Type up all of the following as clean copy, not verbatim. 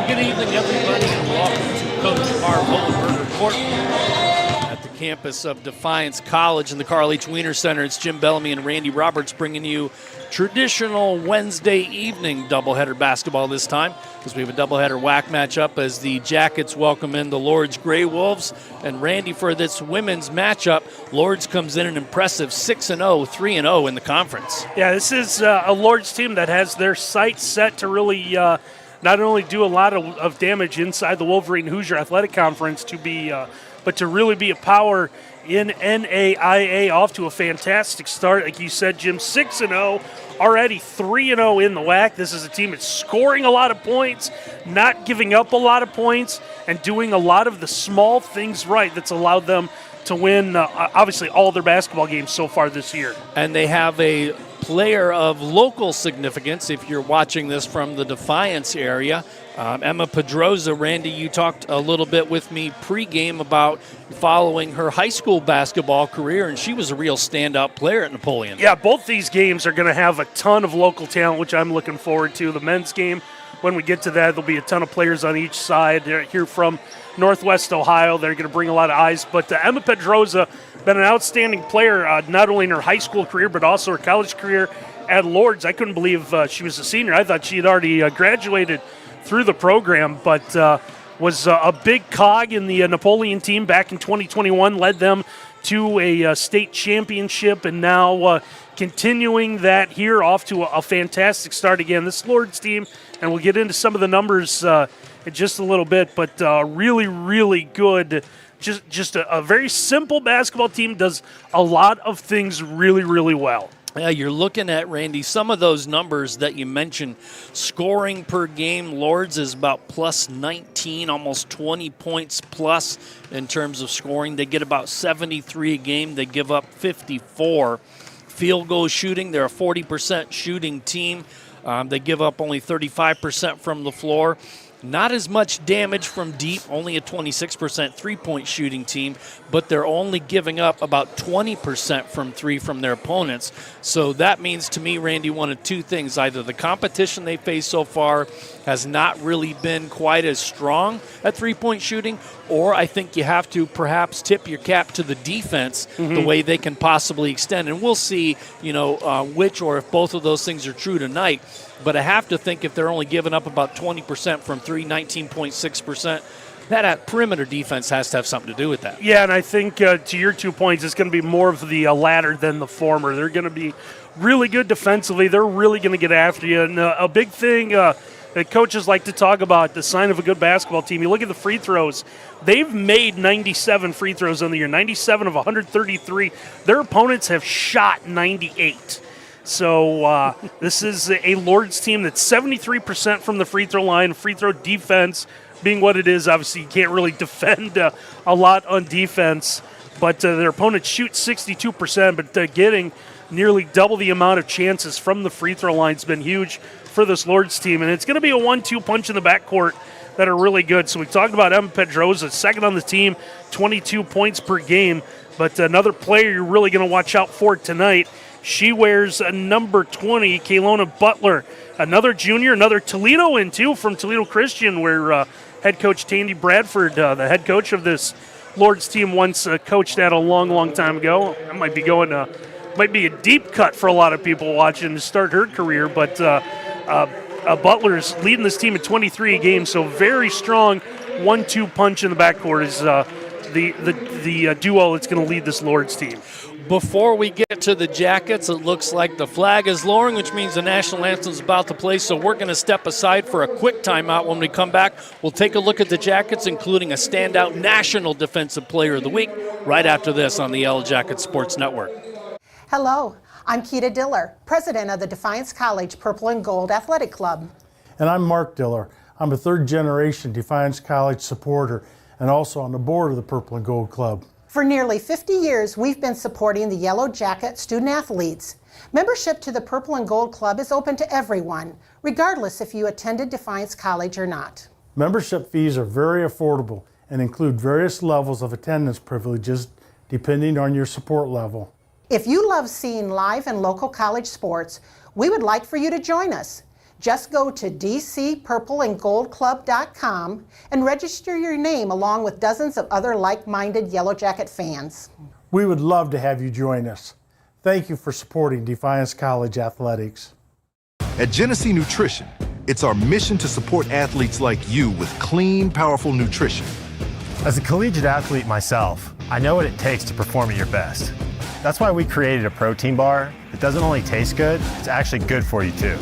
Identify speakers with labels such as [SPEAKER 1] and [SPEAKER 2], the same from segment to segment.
[SPEAKER 1] Good evening, everybody, and welcome to Coach Marv Holenberger Court at the campus of Defiance College in the Carl H. Wiener Center. It's Jim Bellamy and Randy Roberts bringing you traditional Wednesday evening doubleheader basketball this time, because we have a doubleheader WAC matchup as the Jackets welcome in the Lourdes Grey Wolves. And Randy, for this women's matchup, Lourdes comes in an impressive 6-0, 3-0 in the conference.
[SPEAKER 2] Yeah, this is a Lourdes team that has their sights set to really not only do a lot of damage inside the Wolverine Hoosier Athletic Conference, but to really be a power in NAIA. Off to a fantastic start. Like you said, Jim, 6-0, already 3-0 in the WAC. This is a team that's scoring a lot of points, not giving up a lot of points, and doing a lot of the small things right that's allowed them to win, obviously, all their basketball games so far this year.
[SPEAKER 1] And they have a player of local significance, if you're watching this from the Defiance area. Emma Pedroza. Randy, you talked a little bit with me pregame about following her high school basketball career, and she was a real standout player at Napoleon.
[SPEAKER 2] Yeah, both these games are going to have a ton of local talent, which I'm looking forward to. The men's game, when we get to that, there'll be a ton of players on each side. They're here from Northwest Ohio. They're going to bring a lot of eyes. But Emma Pedroza, been an outstanding player, not only in her high school career, but also her college career at Lourdes. I couldn't believe she was a senior. I thought she had already graduated through the program, but was a big cog in the Napoleon team back in 2021, led them to a state championship, and now continuing that here, off to a fantastic start again. This Lourdes team, and we'll get into some of the numbers in just a little bit, but really, really good. Just a very simple basketball team, does a lot of things really, really well.
[SPEAKER 1] Yeah, you're looking at, Randy, some of those numbers that you mentioned. Scoring per game, Lourdes is about plus 19, almost 20 points plus in terms of scoring. They get about 73 a game. They give up 54. Field goal shooting, they're a 40% shooting team. They give up only 35% from the floor. Not as much damage from deep, only a 26% three-point shooting team, but they're only giving up about 20% from three from their opponents. So that means to me, Randy, one of two things. Either the competition they face so far has not really been quite as strong at three-point shooting, or I think you have to perhaps tip your cap to the defense, the way they can possibly extend. And we'll see, which or if both of those things are true tonight. But I have to think if they're only giving up about 20% from three, 19.6%, that perimeter defense has to have something to do with that.
[SPEAKER 2] Yeah, and I think to your 2 points, it's going to be more of the latter than the former. They're going to be really good defensively. They're really going to get after you. And a big thing that coaches like to talk about, the sign of a good basketball team, you look at the free throws. They've made 97 free throws on the year, 97 of 133. Their opponents have shot 98. So this is a Lourdes team that's 73% from the free throw line. Free throw defense being what it is, obviously you can't really defend a lot on defense. But their opponents shoot 62%, but getting nearly double the amount of chances from the free throw line has been huge for this Lourdes team. And it's going to be a 1-2 punch in the backcourt that are really good. So we talked about Emma Pedroza, second on the team, 22 points per game. But another player you're really going to watch out for tonight, she wears a number 20, Kaylona Butler, another junior, another Toledo too, from Toledo Christian, where head coach Tandy Bradford, the head coach of this Lourdes team, once coached at a long, long time ago. That might be a deep cut for a lot of people watching to start her career, but Butler's leading this team at 23 a game, so very strong 1-2 punch in the backcourt is the duo that's going to lead this Lourdes team.
[SPEAKER 1] Before we get to the Jackets, it looks like the flag is lowering, which means the national anthem is about to play, so we're going to step aside for a quick timeout. When we come back, we'll take a look at the Jackets, including a standout National Defensive Player of the Week, right after this on the Yellow Jackets Sports Network.
[SPEAKER 3] Hello, I'm Keita Diller, president of the Defiance College Purple and Gold Athletic Club.
[SPEAKER 4] And I'm Mark Diller. I'm a third-generation Defiance College supporter and also on the board of the Purple and Gold Club.
[SPEAKER 3] For nearly 50 years, we've been supporting the Yellow Jacket student athletes. Membership to the Purple and Gold Club is open to everyone, regardless if you attended Defiance College or not.
[SPEAKER 4] Membership fees are very affordable and include various levels of attendance privileges depending on your support level.
[SPEAKER 3] If you love seeing live and local college sports, we would like for you to join us. Just go to dcpurpleandgoldclub.com and register your name along with dozens of other like-minded Yellow Jacket fans.
[SPEAKER 4] We would love to have you join us. Thank you for supporting Defiance College Athletics.
[SPEAKER 5] At Genesee Nutrition, it's our mission to support athletes like you with clean, powerful nutrition.
[SPEAKER 6] As a collegiate athlete myself, I know what it takes to perform at your best. That's why we created a protein bar that doesn't only taste good, it's actually good for you too.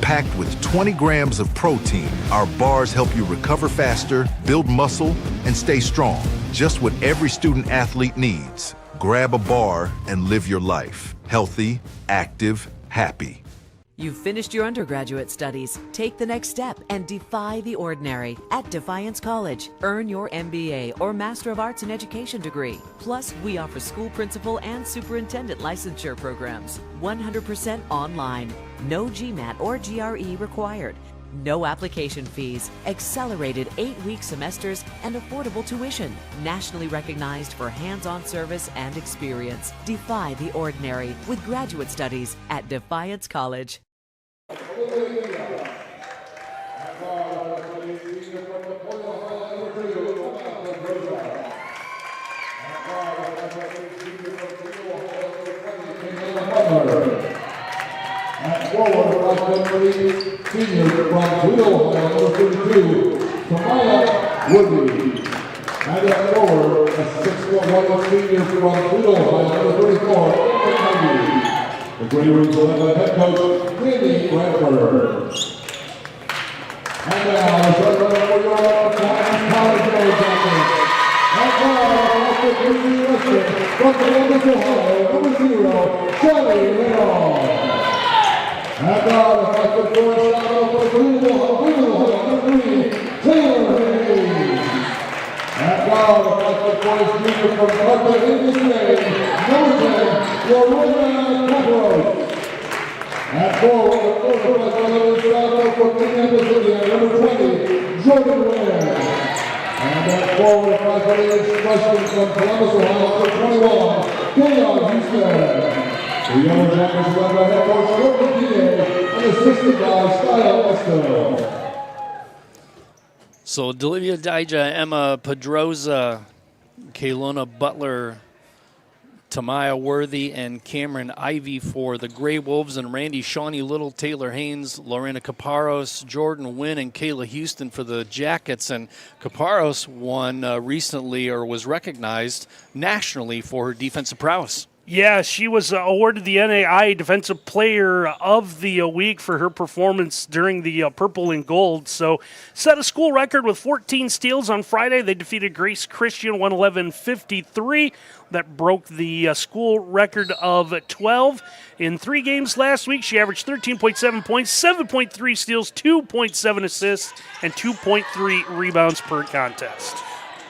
[SPEAKER 5] Packed with 20 grams of protein, our bars help you recover faster, build muscle, and stay strong. Just what every student athlete needs. Grab a bar and live your life. Healthy, active, happy.
[SPEAKER 7] You've finished your undergraduate studies. Take the next step and defy the ordinary at Defiance College. Earn your MBA or Master of Arts in Education degree. Plus, we offer school principal and superintendent licensure programs. 100% online. No GMAT or GRE required. No application fees, accelerated 8-week semesters, and affordable tuition. Nationally recognized for hands-on service and experience. Defy the ordinary with graduate studies at Defiance College.
[SPEAKER 8] Senior from Toledo, number 32, Tamaya Woodley. And at forward, a 6'1" senior from Toledo, number 34, Emily. The Grey Wings will have a head coach, Randy Bradford. And now, the third runner for your Defiance College Yellow Jackets. And now, the Green Western from Columbus, Ohio, number 0, Shelly Leon. And now the second first shot for the Green number 3, Taylor Hayes. And now the second first junior from Parker English Name, number 10, Lorena Caparros. And forward, the first shot for Kenya Pacific, number 20, Jordan Wynn. And then forward, freshman from Columbus, Ohio, number 21, Keon Houston. The Yellow Jackets led by head coach Jordan Diaz and assisted by Style Esto.
[SPEAKER 1] So Delivia Dija, Emma Pedroza, Kaylona Butler, Tamaya Worthy, and Cameron Ivy for the Grey Wolves, and Randy Shawnee Little, Taylor Haynes, Lorena Caparros, Jordan Wynn, and Kayla Houston for the Jackets. And Caparros won recently, or was recognized nationally for her defensive prowess.
[SPEAKER 2] Yeah, she was awarded the NAI Defensive Player of the Week for her performance during the Purple and Gold. So set a school record with 14 steals on Friday. They defeated Grace Christian 111-53. That broke the school record of 12. In 3 games last week, she averaged 13.7 points, 7.3 steals, 2.7 assists, and 2.3 rebounds per contest.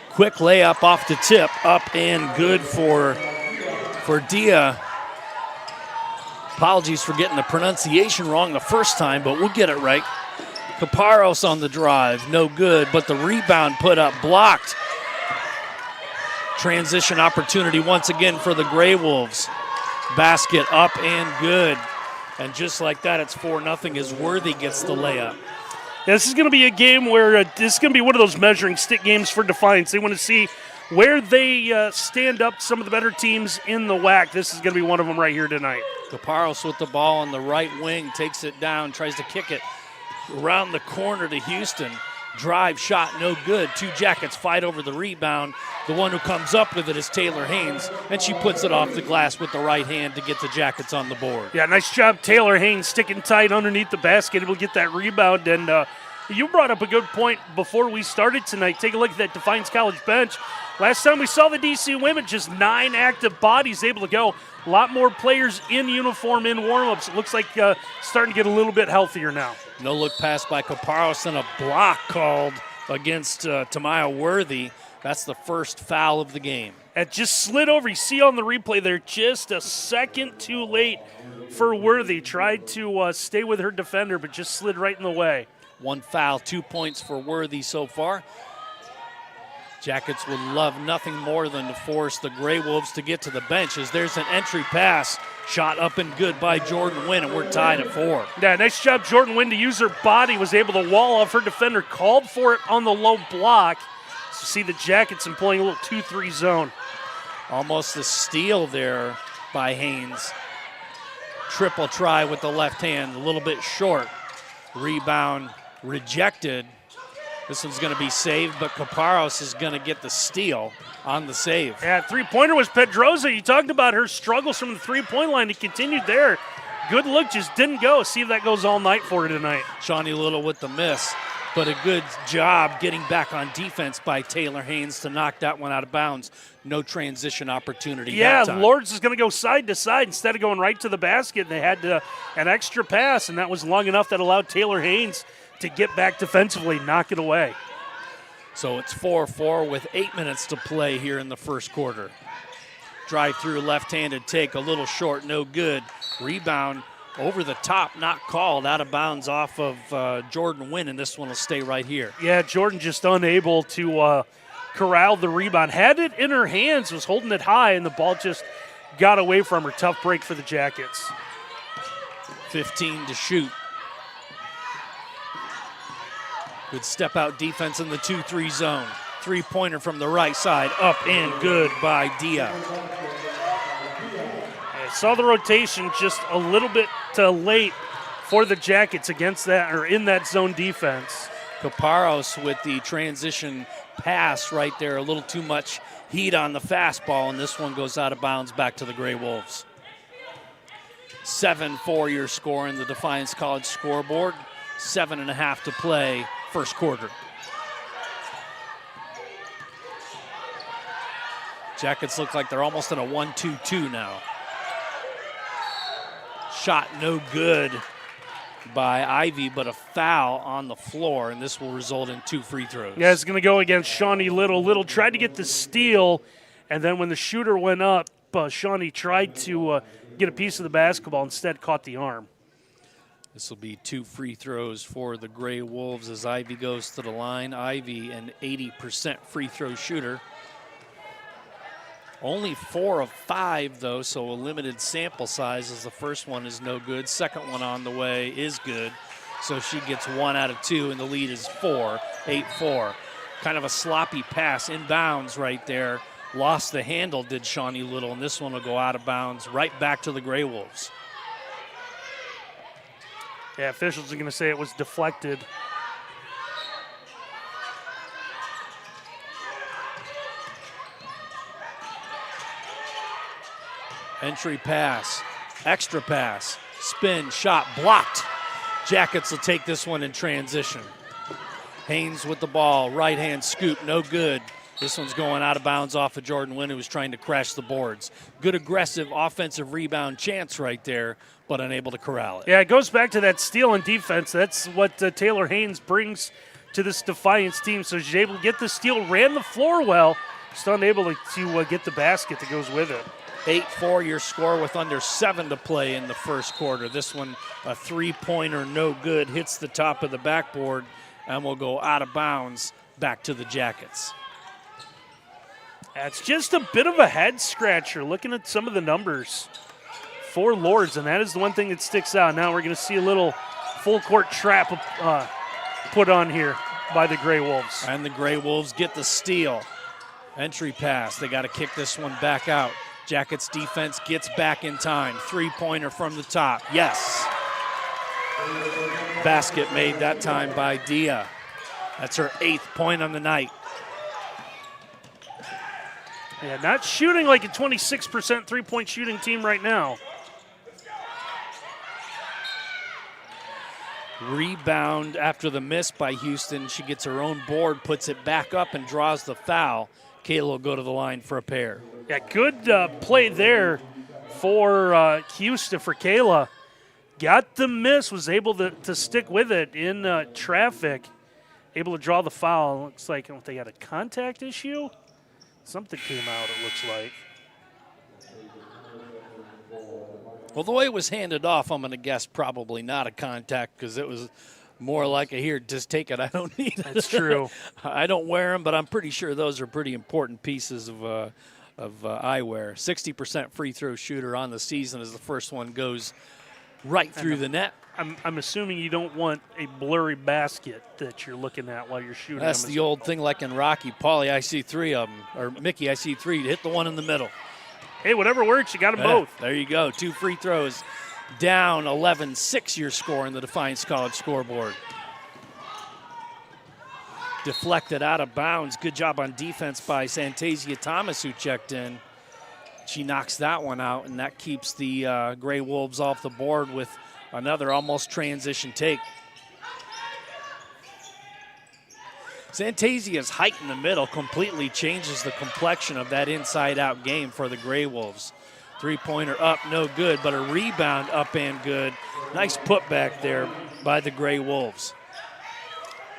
[SPEAKER 1] Quick layup off the tip, up and good for Dia. Apologies for getting the pronunciation wrong the first time, but we'll get it right. Caparros on the drive, no good, but the rebound put up, blocked. Transition opportunity once again for the Grey Wolves. Basket up and good. And just like that, it's 4-0 as Worthy gets the layup.
[SPEAKER 2] Yeah, this is going to be a game where this is going to be one of those measuring stick games for Defiance. They want to see where they stand up some of the better teams in the WAC. This is going to be one of them right here tonight.
[SPEAKER 1] Caparros with the ball on the right wing, takes it down, tries to kick it around the corner to Houston. Drive shot, no good. 2 Jackets fight over the rebound. The one who comes up with it is Taylor Haynes, and she puts it off the glass with the right hand to get the Jackets on the board.
[SPEAKER 2] Yeah, nice job, Taylor Haynes, sticking tight underneath the basket, able to get that rebound. And you brought up a good point before we started tonight. Take a look at that Defiance College bench. Last time we saw the DC women, just 9 active bodies able to go. A lot more players in uniform in warm-ups. It looks like starting to get a little bit healthier now.
[SPEAKER 1] No look pass by Caparros and a block called against Tamaya Worthy. That's the first foul of the game.
[SPEAKER 2] It just slid over. You see on the replay there, just a second too late for Worthy. Tried to stay with her defender, but just slid right in the way.
[SPEAKER 1] 1 foul, 2 points for Worthy so far. Jackets would love nothing more than to force the Gray Wolves to get to the bench, as there's an entry pass shot up and good by Jordan Wynn, and we're tied at 4.
[SPEAKER 2] Yeah, nice job, Jordan Wynn, to use her body, was able to wall off her defender, called for it on the low block. So see the Jackets employing a little 2-3 zone.
[SPEAKER 1] Almost a steal there by Haynes. Triple try with the left hand, a little bit short. Rebound rejected. This one's going to be saved, but Caparros is going to get the steal on the save.
[SPEAKER 2] Yeah, three-pointer was Pedroza. You talked about her struggles from the three-point line. It continued there. Good look, just didn't go. See if that goes all night for her tonight.
[SPEAKER 1] Shawnee Little with the miss, but a good job getting back on defense by Taylor Haynes to knock that one out of bounds. No transition opportunity that time.
[SPEAKER 2] Lourdes is going to go side to side instead of going right to the basket. They had an extra pass, and that was long enough that allowed Taylor Haynes to get back defensively, knock it away.
[SPEAKER 1] So it's 4-4 with 8 minutes to play here in the first quarter. Drive through left-handed take, a little short, no good. Rebound over the top, not called, out of bounds off of Jordan Wynn, and this one will stay right here.
[SPEAKER 2] Yeah, Jordan just unable to corral the rebound. Had it in her hands, was holding it high, and the ball just got away from her. Tough break for the Jackets.
[SPEAKER 1] 15 to shoot. Good step-out defense in the 2-3 zone. Three-pointer from the right side, up and good by Dia.
[SPEAKER 2] I saw the rotation just a little bit late for the Jackets against that, or in that zone defense.
[SPEAKER 1] Caparros with the transition pass right there, a little too much heat on the fastball, and this one goes out of bounds back to the Gray Wolves. 7-4 your score in the Defiance College scoreboard. 7.5 to play, first quarter. Jackets look like they're almost in a 1-2-2 now. Shot no good by Ivy, but a foul on the floor, and this will result in 2 free throws.
[SPEAKER 2] Yeah, it's going to go against Shawnee Little. Little tried to get the steal, and then when the shooter went up, Shawnee tried to get a piece of the basketball, instead caught the arm.
[SPEAKER 1] This will be 2 free throws for the Gray Wolves as Ivy goes to the line. Ivy, an 80% free throw shooter. Only 4 of 5, though, so a limited sample size as the first one is no good. Second one on the way is good. So she gets 1 out of 2, and the lead is 4, 8-4. Kind of a sloppy pass inbounds right there. Lost the handle, did Shawnee Little, and this one will go out of bounds right back to the Gray Wolves.
[SPEAKER 2] Yeah, officials are going to say it was deflected.
[SPEAKER 1] Entry pass, extra pass, spin, shot, blocked. Jackets will take this one in transition. Haynes with the ball, right hand scoop, no good. This one's going out of bounds off of Jordan Wynn, who was trying to crash the boards. Good aggressive offensive rebound chance right there, but unable to corral it.
[SPEAKER 2] Yeah, it goes back to that steal and defense. That's what Taylor Haynes brings to this Defiance team. So she's able to get the steal, ran the floor well, just unable to get the basket that goes with it.
[SPEAKER 1] 8-4 your score with under 7 to play in the first quarter. This one, a three-pointer, no good, hits the top of the backboard and will go out of bounds back to the Jackets.
[SPEAKER 2] That's just a bit of a head scratcher looking at some of the numbers for Lourdes, and that is the one thing that sticks out. Now we're going to see a little full court trap put on here by the Gray Wolves.
[SPEAKER 1] And the Gray Wolves get the steal. Entry pass. They got to kick this one back out. Jackets defense gets back in time. Three-pointer from the top. Yes. Basket made that time by Dia. That's her 8th point on the night.
[SPEAKER 2] Yeah, not shooting like a 26% three-point shooting team right now.
[SPEAKER 1] Rebound after the miss by Houston. She gets her own board, puts it back up, and draws the foul. Kayla will go to the line for a pair.
[SPEAKER 2] Yeah, good play there for Houston, for Kayla. Got the miss, was able to stick with it in traffic. Able to draw the foul. Looks like they had a contact issue. Something came out, it looks like.
[SPEAKER 1] Well, the way it was handed off, I'm going to guess probably not a contact because it was More like a here, just take it. I don't need it.
[SPEAKER 2] That's true.
[SPEAKER 1] I don't wear them, but I'm pretty sure those are pretty important pieces of eyewear. 60% free throw shooter on the season as the first one goes right through the net.
[SPEAKER 2] I'm assuming you don't want a blurry basket that you're looking at while you're shooting.
[SPEAKER 1] That's the old thing like in Rocky. Paulie, I see 3 of them. Or Mickey, I see 3. Hit the one in the middle.
[SPEAKER 2] Hey, whatever works, you got them both.
[SPEAKER 1] There you go. 2 free throws. Down 11-6 your score in the Defiance College scoreboard. Deflected out of bounds. Good job on defense by Santasia Thomas, who checked in. She knocks that one out, and that keeps the Gray Wolves off the board with another almost transition take. Santasia's height in the middle completely changes the complexion of that inside-out game for the Gray Wolves. Three-pointer up, no good, but a rebound up and good. Nice putback there by the Gray Wolves.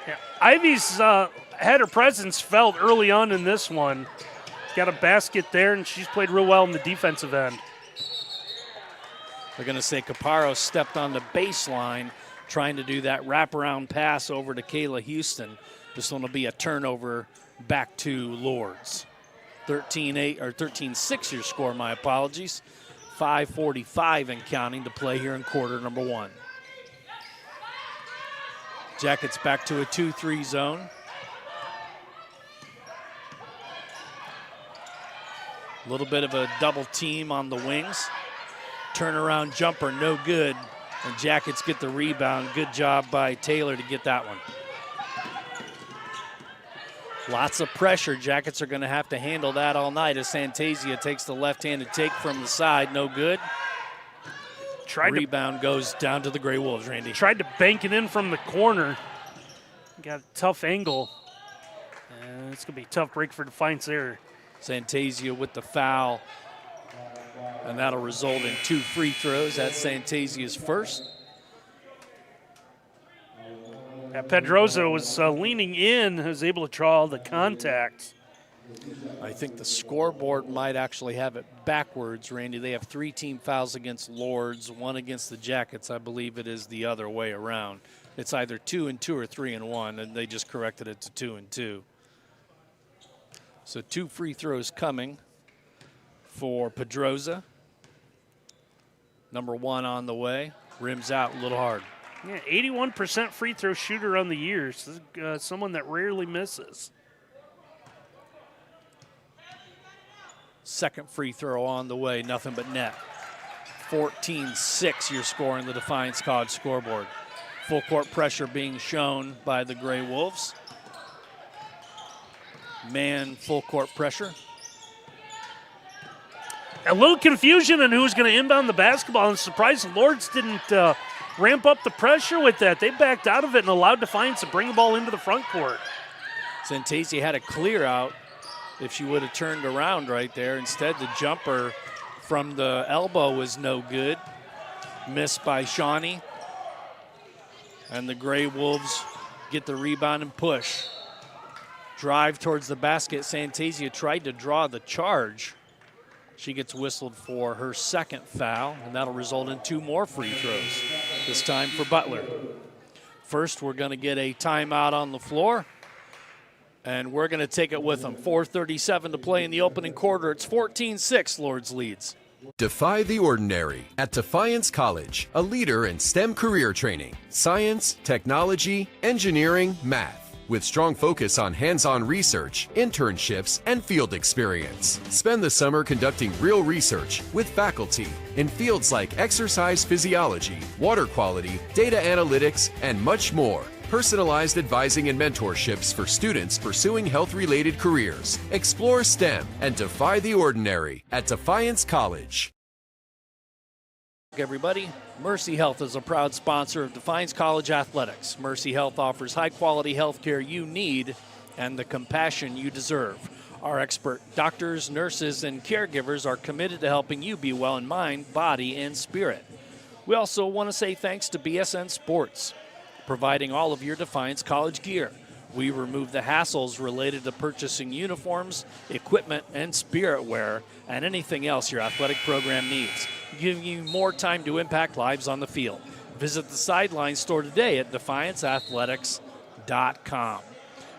[SPEAKER 2] Yeah. Ivy's had her presence felt early on in this one. Got a basket there, and she's played real well in the defensive end.
[SPEAKER 1] They're going to say Caparo stepped on the baseline trying to do that wraparound pass over to Kayla Houston. This one will be a turnover back to Lourdes. 13-8 or 13-6 your score, my apologies. 5:45 and counting to play here in quarter number 1. Jackets back to a 2-3 zone. A little bit of a double team on the wings. Turnaround jumper, no good. And Jackets get the rebound. Good job by Taylor to get that one. Lots of pressure. Jackets are going to have to handle that all night as Santasia takes the left-handed take from the side. No good. Rebound goes down to the Gray Wolves, Randy.
[SPEAKER 2] Tried to bank it in from the corner. Got a tough angle. And it's going to be a tough break for Defiance there.
[SPEAKER 1] Santasia with the foul. And that'll result in 2 free throws. That's Santasia's first.
[SPEAKER 2] Pedroza was leaning in, was able to draw the contact.
[SPEAKER 1] I think the scoreboard might actually have it backwards, Randy. They have 3 team fouls against Lourdes, 1 against the Jackets. I believe it is the other way around. It's either 2 and 2 or 3 and 1, and they just corrected it to 2 and 2. So 2 free throws coming for Pedroza. Number 1 on the way. Rims out a little hard.
[SPEAKER 2] Yeah, 81% free throw shooter on the year. So someone that rarely misses.
[SPEAKER 1] Second free throw on the way, nothing but net. 14-6 your score in the Defiance College scoreboard. Full court pressure being shown by the Gray Wolves. Man full court pressure.
[SPEAKER 2] A little confusion on who's going to inbound the basketball. I'm surprised Lourdes didn't ramp up the pressure with that. They backed out of it and allowed Defiance to bring the ball into the front court.
[SPEAKER 1] Santasia had a clear out if she would have turned around right there. Instead, the jumper from the elbow was no good. Missed by Shawnee. And the Gray Wolves get the rebound and push. Drive towards the basket. Santasia tried to draw the charge. She gets whistled for her second foul, and that'll result in 2 more free throws, this time for Butler. First, we're going to get a timeout on the floor, and we're going to take it with them. 4:37 to play in the opening quarter. It's 14-6, Lourdes leads.
[SPEAKER 9] Defy the ordinary at Defiance College, a leader in STEM career training, science, technology, engineering, math. With strong focus on hands-on research, internships, and field experience. Spend the summer conducting real research with faculty in fields like exercise physiology, water quality, data analytics, and much more. Personalized advising and mentorships for students pursuing health-related careers. Explore STEM and defy the ordinary at Defiance College.
[SPEAKER 1] Everybody, Mercy Health is a proud sponsor of Defiance College Athletics. Mercy Health offers high-quality health care you need and the compassion you deserve. Our expert doctors, nurses, and caregivers are committed to helping you be well in mind, body, and spirit. We also want to say thanks to BSN Sports, providing all of your Defiance College gear. We remove the hassles related to purchasing uniforms, equipment, and spirit wear, and anything else your athletic program needs, giving you more time to impact lives on the field. Visit the Sideline store today at DefianceAthletics.com.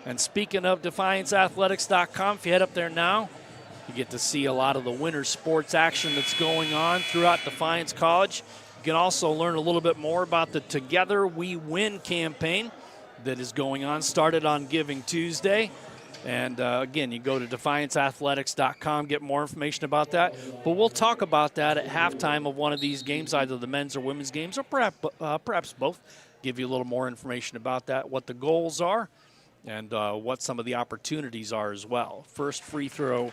[SPEAKER 1] And speaking of DefianceAthletics.com, if you head up there now, you get to see a lot of the winter sports action that's going on throughout Defiance College. You can also learn a little bit more about the Together We Win campaign that is going on, started on Giving Tuesday. And again, you go to DefianceAthletics.com, get more information about that. But we'll talk about that at halftime of one of these games, either the men's or women's games, or perhaps both. Give you a little more information about that, what the goals are, and what some of the opportunities are as well. First free throw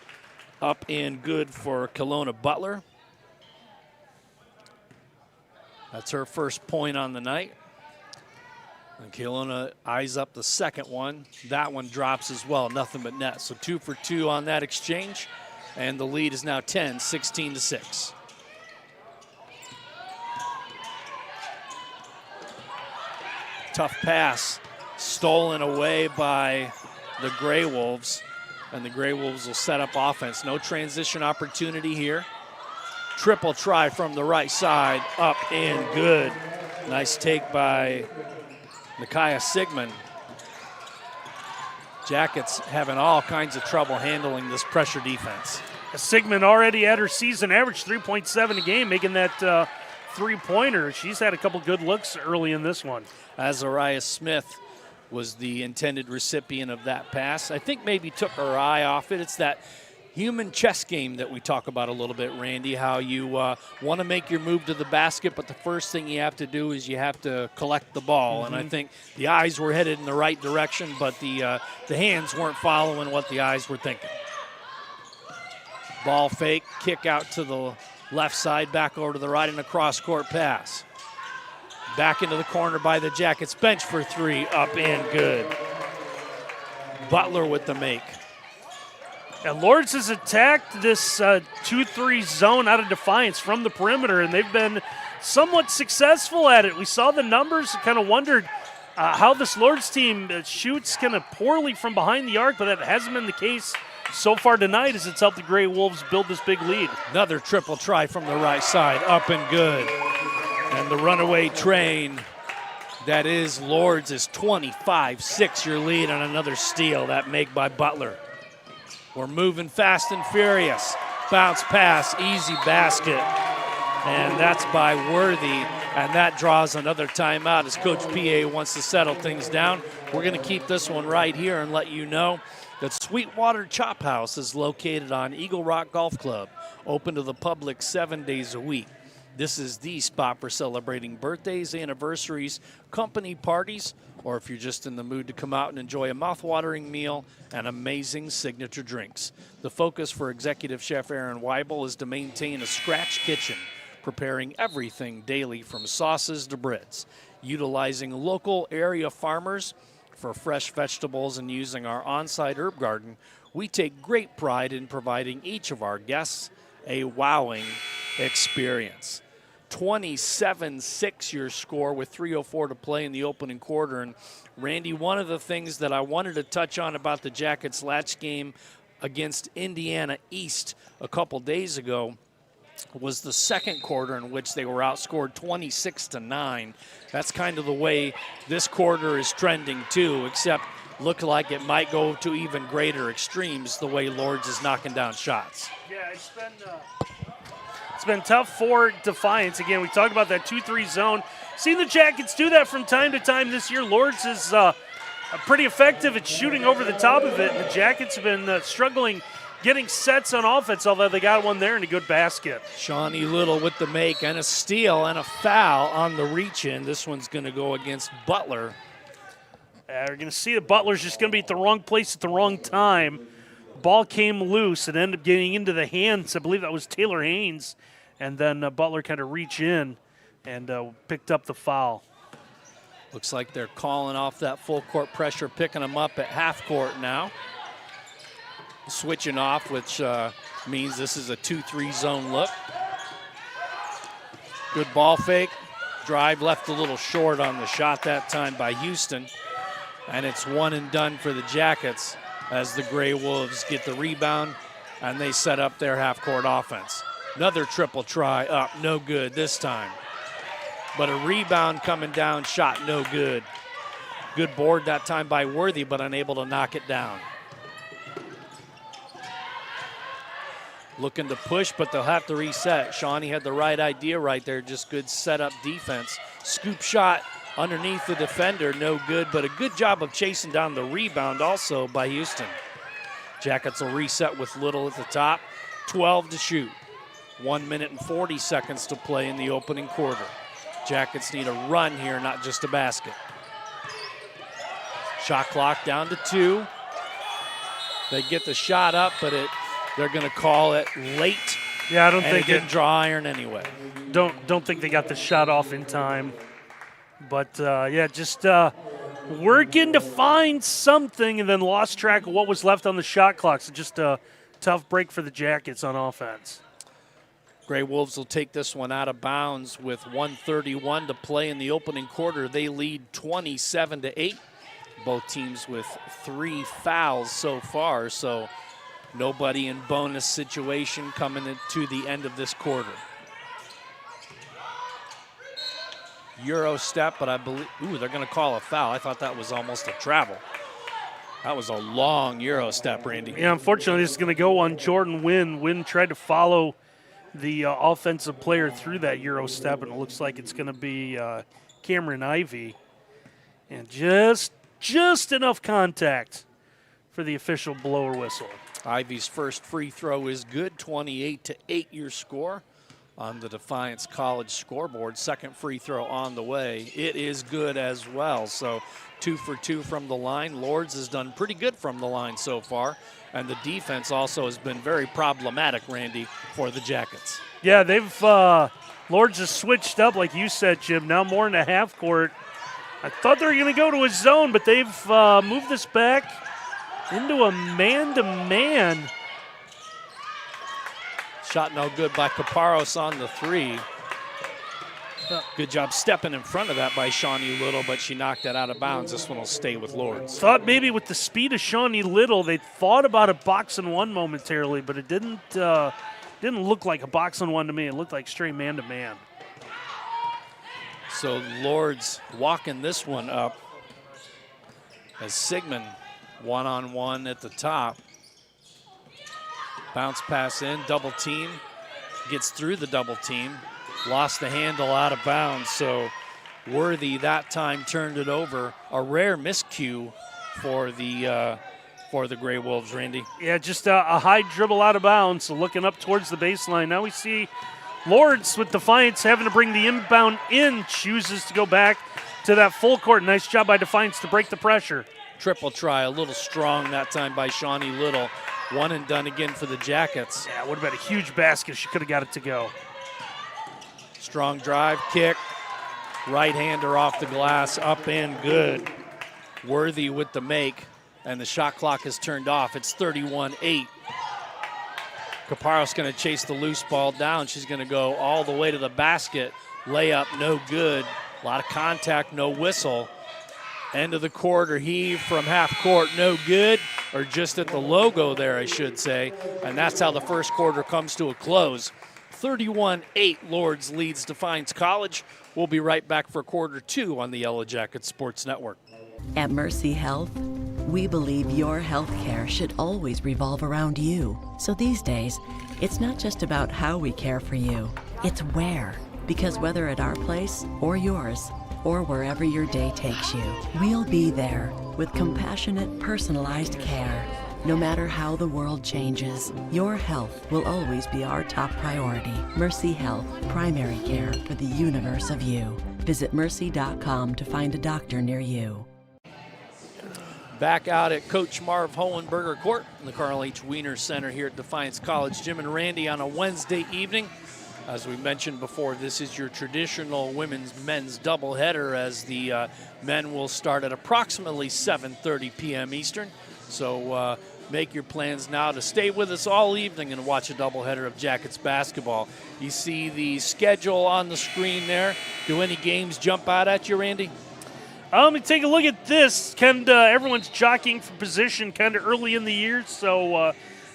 [SPEAKER 1] up and good for Kelowna Butler. That's her first point on the night. And Kelowna eyes up the second one. That one drops as well, nothing but net. So 2 for 2 on that exchange. And the lead is now 10, 16-6. Tough pass, stolen away by the Grey Wolves. And the Grey Wolves will set up offense. No transition opportunity here. Triple try from the right side, up and good. Nice take by Micaiah Sigmund. Jackets having all kinds of trouble handling this pressure defense.
[SPEAKER 2] Sigmund already at her season average, 3.7 a game, making that three-pointer. She's had a couple good looks early in this one.
[SPEAKER 1] Azariah Smith was the intended recipient of that pass. I think maybe took her eye off it. It's that human chess game that we talk about a little bit, Randy, how you want to make your move to the basket, but the first thing you have to do is you have to collect the ball. And I think the eyes were headed in the right direction, but the hands weren't following what the eyes were thinking. Ball fake, kick out to the left side, back over to the right, and a cross-court pass. Back into the corner by the Jackets bench for three, up and good. Butler with the make.
[SPEAKER 2] And Lourdes has attacked this 2-3 zone out of Defiance from the perimeter, and they've been somewhat successful at it. We saw the numbers and kind of wondered how this Lourdes team shoots kind of poorly from behind the arc, but that hasn't been the case so far tonight as it's helped the Grey Wolves build this big lead.
[SPEAKER 1] Another triple try from the right side, up and good. And the runaway train that is Lourdes is 25-6, your lead on another steal, that make by Butler. We're moving fast and furious. Bounce pass, easy basket. And that's by Worthy. And that draws another timeout as Coach PA wants to settle things down. We're going to keep this one right here and let you know that Sweetwater Chop House is located on Eagle Rock Golf Club, open to the public 7 days a week. This is the spot for celebrating birthdays, anniversaries, company parties, or if you're just in the mood to come out and enjoy a mouth-watering meal and amazing signature drinks. The focus for Executive Chef Aaron Weibel is to maintain a scratch kitchen, preparing everything daily from sauces to breads, utilizing local area farmers for fresh vegetables and using our on-site herb garden. We take great pride in providing each of our guests a wowing experience. 27-6 your score with 3:04 to play in the opening quarter. And Randy, one of the things that I wanted to touch on about the Jackets' latch game against Indiana East a couple days ago was the second quarter in which they were outscored 26-9. That's kind of the way this quarter is trending too, except look like it might go to even greater extremes the way Lourdes is knocking down shots.
[SPEAKER 2] Yeah, it's been tough for Defiance. Again, we talked about that 2-3 zone. Seen the Jackets do that from time to time this year. Lourdes is pretty effective at shooting over the top of it, and the Jackets have been struggling getting sets on offense, although they got one there and a good basket.
[SPEAKER 1] Shawnee Little with the make and a steal and a foul on the reach-in. This one's going to go against Butler.
[SPEAKER 2] We're going to see that Butler's just going to be at the wrong place at the wrong time. Ball came loose and ended up getting into the hands. I believe that was Taylor Haynes. And then Butler kind of reached in and picked up the foul.
[SPEAKER 1] Looks like they're calling off that full court pressure, picking them up at half court now. Switching off, which means this is a 2-3 zone look. Good ball fake. Drive left a little short on the shot that time by Houston. And it's one and done for the Jackets as the Grey Wolves get the rebound and they set up their half-court offense. Another triple try up, no good this time. but a rebound coming down, shot no good. Good board that time by Worthy, but unable to knock it down. Looking to push, but they'll have to reset. Shawnee had the right idea right there, just good setup defense. Scoop shot underneath the defender, no good, but a good job of chasing down the rebound also by Houston. Jackets will reset with Little at the top, 12 to shoot. 1 minute and 40 seconds to play in the opening quarter. Jackets need a run here, not just a basket. Shot clock down to 2. They get the shot up, but they're going to call it late.
[SPEAKER 2] Yeah, I don't
[SPEAKER 1] think it didn't draw iron anyway.
[SPEAKER 2] Don't think they got the shot off in time. But just working to find something, and then lost track of what was left on the shot clock. So just a tough break for the Jackets on offense.
[SPEAKER 1] Gray Wolves will take this one out of bounds with 1:31 to play in the opening quarter. They lead 27-8. Both teams with 3 fouls so far, so nobody in bonus situation coming into the end of this quarter. Euro step, but I believe, they're going to call a foul. I thought that was almost a travel. That was a long Euro step, Randy.
[SPEAKER 2] Yeah, unfortunately, this is going to go on Jordan Wynn. Wynn tried to follow the offensive player through that Euro step, and it looks like it's going to be Cameron Ivey. And just enough contact for the official blower whistle.
[SPEAKER 1] Ivey's first free throw is good, 28-8 your score on the Defiance College scoreboard. Second free throw on the way. It is good as well. So 2 for 2 from the line. Lourdes has done pretty good from the line so far. And the defense also has been very problematic, Randy, for the Jackets.
[SPEAKER 2] Yeah, Lourdes has switched up, like you said, Jim, now more in the half court. I thought they were going to go to a zone, but they've moved this back into a man-to-man.
[SPEAKER 1] Shot no good by Caparros on the 3. Good job stepping in front of that by Shawnee Little, but she knocked that out of bounds. This one will stay with Lourdes.
[SPEAKER 2] Thought maybe with the speed of Shawnee Little, they thought about a box-and-1 momentarily, but it didn't look like a box-and-1 to me. It looked like straight man-to-man.
[SPEAKER 1] So Lourdes walking this one up as Sigmund one-on-one at the top. Bounce pass in, double team, gets through the double team, lost the handle out of bounds, so Worthy that time turned it over. A rare miscue for the Gray Wolves, Randy.
[SPEAKER 2] Yeah, just a high dribble out of bounds, so looking up towards the baseline. Now we see Lourdes with Defiance having to bring the inbound in, chooses to go back to that full court. Nice job by Defiance to break the pressure.
[SPEAKER 1] Triple try, a little strong that time by Shawnee Little. One and done again for the Jackets.
[SPEAKER 2] Yeah, it would have been a huge basket. She could have got it to go.
[SPEAKER 1] Strong drive, kick, right-hander off the glass, up and good. Worthy with the make, and the shot clock is turned off. It's 31-8. Caparros going to chase the loose ball down. She's going to go all the way to the basket. Layup, no good. A lot of contact, no whistle. End of the quarter, heave from half court, no good, or just at the logo there, I should say. And that's how the first quarter comes to a close. 31-8, Lourdes leads Defiance College. We'll be right back for quarter 2 on the Yellow Jacket Sports Network.
[SPEAKER 10] At Mercy Health, we believe your health care should always revolve around you. So these days, it's not just about how we care for you, it's where. Because whether at our place or yours, or wherever your day takes you, we'll be there with compassionate, personalized care. No matter how the world changes, your health will always be our top priority. Mercy Health, primary care for the universe of you. Visit mercy.com to find a doctor near you.
[SPEAKER 1] Back out at Coach Marv Hohenberger Court in the Carl H. Wiener Center here at Defiance College. Jim and Randy on a Wednesday evening. As we mentioned before, this is your traditional women's-men's doubleheader as the men will start at approximately 7:30 p.m. Eastern. So make your plans now to stay with us all evening and watch a doubleheader of Jackets basketball. You see the schedule on the screen there. Do any games jump out at you, Randy?
[SPEAKER 2] Let me take a look at this. Everyone's jockeying for position kind of early in the year, so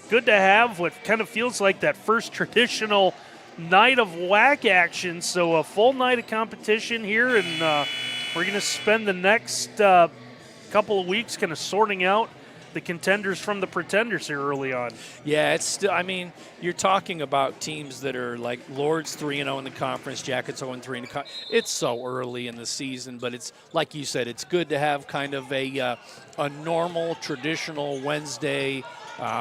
[SPEAKER 2] good to have what kind of feels like that first traditional night of WAC action, so a full night of competition here, and we're going to spend the next couple of weeks kind of sorting out the contenders from the pretenders here early on.
[SPEAKER 1] Yeah, it's still, I mean, you're talking about teams that are like Lourdes 3-0 in the conference, Jackets 0-3 in the conference. It's so early in the season, but it's, like you said, it's good to have kind of a normal, traditional Wednesday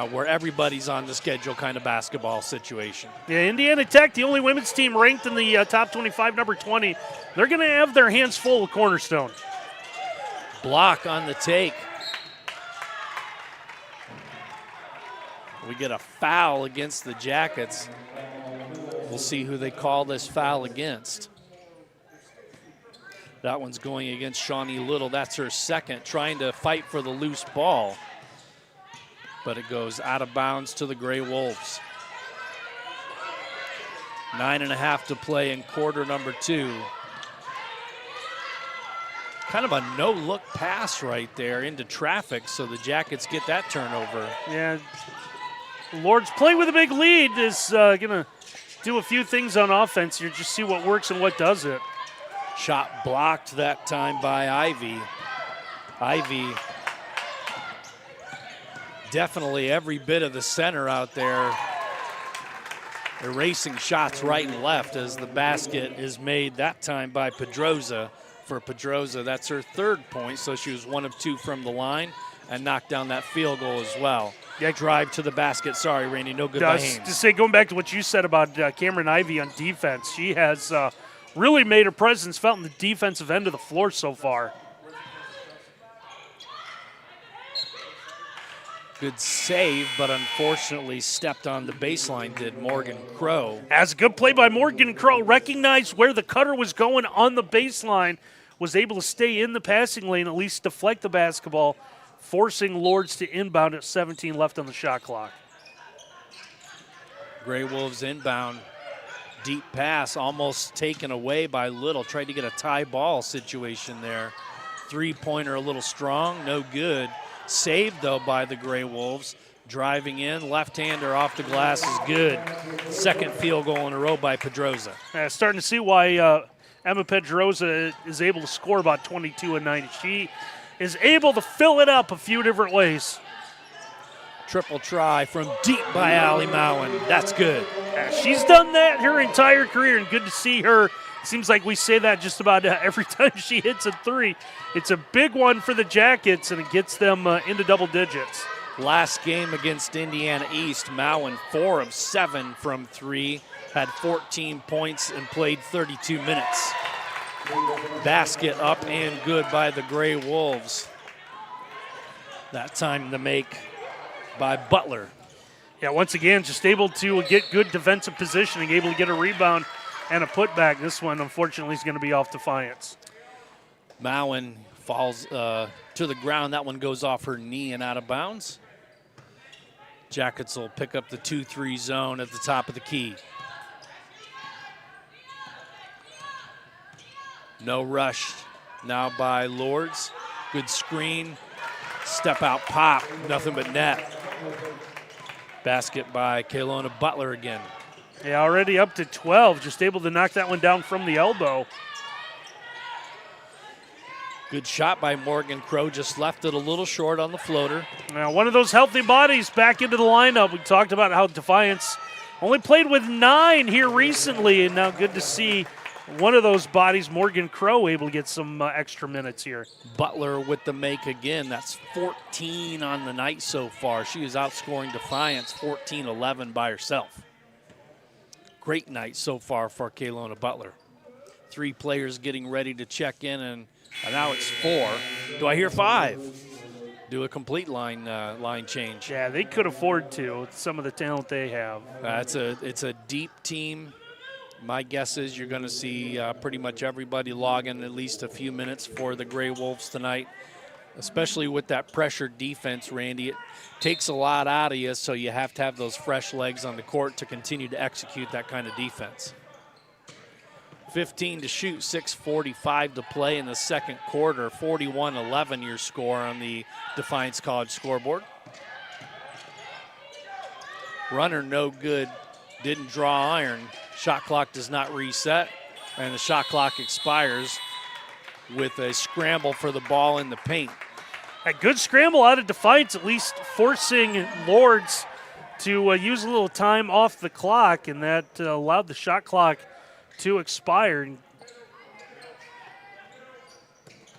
[SPEAKER 1] where everybody's on the schedule kind of basketball situation.
[SPEAKER 2] Yeah, Indiana Tech, the only women's team ranked in the top 25, number 20. They're going to have their hands full with Cornerstone.
[SPEAKER 1] Block on the take. We get a foul against the Jackets. We'll see who they call this foul against. That one's going against Shawnee Little. That's her second, trying to fight for the loose ball. But it goes out of bounds to the Gray Wolves. 9.5 to play in quarter number 2. Kind of a no-look pass right there into traffic, so the Jackets get that turnover.
[SPEAKER 2] Yeah, Lourdes playing with a big lead is going to do a few things on offense here, just see what works and what doesn't.
[SPEAKER 1] Shot blocked that time by Ivy. Ivy, definitely every bit of the center out there, erasing shots right and left as the basket is made that time by Pedroza. For Pedroza, that's her third point, so she was 1 of 2 from the line and knocked down that field goal as well. Yeah, drive to the basket. Sorry, Randy, no good by Haynes.
[SPEAKER 2] To say, going back to what you said about Cameron Ivy on defense, she has really made her presence felt in the defensive end of the floor so far.
[SPEAKER 1] Good save, but unfortunately stepped on the baseline, did Morgan Crow.
[SPEAKER 2] As a good play by Morgan Crow, recognized where the cutter was going on the baseline, was able to stay in the passing lane, at least deflect the basketball, forcing Lourdes to inbound at 17 left on the shot clock.
[SPEAKER 1] Gray Wolves inbound. Deep pass, almost taken away by Little. Tried to get a tie ball situation there. Three-pointer a little strong, no good. Saved, though, by the Gray Wolves. Driving in, left-hander off the glass is good. Second field goal in a row by Pedroza.
[SPEAKER 2] Starting to see why Emma Pedroza is able to score about 22 a night. She is able to fill it up a few different ways.
[SPEAKER 1] Triple try from deep by Allie Mowen. That's good.
[SPEAKER 2] She's done that her entire career, and good to see her. Seems like we say that just about every time she hits a three. It's a big one for the Jackets, and it gets them into double digits.
[SPEAKER 1] Last game against Indiana East, Mowen 4 of 7 from 3, had 14 points and played 32 minutes. Basket up and good by the Gray Wolves. That time to make by Butler.
[SPEAKER 2] Yeah, once again, just able to get good defensive positioning, able to get a rebound and a putback. This one, unfortunately, is going to be off Defiance.
[SPEAKER 1] Mowen falls to the ground. That one goes off her knee and out of bounds. Jackets will pick up the 2-3 zone at the top of the key. No rush now by Lourdes. Good screen. Step out pop. Nothing but net. Basket by Kaylona Butler again.
[SPEAKER 2] Yeah, already up to 12. Just able to knock that one down from the elbow.
[SPEAKER 1] Good shot by Morgan Crow. Just left it a little short on the floater.
[SPEAKER 2] Now, one of those healthy bodies back into the lineup. We talked about how Defiance only played with 9 here recently, and now good to see one of those bodies, Morgan Crow, able to get some extra minutes here.
[SPEAKER 1] Butler with the make again. That's 14 on the night so far. She is outscoring Defiance 14-11 by herself. Great night so far for Kaylona Butler. 3 players getting ready to check in, and now it's 4. Do I hear 5? Do a complete line change.
[SPEAKER 2] Yeah, they could afford to with some of the talent they have.
[SPEAKER 1] It's a deep team. My guess is you're going to see pretty much everybody log in at least a few minutes for the Gray Wolves tonight, especially with that pressure defense, Randy. It takes a lot out of you, so you have to have those fresh legs on the court to continue to execute that kind of defense. 15 to shoot, 6:45 to play in the second quarter. 41-11 your score on the Defiance College scoreboard. Runner no good, didn't draw iron. Shot clock does not reset, and the shot clock expires with a scramble for the ball in the paint.
[SPEAKER 2] A good scramble out of Defiance, at least forcing Lourdes to use a little time off the clock, and that allowed the shot clock to expire.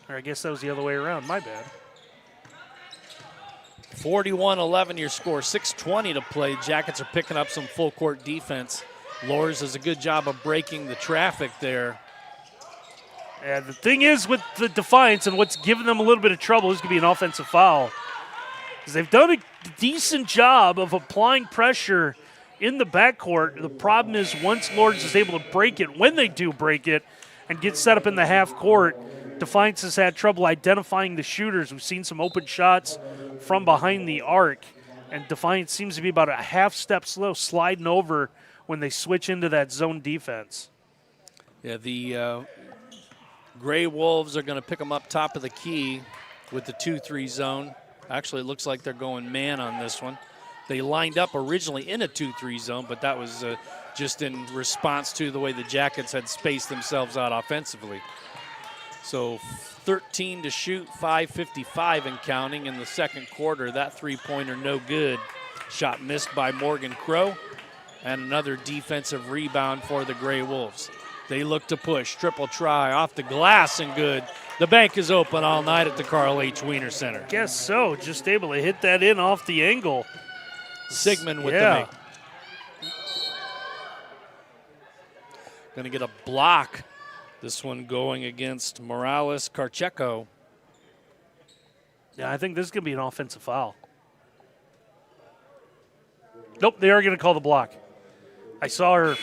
[SPEAKER 2] Or I guess that was the other way around. My bad.
[SPEAKER 1] 41-11 your score, 6:20 to play. Jackets are picking up some full court defense. Lourdes does a good job of breaking the traffic there.
[SPEAKER 2] And the thing is with the Defiance and what's giving them a little bit of trouble is going to be an offensive foul. Because they've done a decent job of applying pressure in the backcourt. The problem is once Lourdes is able to break it, when they do break it, and get set up in the half court, Defiance has had trouble identifying the shooters. We've seen some open shots from behind the arc, and Defiance seems to be about a half step slow, sliding over when they switch into that zone defense.
[SPEAKER 1] Yeah, the Gray Wolves are going to pick them up top of the key with the 2-3 zone. Actually, it looks like they're going man on this one. They lined up originally in a 2-3 zone, but that was just in response to the way the Jackets had spaced themselves out offensively. So 13 to shoot, 5:55 and counting in the second quarter. That three-pointer no good. Shot missed by Morgan Crow, and another defensive rebound for the Gray Wolves. They look to push, triple try, off the glass and good. The bank is open all night at the Carl H. Wiener Center.
[SPEAKER 2] Guess so, just able to hit that in off the angle.
[SPEAKER 1] Sigmund with the make. Going to get a block. This one going against Morales Carcheco.
[SPEAKER 2] Yeah, I think this is going to be an offensive foul. Nope, they are going to call the block. I saw her.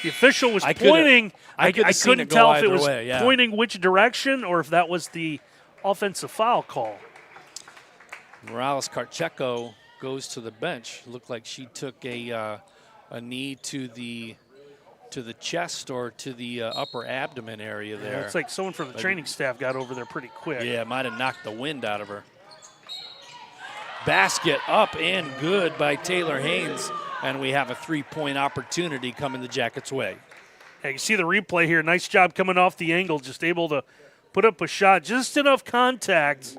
[SPEAKER 2] The official was pointing. I couldn't tell if it was pointing which direction or if that was the offensive foul call.
[SPEAKER 1] Morales Carcheco goes to the bench. Looked like she took a knee to the chest or to the upper abdomen area there.
[SPEAKER 2] Yeah, it's like someone from the training staff got over there pretty quick.
[SPEAKER 1] Yeah, might have knocked the wind out of her. Basket up and good by Taylor Haynes, and we have a three-point opportunity coming the Jackets' way.
[SPEAKER 2] Yeah, you see the replay here. Nice job coming off the angle, just able to put up a shot, just enough contact.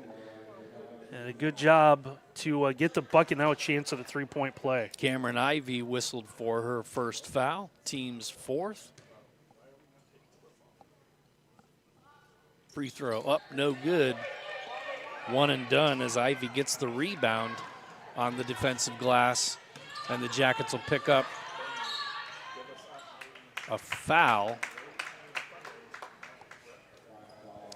[SPEAKER 2] And a good job to get the bucket, now a chance at a three-point play.
[SPEAKER 1] Cameron Ivey whistled for her first foul, team's fourth. Free throw up, no good. One and done as Ivey gets the rebound on the defensive glass, and the Jackets will pick up a foul.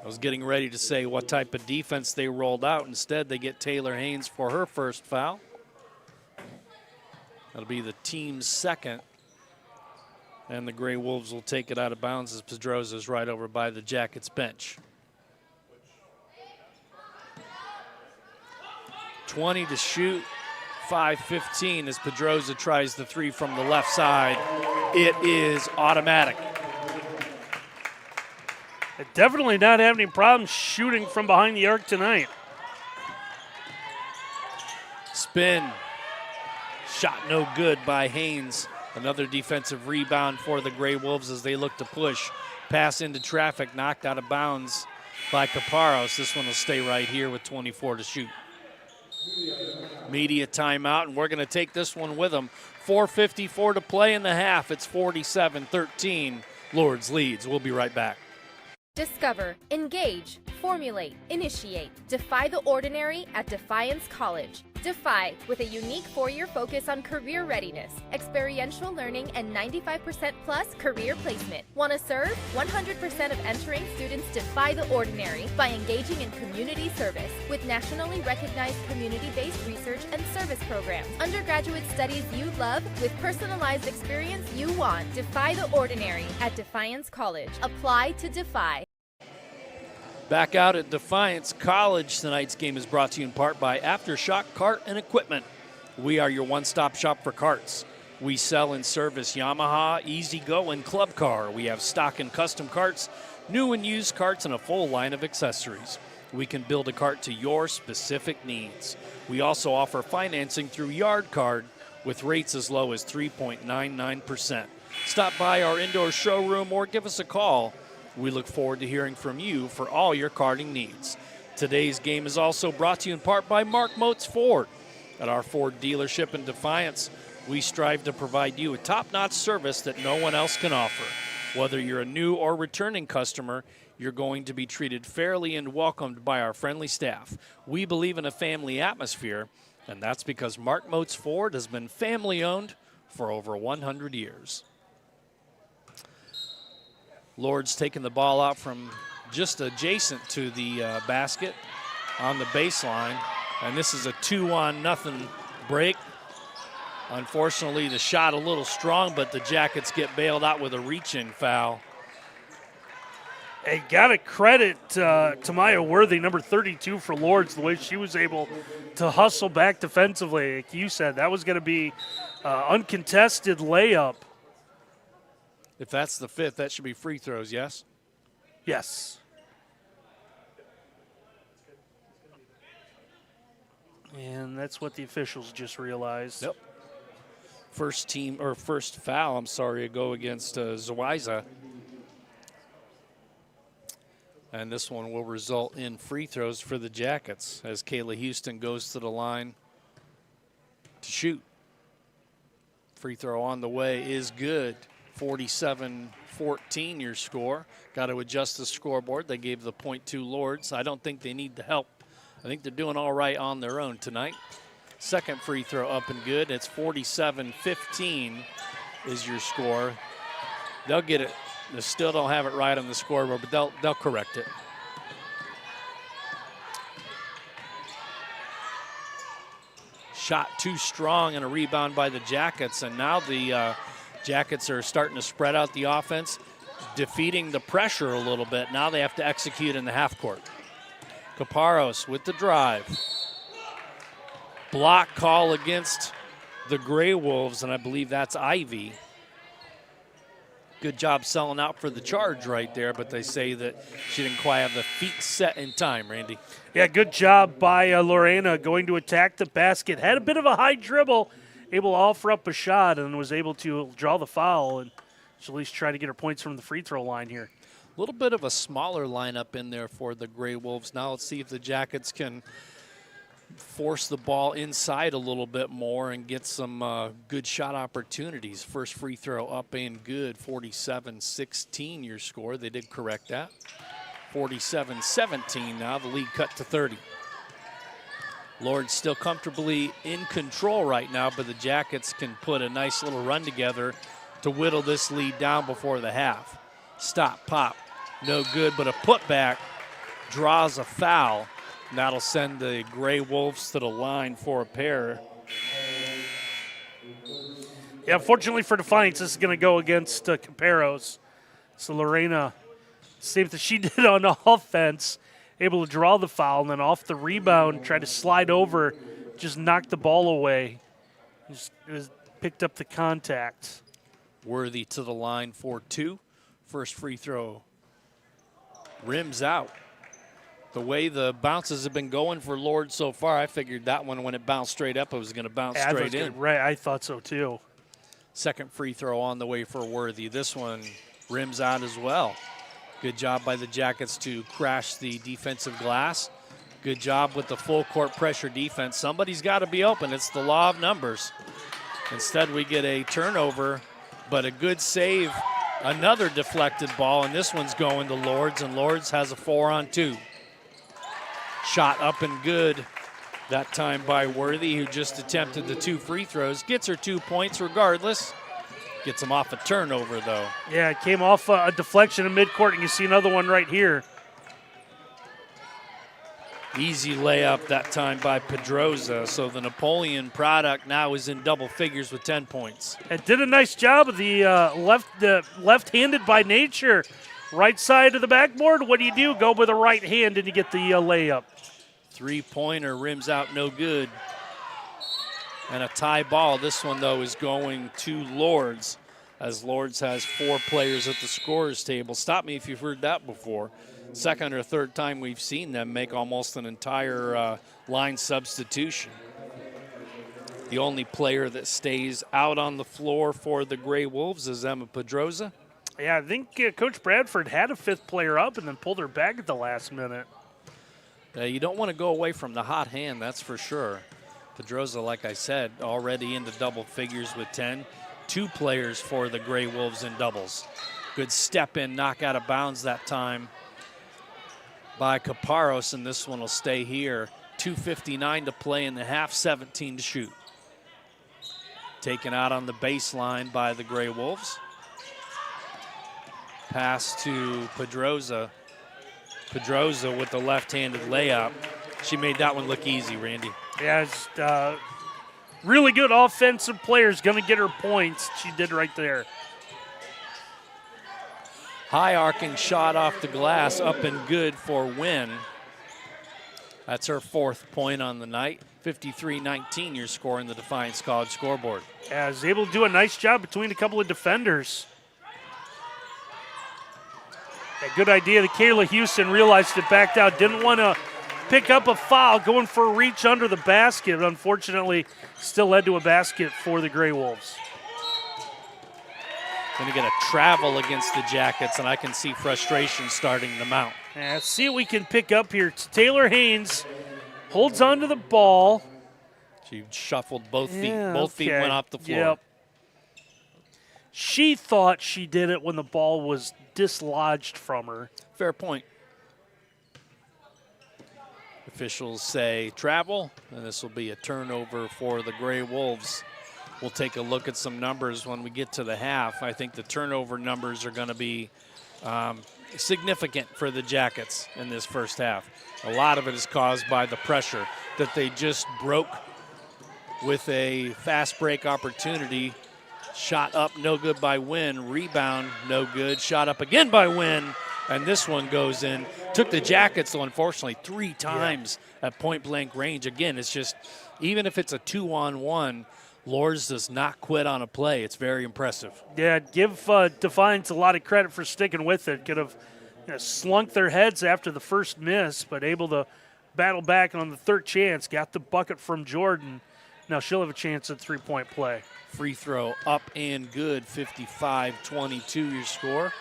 [SPEAKER 1] I was getting ready to say what type of defense they rolled out. Instead, they get Taylor Haynes for her first foul. That'll be the team's second. And the Gray Wolves will take it out of bounds as Pedrosa's right over by the Jackets bench. 20 to shoot, 5:15 as Pedrosa tries the three from the left side. It is automatic.
[SPEAKER 2] Definitely not having any problems shooting from behind the arc tonight.
[SPEAKER 1] Spin. Shot no good by Haynes. Another defensive rebound for the Gray Wolves as they look to push. Pass into traffic, knocked out of bounds by Caparros. This one will stay right here with 24 to shoot. Media timeout, and we're going to take this one with them. 4:54 to play in the half. It's 47-13. Lourdes leads. We'll be right back.
[SPEAKER 11] Discover, engage, formulate, initiate. Defy the ordinary at Defiance College. Defy, with a unique 4-year focus on career readiness, experiential learning, and 95% plus career placement. Want to serve? 100% of entering students defy the ordinary by engaging in community service with nationally recognized community-based research and service programs. Undergraduate studies you love with personalized experience you want. Defy the ordinary at Defiance College. Apply to Defy.
[SPEAKER 1] Back out at Defiance College, tonight's game is brought to you in part by Aftershock Cart and Equipment. We are your one-stop shop for carts. We sell and service Yamaha, E-Z-GO, and Club Car. We have stock and custom carts, new and used carts, and a full line of accessories. We can build a cart to your specific needs. We also offer financing through Yard Card with rates as low as 3.99%. Stop by our indoor showroom or give us a call. We look forward to hearing from you for all your karting needs. Today's game is also brought to you in part by Mark Moats Ford. At our Ford dealership in Defiance, we strive to provide you a top-notch service that no one else can offer. Whether you're a new or returning customer, you're going to be treated fairly and welcomed by our friendly staff. We believe in a family atmosphere, and that's because Mark Moats Ford has been family-owned for over 100 years. Lourdes taking the ball out from just adjacent to the basket on the baseline, and this is a 2-on-0 break. Unfortunately, the shot a little strong, but the Jackets get bailed out with a reach-in foul.
[SPEAKER 2] Hey, got to credit Tamaya Worthy, number 32 for Lourdes, the way she was able to hustle back defensively. Like you said, that was going to be uncontested layup.
[SPEAKER 1] If that's the fifth, that should be free throws, yes?
[SPEAKER 2] Yes. And that's what the officials just realized.
[SPEAKER 1] Yep. First foul, go against Zwiza. And this one will result in free throws for the Jackets as Kayla Houston goes to the line to shoot. Free throw on the way is good. 47-14 your score. Got to adjust the scoreboard. They gave the point to Lourdes. I don't think they need the help. I think they're doing all right on their own tonight. Second free throw up and good. It's 47-15 is your score. They'll get it. They still don't have it right on the scoreboard, but they'll correct it. Shot too strong and a rebound by the Jackets, and now the Jackets are starting to spread out the offense, defeating the pressure a little bit. Now they have to execute in the half court. Caparros with the drive. Block call against the Gray Wolves, and I believe that's Ivy. Good job selling out for the charge right there, but they say that she didn't quite have the feet set in time, Randy.
[SPEAKER 2] Yeah, good job by Lorena going to attack the basket. Had a bit of a high dribble, able to offer up a shot, and was able to draw the foul and at least try to get her points from the free throw line here.
[SPEAKER 1] A little bit of a smaller lineup in there for the Gray Wolves. Now let's see if the Jackets can force the ball inside a little bit more and get some good shot opportunities. First free throw up and good. 47-16 your score. They did correct that. 47-17 now. The lead cut to 30. Lourdes still comfortably in control right now, but the Jackets can put a nice little run together to whittle this lead down before the half. Stop, pop, no good, but a putback draws a foul. That'll send the Gray Wolves to the line for a pair.
[SPEAKER 2] Yeah, fortunately for Defiance, this is going to go against Caparros. So Lorena, same thing she did on offense, able to draw the foul, and then off the rebound, tried to slide over, just knocked the ball away. Just picked up the contact.
[SPEAKER 1] Worthy to the line for two. First free throw rims out. The way the bounces have been going for Lourdes so far, I figured that one, when it bounced straight up, it was going to bounce straight in.
[SPEAKER 2] Right, I thought so too.
[SPEAKER 1] Second free throw on the way for Worthy. This one rims out as well. Good job by the Jackets to crash the defensive glass. Good job with the full court pressure defense. Somebody's got to be open. It's the law of numbers. Instead, we get a turnover, but a good save. Another deflected ball, and this one's going to Lourdes, and Lourdes has a 4-on-2. Shot up and good that time by Worthy, who just attempted the two free throws. Gets her 2 points regardless. Gets them off a turnover, though.
[SPEAKER 2] Yeah, it came off a deflection in midcourt, and you see another one right here.
[SPEAKER 1] Easy layup that time by Pedroza. So the Napoleon product now is in double figures with 10 points.
[SPEAKER 2] It did a nice job of the left-handed by nature. Right side of the backboard, what do? Go with the right hand and you get the layup.
[SPEAKER 1] Three-pointer rims out, no good. And a tie ball. This one, though, is going to Lourdes, as Lourdes has 4 players at the scorer's table. Stop me if you've heard that before. Second or third time we've seen them make almost an entire line substitution. The only player that stays out on the floor for the Gray Wolves is Emma Pedroza.
[SPEAKER 2] Yeah, I think Coach Bradford had a 5th player up and then pulled her back at the last minute.
[SPEAKER 1] You don't want to go away from the hot hand, that's for sure. Pedroza, like I said, already into double figures with 10. 2 players for the Gray Wolves in doubles. Good step in, knock out of bounds that time by Caparros, and this one will stay here. 2:59 to play in the half, 17 to shoot. Taken out on the baseline by the Gray Wolves. Pass to Pedroza. Pedroza with the left-handed layup. She made that one look easy, Randy.
[SPEAKER 2] Yeah, it's really good offensive players going to get her points. She did right there.
[SPEAKER 1] High arcing shot off the glass, up and good for Wynn. That's her 4th point on the night. 53-19 your score in the Defiance College scoreboard.
[SPEAKER 2] Yeah, was able to do a nice job between a couple of defenders. A good idea that Kayla Houston realized it, backed out, didn't want to pick up a foul, going for a reach under the basket. Unfortunately, still led to a basket for the Gray Wolves.
[SPEAKER 1] Going to get a travel against the Jackets, and I can see frustration starting to mount.
[SPEAKER 2] Yeah, let's see what we can pick up here. Taylor Haynes holds onto the ball.
[SPEAKER 1] She shuffled both feet.
[SPEAKER 2] Yeah,
[SPEAKER 1] Both feet went off the floor.
[SPEAKER 2] Yep. She thought she did it when the ball was dislodged from her.
[SPEAKER 1] Fair point. Officials say travel, and this will be a turnover for the Gray Wolves. We'll take a look at some numbers when we get to the half. I think the turnover numbers are going to be significant for the Jackets in this first half. A lot of it is caused by the pressure that they just broke with a fast break opportunity. Shot up, no good by Wynn. Rebound, no good. Shot up again by Wynn, and this one goes in. Took the Jackets, though, unfortunately, 3 times at point-blank range. Again, it's just, even if it's a 2-on-1, Lourdes does not quit on a play. It's very impressive.
[SPEAKER 2] Yeah, give Defiance a lot of credit for sticking with it. Could have slunk their heads after the first miss, but able to battle back on the 3rd chance. Got the bucket from Jordan. Now she'll have a chance at 3-point play.
[SPEAKER 1] Free throw up and good, 55-22 your score.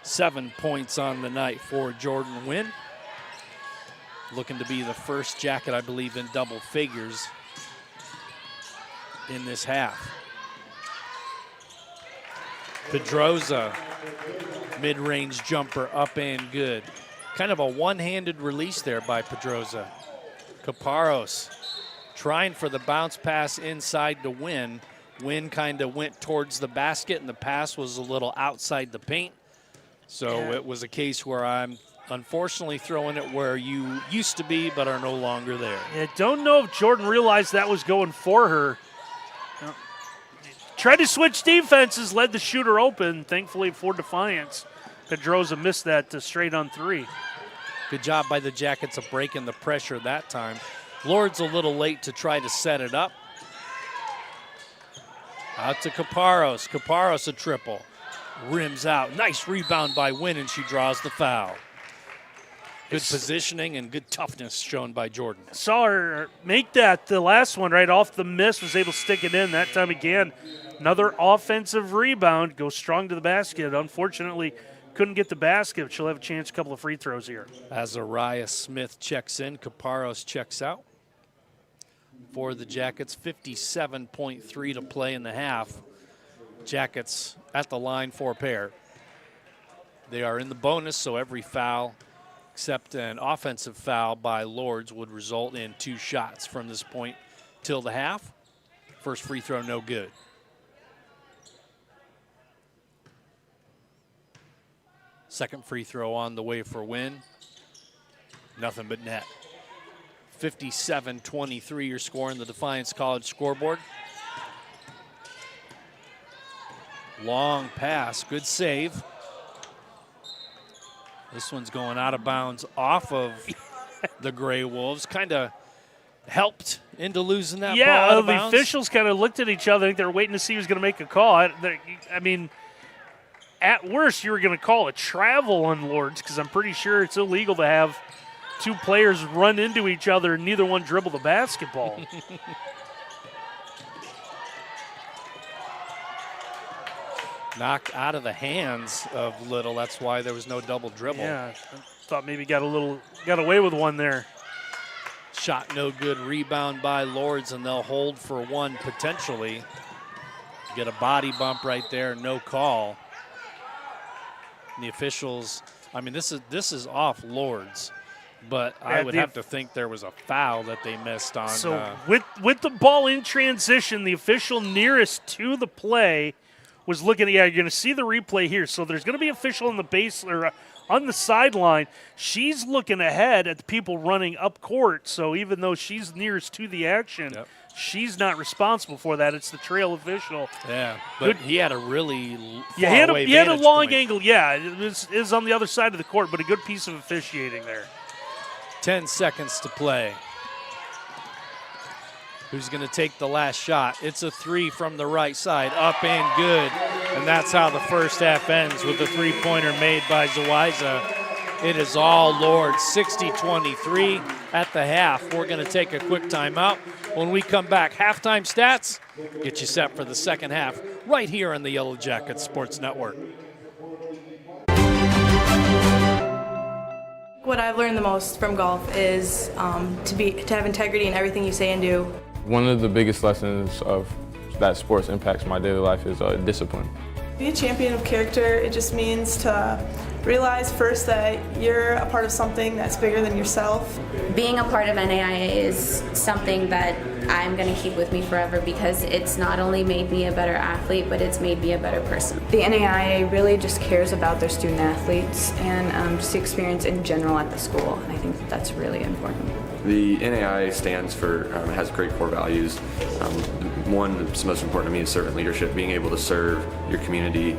[SPEAKER 1] 7 points on the night for Jordan Wynn. Looking to be the first Jacket, I believe, in double figures in this half. Pedroza, mid-range jumper, up and good. Kind of a one-handed release there by Pedroza. Caparros trying for the bounce pass inside to Wynn. Wynn kind of went towards the basket, and the pass was a little outside the paint. So it was a case where I'm unfortunately throwing it where you used to be but are no longer there.
[SPEAKER 2] Yeah, don't know if Jordan realized that was going for her. Tried to switch defenses, led the shooter open. Thankfully for Defiance, Pedroza missed that straight on 3.
[SPEAKER 1] Good job by the Jackets of breaking the pressure that time. Lourdes a little late to try to set it up. Out to Caparros. Caparros a triple. Rims out. Nice rebound by Wynn, and she draws the foul. Good positioning and good toughness shown by Jordan.
[SPEAKER 2] Saw her make that, the last one right off the miss, was able to stick it in. That time again, another offensive rebound, goes strong to the basket. Unfortunately, couldn't get the basket. She'll have a chance, a couple of free throws here.
[SPEAKER 1] Azariah Smith checks in. Caparros checks out. For the Jackets, 57.3 to play in the half. Jackets at the line for a pair. They are in the bonus, so every foul except an offensive foul by Lourdes would result in 2 shots from this point till the half. First free throw, no good. Second free throw on the way for Wynn. Nothing but net. 57-23 your score in the Defiance College scoreboard. Long pass, good save. This one's going out of bounds off of the Gray Wolves. Kind of helped into losing that ball out of bounds.
[SPEAKER 2] The officials kind of looked at each other. I think they were waiting to see who was going to make a call. I mean, at worst, you were going to call a travel on Lourdes because I'm pretty sure it's illegal to have 2 players run into each other and neither one dribble the basketball.
[SPEAKER 1] Knocked out of the hands of Little. That's why there was no double dribble.
[SPEAKER 2] Yeah, I thought maybe got away with one there.
[SPEAKER 1] Shot no good. Rebound by Lourdes, and they'll hold for one potentially. Get a body bump right there. No call. And the officials. I mean, this is off Lourdes, but I would have to think there was a foul that they missed on.
[SPEAKER 2] So with the ball in transition, the official nearest to the play was looking. Yeah, you're going to see the replay here. So there's going to be official on the base or on the sideline. She's looking ahead at the people running up court. So even though she's nearest to the action, she's not responsible for that. It's the trail official.
[SPEAKER 1] Yeah, but he had a really
[SPEAKER 2] he had a long angle. Yeah, it was on the other side of the court, but a good piece of officiating there.
[SPEAKER 1] 10 seconds to play. Who's going to take the last shot? It's a three from the right side, up and good. And that's how the first half ends, with a three-pointer made by Zawaiza. It is all Lourdes, 60-23 at the half. We're going to take a quick timeout. When we come back, halftime stats, get you set for the second half right here on the Yellow Jackets Sports Network.
[SPEAKER 12] What I've learned the most from golf is to have integrity in everything you say and do.
[SPEAKER 13] One of the biggest lessons of that sports impacts my daily life is discipline.
[SPEAKER 12] Be a champion of character, it just means to realize first that you're a part of something that's bigger than yourself.
[SPEAKER 14] Being a part of NAIA is something that I'm going to keep with me forever, because it's not only made me a better athlete, but it's made me a better person.
[SPEAKER 15] The NAIA really just cares about their student athletes and just the experience in general at the school, and I think that's really important.
[SPEAKER 16] The NAIA stands for, has great core values. One that's most important to me is servant leadership. Being able to serve your community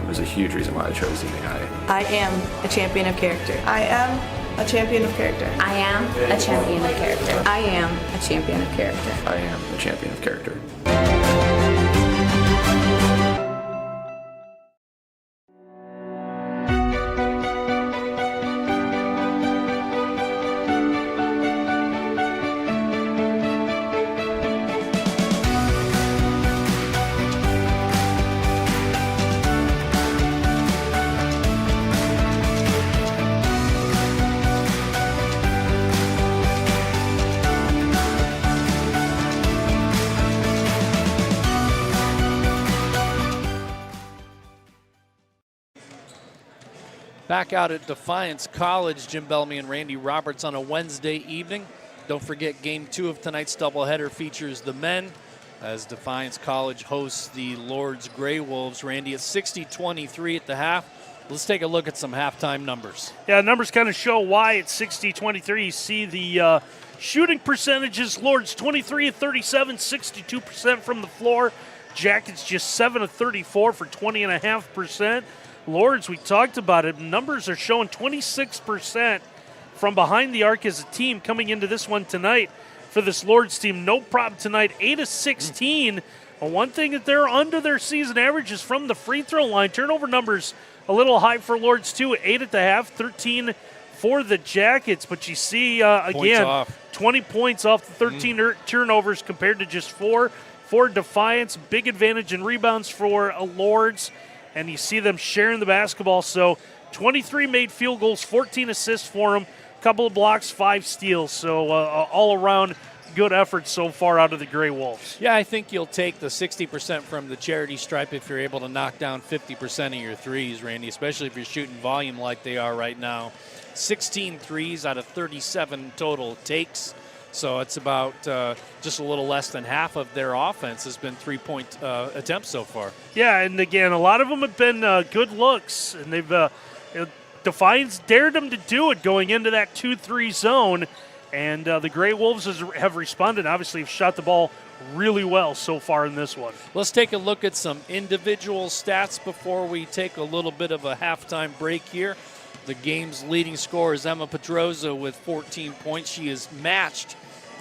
[SPEAKER 16] is a huge reason why I chose the NAIA.
[SPEAKER 12] I am a champion of character. I am a champion of character.
[SPEAKER 14] I am a champion of character.
[SPEAKER 15] I am a champion of character.
[SPEAKER 16] I am a champion of character.
[SPEAKER 1] Back out at Defiance College, Jim Bellamy and Randy Roberts on a Wednesday evening. Don't forget, Game 2 of tonight's doubleheader features the men as Defiance College hosts the Lourdes Grey Wolves. Randy, it's 60-23 at the half. Let's take a look at some halftime numbers.
[SPEAKER 2] Yeah, numbers kind of show why it's 60-23. You see the shooting percentages. Lourdes 23 of 37, 62% from the floor. Jackets just 7 of 34 for 20.5%. Lourdes, we talked about it. Numbers are showing 26% from behind the arc as a team coming into this one tonight for this Lourdes team. No problem tonight, 8 of 16. One thing that they're under their season average is from the free throw line. Turnover numbers a little high for Lourdes too, 8 at the half, 13 for the Jackets. But you see, again, 20 points off the 13 turnovers compared to just 4 for Defiance. Big advantage in rebounds for Lourdes. And you see them sharing the basketball. So 23 made field goals, 14 assists for them, a couple of blocks, 5 steals. So all around good effort so far out of the Grey Wolves.
[SPEAKER 1] Yeah, I think you'll take the 60% from the charity stripe if you're able to knock down 50% of your threes, Randy, especially if you're shooting volume like they are right now. 16 threes out of 37 total takes. So it's about just a little less than half of their offense has been three-point attempts so far.
[SPEAKER 2] Yeah, and again, a lot of them have been good looks, and they've Defiance dared them to do it going into that 2-3 zone, and the Grey Wolves have responded. Obviously, have shot the ball really well so far in this one.
[SPEAKER 1] Let's take a look at some individual stats before we take a little bit of a halftime break here. The game's leading scorer is Emma Pedroza with 14 points. She is matched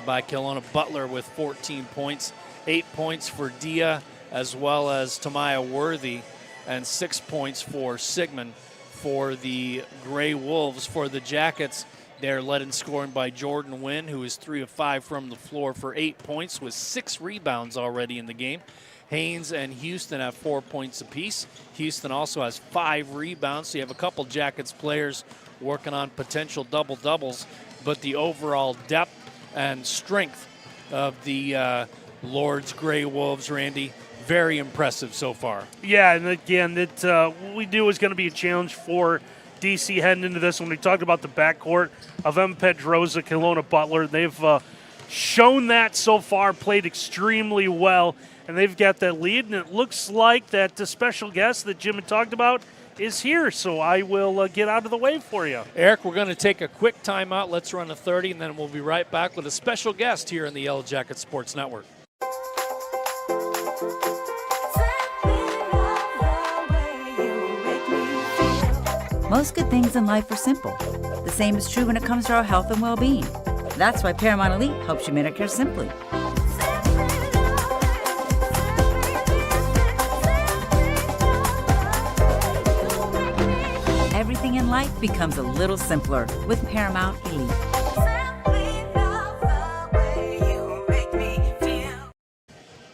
[SPEAKER 1] by Kelowna Butler with 14 points. 8 points for Dia as well as Tamaya Worthy, and 6 points for Sigmund. For the Grey Wolves, for the Jackets, they're led in scoring by Jordan Wynn, who is 3 of 5 from the floor for 8 points with 6 rebounds already in the game. Haynes and Houston have 4 points apiece. Houston also has 5 rebounds, so you have a couple Jackets players working on potential double-doubles, but the overall depth and strength of the Lourdes Grey Wolves, Randy, very impressive so far.
[SPEAKER 2] Yeah, and again, what we do is going to be a challenge for DC heading into this. When we talked about the backcourt of M. Pedroza, Kelowna Butler, they've shown that so far, played extremely well, and they've got that lead, and it looks like that the special guest that Jim had talked about is here, so I will get out of the way for you.
[SPEAKER 1] Eric, we're going to take a quick timeout. Let's run a 30, and then we'll be right back with a special guest here in the Yellow Jacket Sports Network.
[SPEAKER 17] Most good things in life are simple. The same is true when it comes to our health and well-being. That's why Paramount Elite helps you medicare simply. Everything in life becomes a little simpler with Paramount Elite.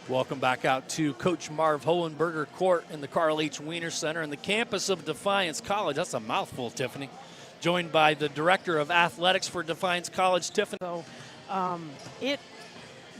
[SPEAKER 1] Welcome back out to Coach Marv Hohenberger Court in the Carl H. Wiener Center in the campus of Defiance College. That's a mouthful, Tiffany. Joined by the Director of Athletics for Defiance College, Tiffany.
[SPEAKER 18] So,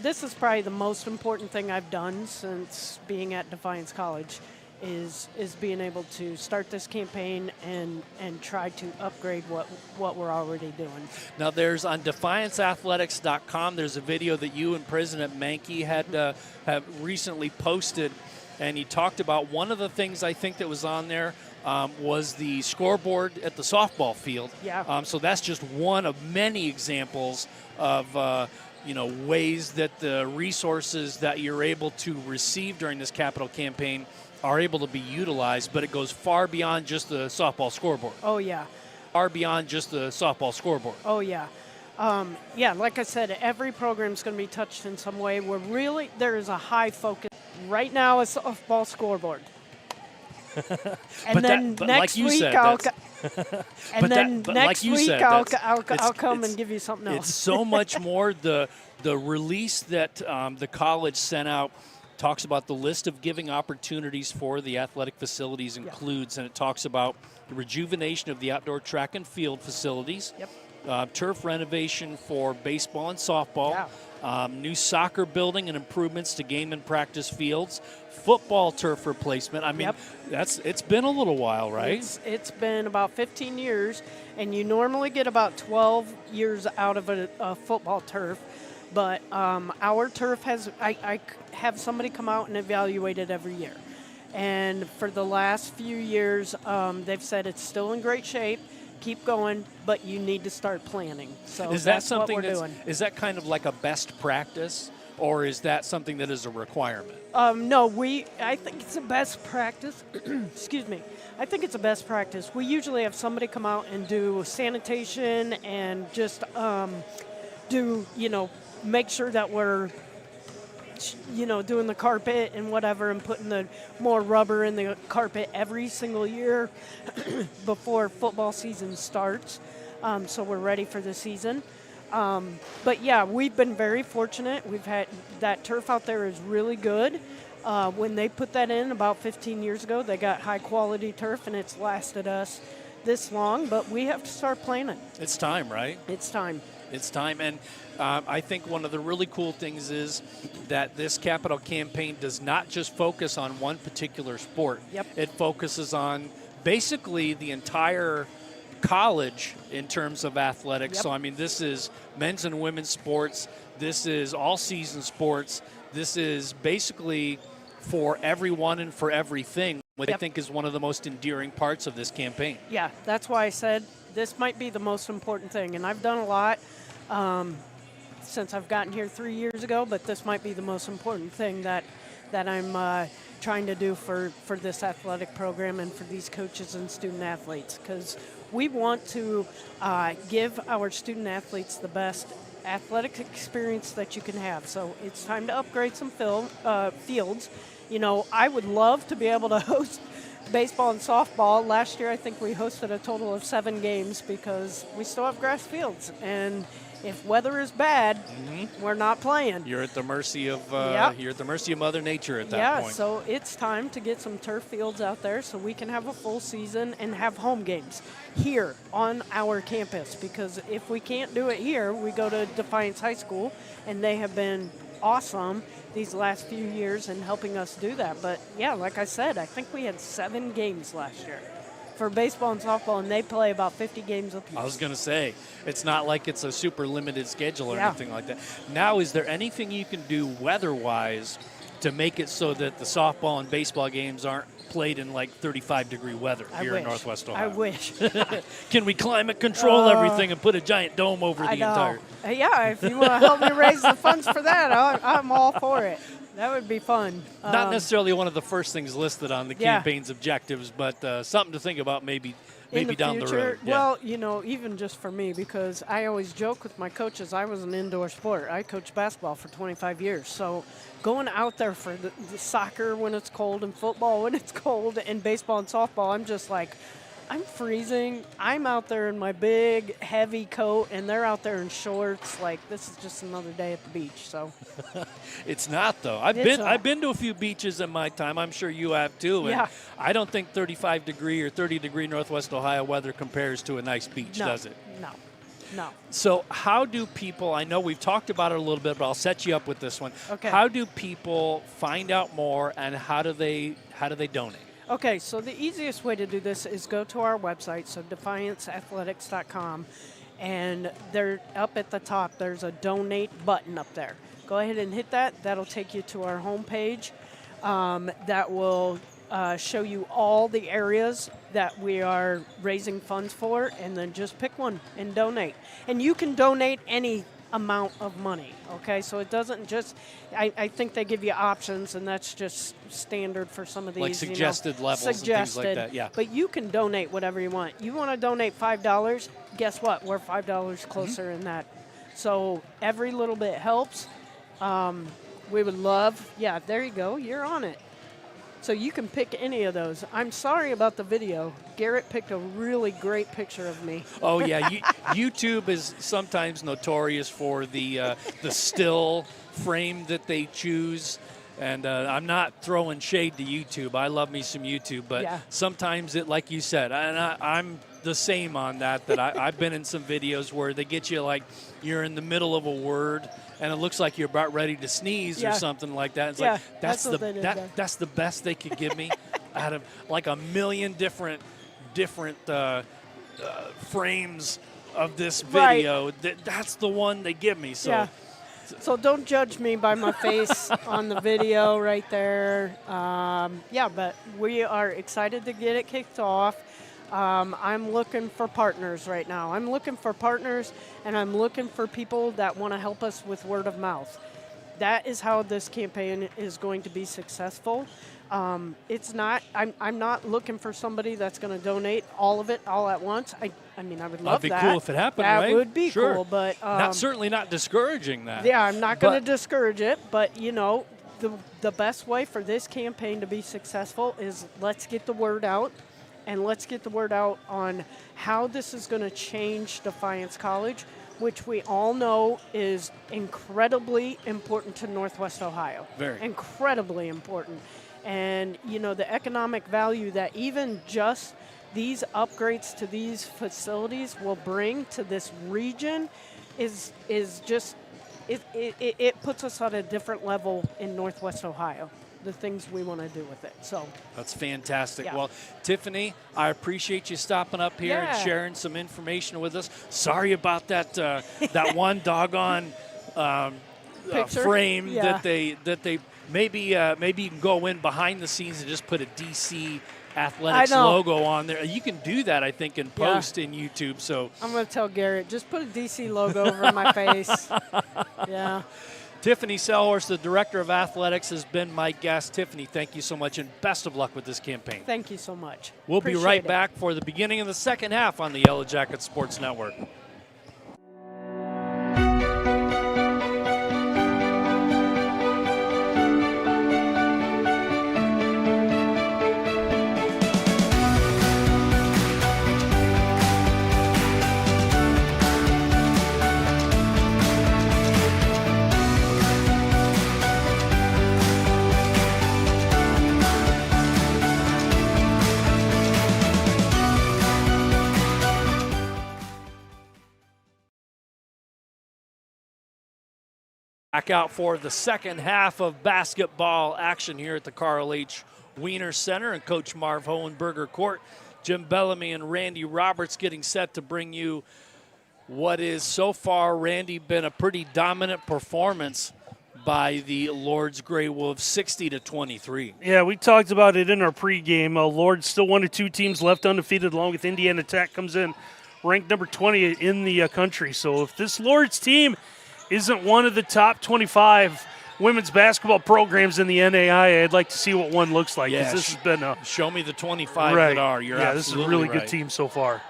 [SPEAKER 18] this is probably the most important thing I've done since being at Defiance College is being able to start this campaign and try to upgrade what we're already doing.
[SPEAKER 1] Now there's on DefianceAthletics.com, there's a video that you and President Mankey have recently posted, and he talked about one of the things I think that was on there was the scoreboard at the softball field.
[SPEAKER 18] Yeah.
[SPEAKER 1] So that's just one of many examples of ways that the resources that you're able to receive during this capital campaign are able to be utilized, but it goes far beyond just the softball scoreboard.
[SPEAKER 18] Oh, yeah.
[SPEAKER 1] Far beyond just the softball scoreboard.
[SPEAKER 18] Oh, yeah. Like I said, every program is going to be touched in some way. There is a high focus. Right now, a softball scoreboard. And then next week, I'll come and give you something else.
[SPEAKER 1] It's so much more. The release that the college sent out talks about the list of giving opportunities for the athletic facilities includes, and it talks about the rejuvenation of the outdoor track and field facilities, turf renovation for baseball and softball, new soccer building and improvements to game and practice fields, football turf replacement. I mean, it's been a little while, right?
[SPEAKER 18] It's been about 15 years, and you normally get about 12 years out of a football turf. But our turf I have somebody come out and evaluate it every year. And for the last few years, they've said it's still in great shape, keep going, but you need to start planning. So that's what we're doing.
[SPEAKER 1] Is that kind of like a best practice, or is that something that is a requirement?
[SPEAKER 18] No, I think it's a best practice. Excuse me. I think it's a best practice. We usually have somebody come out and do sanitation and just make sure that we're, doing the carpet and whatever and putting the more rubber in the carpet every single year before football season starts. So we're ready for the season. But yeah, we've been very fortunate. We've had that turf out there is really good. When they put that in about 15 years ago, they got high quality turf, and it's lasted us this long, but we have to start planning.
[SPEAKER 1] It's time, right?
[SPEAKER 18] It's time.
[SPEAKER 1] It's time, and I think one of the really cool things is that this capital campaign does not just focus on one particular sport. It focuses on basically the entire college in terms of athletics. So, I mean, this is men's and women's sports. This is all-season sports. This is basically for everyone and for everything, which I think is one of the most endearing parts of this campaign.
[SPEAKER 18] Yeah, that's why I said this might be the most important thing. And I've done a lot since I've gotten here 3 years ago, but this might be the most important thing that I'm trying to do for this athletic program and for these coaches and student athletes, because we want to give our student athletes the best athletic experience that you can have. So it's time to upgrade some fields. I would love to be able to host baseball and softball. Last year, I think we hosted a total of 7 games because we still have grass fields. And if weather is bad, we're not playing.
[SPEAKER 1] You're at the mercy of you're at the mercy of Mother Nature at that point.
[SPEAKER 18] Yeah, so it's time to get some turf fields out there so we can have a full season and have home games here on our campus. Because if we can't do it here, we go to Defiance High School, and they have been awesome these last few years in helping us do that. But yeah, like I said, I think we had 7 games last year for baseball and softball, and they play about 50 games apiece.
[SPEAKER 1] I was going to say, it's not like it's a super limited schedule or anything like that. Now, is there anything you can do weather-wise to make it so that the softball and baseball games aren't played in like 35-degree weather here in Northwest Ohio?
[SPEAKER 18] I wish.
[SPEAKER 1] Can we climate control everything and put a giant dome over the entire?
[SPEAKER 18] Yeah, if you want to help me raise the funds for that, I'm all for it. That would be fun.
[SPEAKER 1] Not necessarily one of the first things listed on the campaign's objectives, but something to think about maybe down the road.
[SPEAKER 18] Yeah. Well, you know, even just for me, because I always joke with my coaches, I was an indoor sport. I coached basketball for 25 years. So going out there for the soccer when it's cold and football when it's cold and baseball and softball, I'm just like, I'm freezing. I'm out there in my big, heavy coat, and they're out there in shorts. Like, this is just another day at the beach. So
[SPEAKER 1] it's not, though. I've been to a few beaches in my time. I'm sure you have too. And I don't think 35-degree or 30-degree Northwest Ohio weather compares to a nice beach, does it?
[SPEAKER 18] No.
[SPEAKER 1] So how do people? I know we've talked about it a little bit, but I'll set you up with this one.
[SPEAKER 18] Okay.
[SPEAKER 1] How do people find out more, and how do they donate?
[SPEAKER 18] Okay, so the easiest way to do this is go to our website, so defianceathletics.com, and they're up at the top. There's a donate button up there. Go ahead and hit that. That'll take you to our homepage. That will show you all the areas that we are raising funds for, and then just pick one and donate. And you can donate any amount of money, okay? So it doesn't just, I think they give you options, and that's just standard for some of these.
[SPEAKER 1] Like suggested levels and things like that, yeah.
[SPEAKER 18] But you can donate whatever you want. You want to donate $5, guess what? We're $5 closer in that. So every little bit helps. We would love, there you go, you're on it. So you can pick any of those. I'm sorry about the video. Garrett picked a really great picture of me.
[SPEAKER 1] Oh, yeah. YouTube is sometimes notorious for the still frame that they choose. And I'm not throwing shade to YouTube. I love me some YouTube. But sometimes it, like you said, and I'm the same on that I've been in some videos where they get you like you're in the middle of a word and it looks like you're about ready to sneeze or something like that. It's like that's the best they could give me out of like a million different frames of this video. That's the one they give me. So
[SPEAKER 18] So don't judge me by my face on the video right there. But we are excited to get it kicked off. I'm looking for partners right now. I'm looking for partners, and I'm looking for people that want to help us with word of mouth. That is how this campaign is going to be successful. It's not. I'm not looking for somebody that's going to donate all of it all at once. I mean, I would love that.
[SPEAKER 1] That'd be cool if it happened, right?
[SPEAKER 18] That would be
[SPEAKER 1] sure.
[SPEAKER 18] cool, but
[SPEAKER 1] certainly not discouraging that.
[SPEAKER 18] Yeah, I'm not going to discourage it, but you know, the best way for this campaign to be successful is let's get the word out. And let's get the word out on how this is going to change Defiance College, which we all know is incredibly important to Northwest Ohio.
[SPEAKER 1] Very.
[SPEAKER 18] Incredibly important. And, you know, the economic value that even just these upgrades to these facilities will bring to this region is just, it puts us at a different level in Northwest Ohio. The things we want to do with it. So
[SPEAKER 1] that's fantastic. Well, Tiffany, I appreciate you stopping up here and sharing some information with us. Sorry about that that one doggone frame that they maybe you can go in behind the scenes and just put a DC Athletics logo on there. You can do that, I think, in post in YouTube. So
[SPEAKER 18] I'm going to tell Garrett, just put a DC logo over my face. Yeah.
[SPEAKER 1] Tiffany Selhorst, the Director of Athletics, has been my guest. Tiffany, thank you so much, and best of luck with this campaign.
[SPEAKER 18] Thank you so much.
[SPEAKER 1] We'll be right back for the beginning of the second half on the Yellow Jacket Sports Network. Back out for the second half of basketball action here at the Carl H. Wiener Center and Coach Marv Hohenberger Court. Jim Bellamy and Randy Roberts getting set to bring you what is so far, Randy, been a pretty dominant performance by the Lourdes Grey Wolves, 60-23.
[SPEAKER 2] Yeah, we talked about it in our pregame. Lourdes still one of two teams left undefeated, along with Indiana Tech comes in ranked number 20 in the country. So if this Lourdes team isn't one of the top 25 women's basketball programs in the NAIA, I'd like to see what one looks like.
[SPEAKER 1] Yeah,
[SPEAKER 2] this has been
[SPEAKER 1] show me the 25
[SPEAKER 2] right.
[SPEAKER 1] that are. You're
[SPEAKER 2] this is a really good team so far.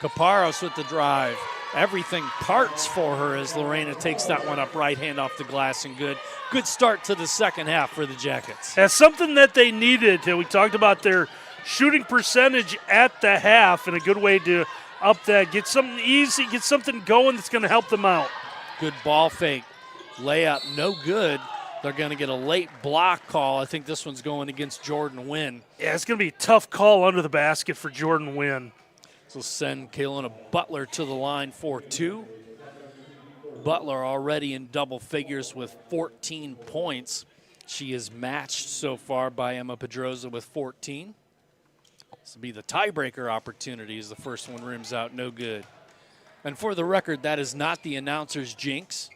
[SPEAKER 1] Caparos with the drive. Everything parts for her as Lorena takes that one up right hand off the glass and good. Good start to the second half for the Jackets.
[SPEAKER 2] That's something that they needed. We talked about their shooting percentage at the half and a good way to up that. Get something easy, get something going that's going to help them out.
[SPEAKER 1] Good ball fake. Layup, no good. They're going to get a late block call. I think this one's going against Jordan Wynn.
[SPEAKER 2] Yeah, it's going to be a tough call under the basket for Jordan Wynn.
[SPEAKER 1] So send Kaylina Butler to the line for 2. Butler already in double figures with 14 points. She is matched so far by Emma Pedroza with 14. This will be the tiebreaker opportunity as the first one rims out, no good. And for the record, that is not the announcer's jinx.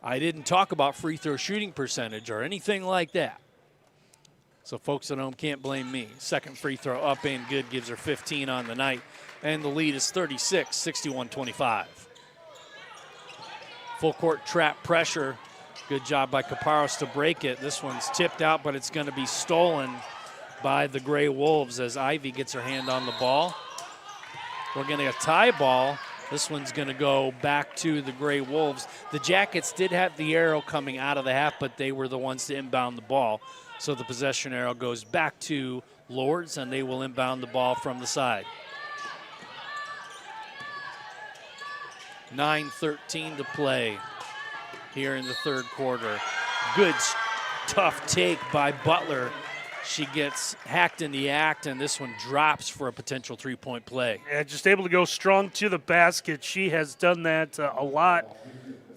[SPEAKER 1] I didn't talk about free throw shooting percentage or anything like that. So folks at home can't blame me. Second free throw up and good, gives her 15 on the night. And the lead is 36, 61-25. Full court trap pressure. Good job by Caparos to break it. This one's tipped out, but it's going to be stolen by the Grey Wolves as Ivy gets her hand on the ball. We're going to get a tie ball. This one's going to go back to the Grey Wolves. The Jackets did have the arrow coming out of the half, but they were the ones to inbound the ball. So the possession arrow goes back to Lourdes, and they will inbound the ball from the side. 9:13 to play here in the third quarter. Good, tough take by Butler. She gets hacked in the act, and this one drops for a potential three-point play.
[SPEAKER 2] Yeah, just able to go strong to the basket. She has done that a lot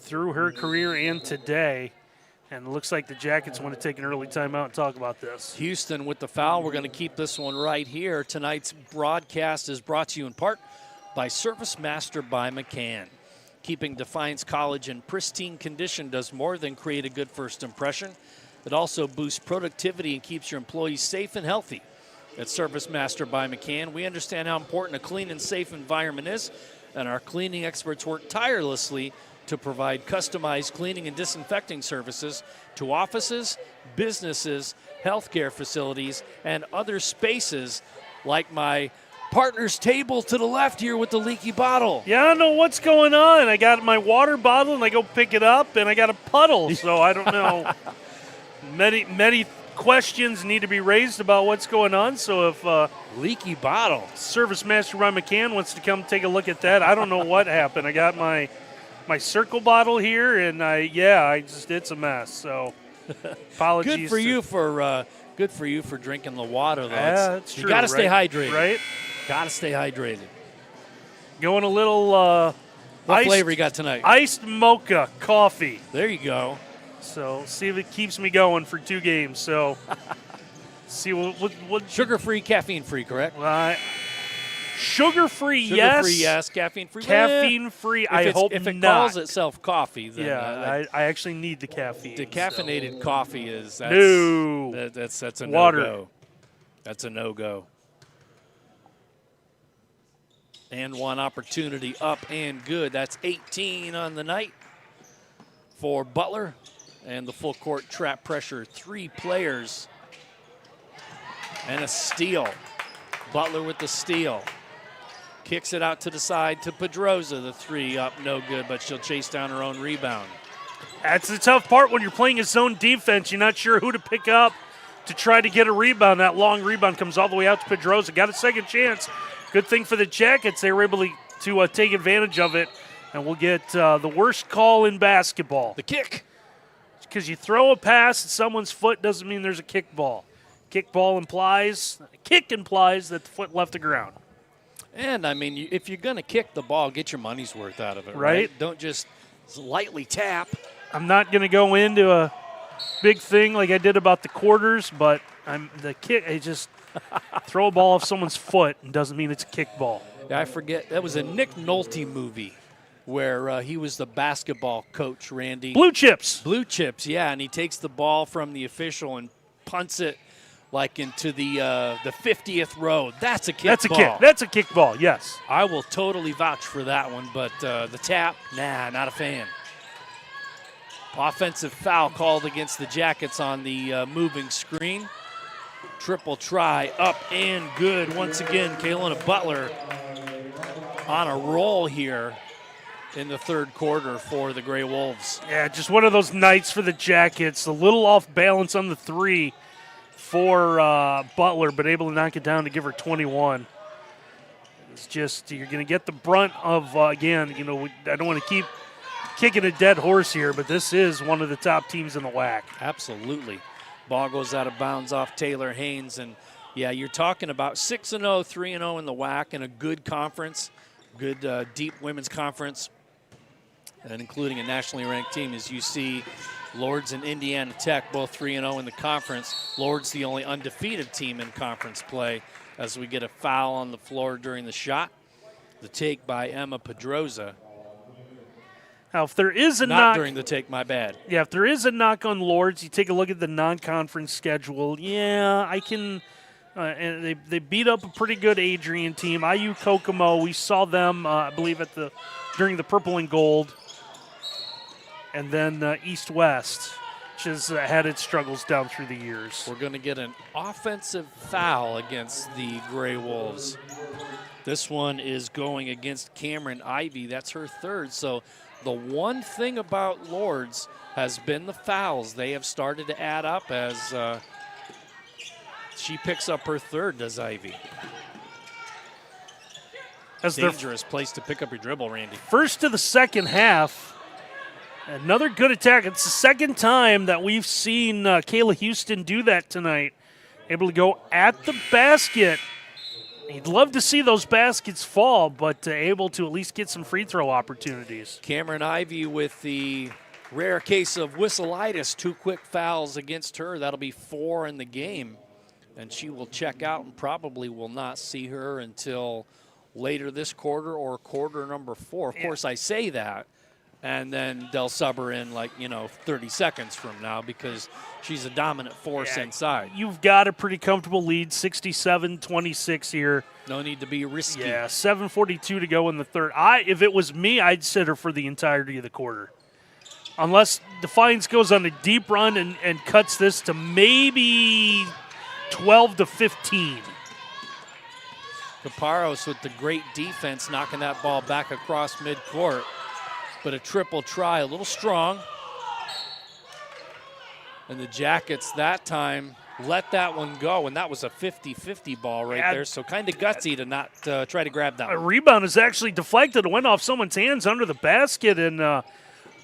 [SPEAKER 2] through her career and today. And it looks like the Jackets want to take an early timeout and talk about this.
[SPEAKER 1] Houston with the foul. We're going to keep this one right here. Tonight's broadcast is brought to you in part by Service Master by McCann. Keeping Defiance College in pristine condition does more than create a good first impression. It also boosts productivity and keeps your employees safe and healthy. At Service Master by McCann, we understand how important a clean and safe environment is, and our cleaning experts work tirelessly to provide customized cleaning and disinfecting services to offices, businesses, healthcare facilities, and other spaces like my partner's table to the left here with the leaky bottle.
[SPEAKER 2] Yeah, I don't know what's going on. I got my water bottle, and I go pick it up, and I got a puddle, so I don't know. Many questions need to be raised about what's going on, so if
[SPEAKER 1] leaky bottle.
[SPEAKER 2] Service Master Ron McCann wants to come take a look at that, I don't know what happened. I got my circle bottle here, and it's a mess. So, apologies.
[SPEAKER 1] Good for you for drinking the water, though.
[SPEAKER 2] Yeah, that's true.
[SPEAKER 1] You got to stay hydrated,
[SPEAKER 2] right?
[SPEAKER 1] Got to stay hydrated.
[SPEAKER 2] Going a little.
[SPEAKER 1] What flavor you got tonight?
[SPEAKER 2] Iced mocha coffee.
[SPEAKER 1] There you go.
[SPEAKER 2] So see if it keeps me going for 2 games. So see what
[SPEAKER 1] sugar-free, caffeine-free, correct?
[SPEAKER 2] Sugar-free, yes.
[SPEAKER 1] Sugar-free, yes. Caffeine-free,
[SPEAKER 2] caffeine-free. I hope
[SPEAKER 1] if it
[SPEAKER 2] not.
[SPEAKER 1] calls itself coffee, then
[SPEAKER 2] I actually need the caffeine.
[SPEAKER 1] Decaffeinated coffee is that's a
[SPEAKER 2] water.
[SPEAKER 1] No-go. That's a no-go. And one opportunity up and good. That's 18 on the night for Butler. And the full court trap pressure, 3 players. And a steal. Butler with the steal. Kicks it out to the side to Pedroza. The 3 up, no good, but she'll chase down her own rebound.
[SPEAKER 2] That's the tough part when you're playing a zone defense. You're not sure who to pick up to try to get a rebound. That long rebound comes all the way out to Pedroza. Got a second chance. Good thing for the Jackets. They were able to take advantage of it. And we'll get the worst call in basketball.
[SPEAKER 1] The kick.
[SPEAKER 2] Because you throw a pass at someone's foot doesn't mean there's a kick ball. Kick implies that the foot left the ground.
[SPEAKER 1] And, I mean, if you're going to kick the ball, get your money's worth out of it, right? Don't just lightly tap.
[SPEAKER 2] I'm not going to go into a big thing like I did about the quarters, but the kick, I just throw a ball off someone's foot and doesn't mean it's a kickball.
[SPEAKER 1] Yeah, I forget. That was a Nick Nolte movie where he was the basketball coach, Randy.
[SPEAKER 2] Blue Chips.
[SPEAKER 1] Blue Chips, yeah, and he takes the ball from the official and punts it like into the 50th row. That's a kickball.
[SPEAKER 2] That's a kick. That's a kickball, yes.
[SPEAKER 1] I will totally vouch for that one, but the tap, nah, not a fan. Offensive foul called against the Jackets on the moving screen. Triple try, up and good. Once again, Kaylina Butler on a roll here in the third quarter for the Gray Wolves.
[SPEAKER 2] Yeah, just one of those nights for the Jackets. A little off balance on the three for Butler, but able to knock it down to give her 21. It's just, you're going to get the brunt of, again, you know, I don't want to keep kicking a dead horse here, but this is one of the top teams in the WAC.
[SPEAKER 1] Absolutely. Ball goes out of bounds off Taylor Haynes, and yeah, you're talking about 6-0, 3-0 in the WAC, and a good conference, good deep women's conference, and including a nationally ranked team. As you see, Lourdes and Indiana Tech both 3-0 in the conference. Lourdes the only undefeated team in conference play, as we get a foul on the floor during the shot. The take by Emma Pedroza.
[SPEAKER 2] Now, if there is a
[SPEAKER 1] Not
[SPEAKER 2] knock,
[SPEAKER 1] during the take, my bad.
[SPEAKER 2] Yeah, if there is a knock on Lourdes, you take a look at the non-conference schedule. Yeah, I can. And they beat up a pretty good Adrian team. IU Kokomo, we saw them, I believe, during the Purple and Gold, and then East-West, which has had its struggles down through the years.
[SPEAKER 1] We're going to get an offensive foul against the Gray Wolves. This one is going against Cameron Ivey. That's her third. So the one thing about Lourdes has been the fouls. They have started to add up as she picks up her third, does Ivy. That's a dangerous place to pick up your dribble, Randy.
[SPEAKER 2] First of the second half, another good attack. It's the second time that we've seen Kayla Houston do that tonight. Able to go at the basket. You'd love to see those baskets fall, but able to at least get some free throw opportunities.
[SPEAKER 1] Cameron Ivey with the rare case of whistleitis, 2 quick fouls against her. That'll be 4 in the game. And she will check out and probably will not see her until later this quarter or quarter number 4. Of course, I say that, and then they'll sub her in 30 seconds from now because she's a dominant force inside.
[SPEAKER 2] You've got a pretty comfortable lead, 67-26 here.
[SPEAKER 1] No need to be risky.
[SPEAKER 2] Yeah, 7:42 to go in the third. If it was me, I'd sit her for the entirety of the quarter. Unless Defiance goes on a deep run and cuts this to maybe 12-15.
[SPEAKER 1] Caparos with the great defense, knocking that ball back across midcourt. But a triple try, a little strong. And the Jackets that time let that one go, and that was a 50-50 ball right there, so kind of gutsy to not try to grab that
[SPEAKER 2] one.
[SPEAKER 1] A
[SPEAKER 2] rebound is actually deflected. It went off someone's hands under the basket, and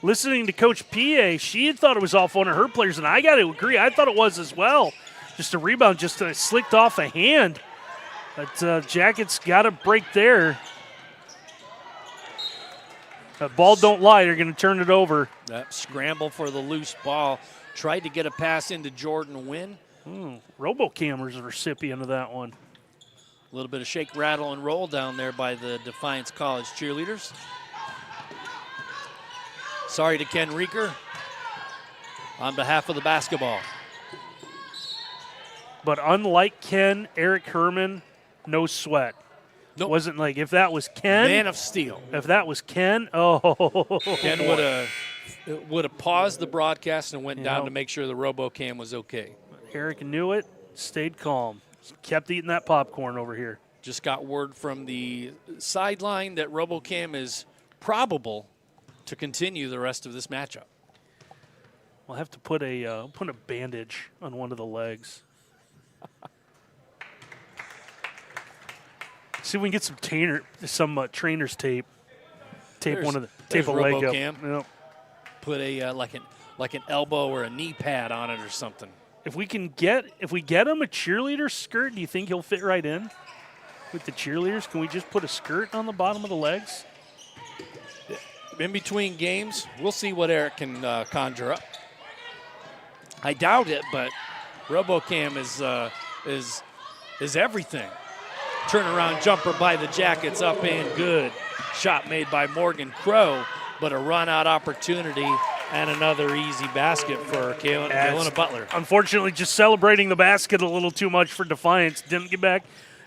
[SPEAKER 2] listening to Coach P.A., she had thought it was off one of her players, and I got to agree, I thought it was as well. Just a rebound, just slicked off a hand. But Jackets got a break there. Ball don't lie, they're going to turn it over.
[SPEAKER 1] That scramble for the loose ball. Tried to get a pass into Jordan Wynn.
[SPEAKER 2] RoboCam is a recipient of that one.
[SPEAKER 1] A little bit of shake, rattle, and roll down there by the Defiance College cheerleaders. Sorry to Ken Reeker on behalf of the basketball.
[SPEAKER 2] But unlike Ken, Eric Herman, no sweat.
[SPEAKER 1] Nope.
[SPEAKER 2] Wasn't like if that was Ken.
[SPEAKER 1] Man of steel.
[SPEAKER 2] If that was Ken,
[SPEAKER 1] Ken would have paused the broadcast and went down to make sure the RoboCam was okay.
[SPEAKER 2] Eric knew it, stayed calm, kept eating that popcorn over here.
[SPEAKER 1] Just got word from the sideline that RoboCam is probable to continue the rest of this matchup.
[SPEAKER 2] We'll have to put a bandage on one of the legs. See if we can get some trainer's tape. Tape a leg up. Yep.
[SPEAKER 1] Put a like an elbow or a knee pad on it or something.
[SPEAKER 2] If we get him a cheerleader skirt, do you think he'll fit right in with the cheerleaders? Can we just put a skirt on the bottom of the legs?
[SPEAKER 1] in between games, we'll see what Eric can conjure up. I doubt it, but RoboCam is everything. Turnaround jumper by the Jackets, up and good. Shot made by Morgan Crow, but a run-out opportunity and another easy basket for Kaylina Butler.
[SPEAKER 2] Unfortunately, just celebrating the basket a little too much for Defiance. Didn't get back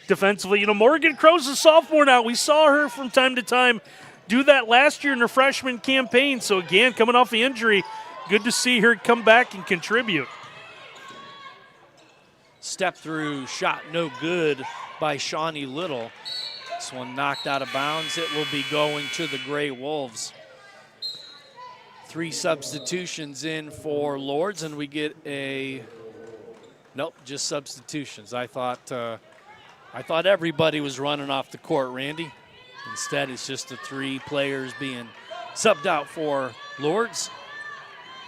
[SPEAKER 2] defensively. You know, Morgan Crow's a sophomore now. We saw her from time to time do that last year in her freshman campaign. So, again, coming off the injury, good to see her come back and contribute.
[SPEAKER 1] Step through shot no good by Shawnee Little. This one knocked out of bounds. It will be going to the Gray Wolves. 3 substitutions in for Lourdes, and we get nope, just substitutions. I thought everybody was running off the court, Randy. Instead, it's just the 3 players being subbed out for Lourdes.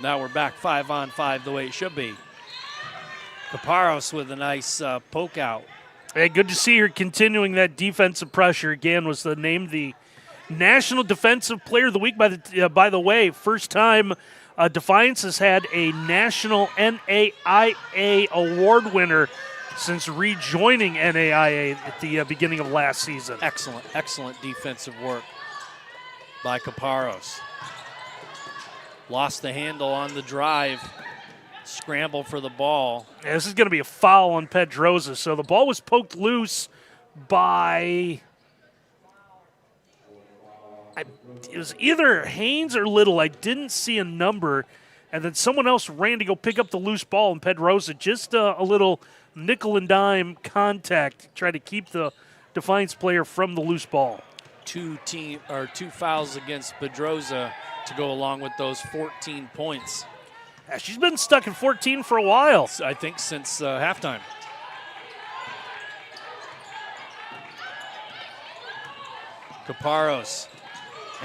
[SPEAKER 1] Now we're back 5-on-5 the way it should be. Caparos with a nice poke out.
[SPEAKER 2] Hey, good to see her continuing that defensive pressure. Again, was named the National Defensive Player of the Week. By the way, first time Defiance has had a national NAIA award winner since rejoining NAIA at the beginning of last season.
[SPEAKER 1] Excellent defensive work by Caparos. Lost the handle on the drive. Scramble for the ball.
[SPEAKER 2] Yeah, this is going to be a foul on Pedroza. So the ball was poked loose by, it was either Haynes or Little. I didn't see a number. And then someone else ran to go pick up the loose ball, and Pedroza just a little nickel and dime contact, try to keep the Defiance player from the loose ball.
[SPEAKER 1] 2 fouls against Pedroza to go along with those 14 points.
[SPEAKER 2] Yeah, she's been stuck in 14 for a while.
[SPEAKER 1] I think since halftime. Caparos,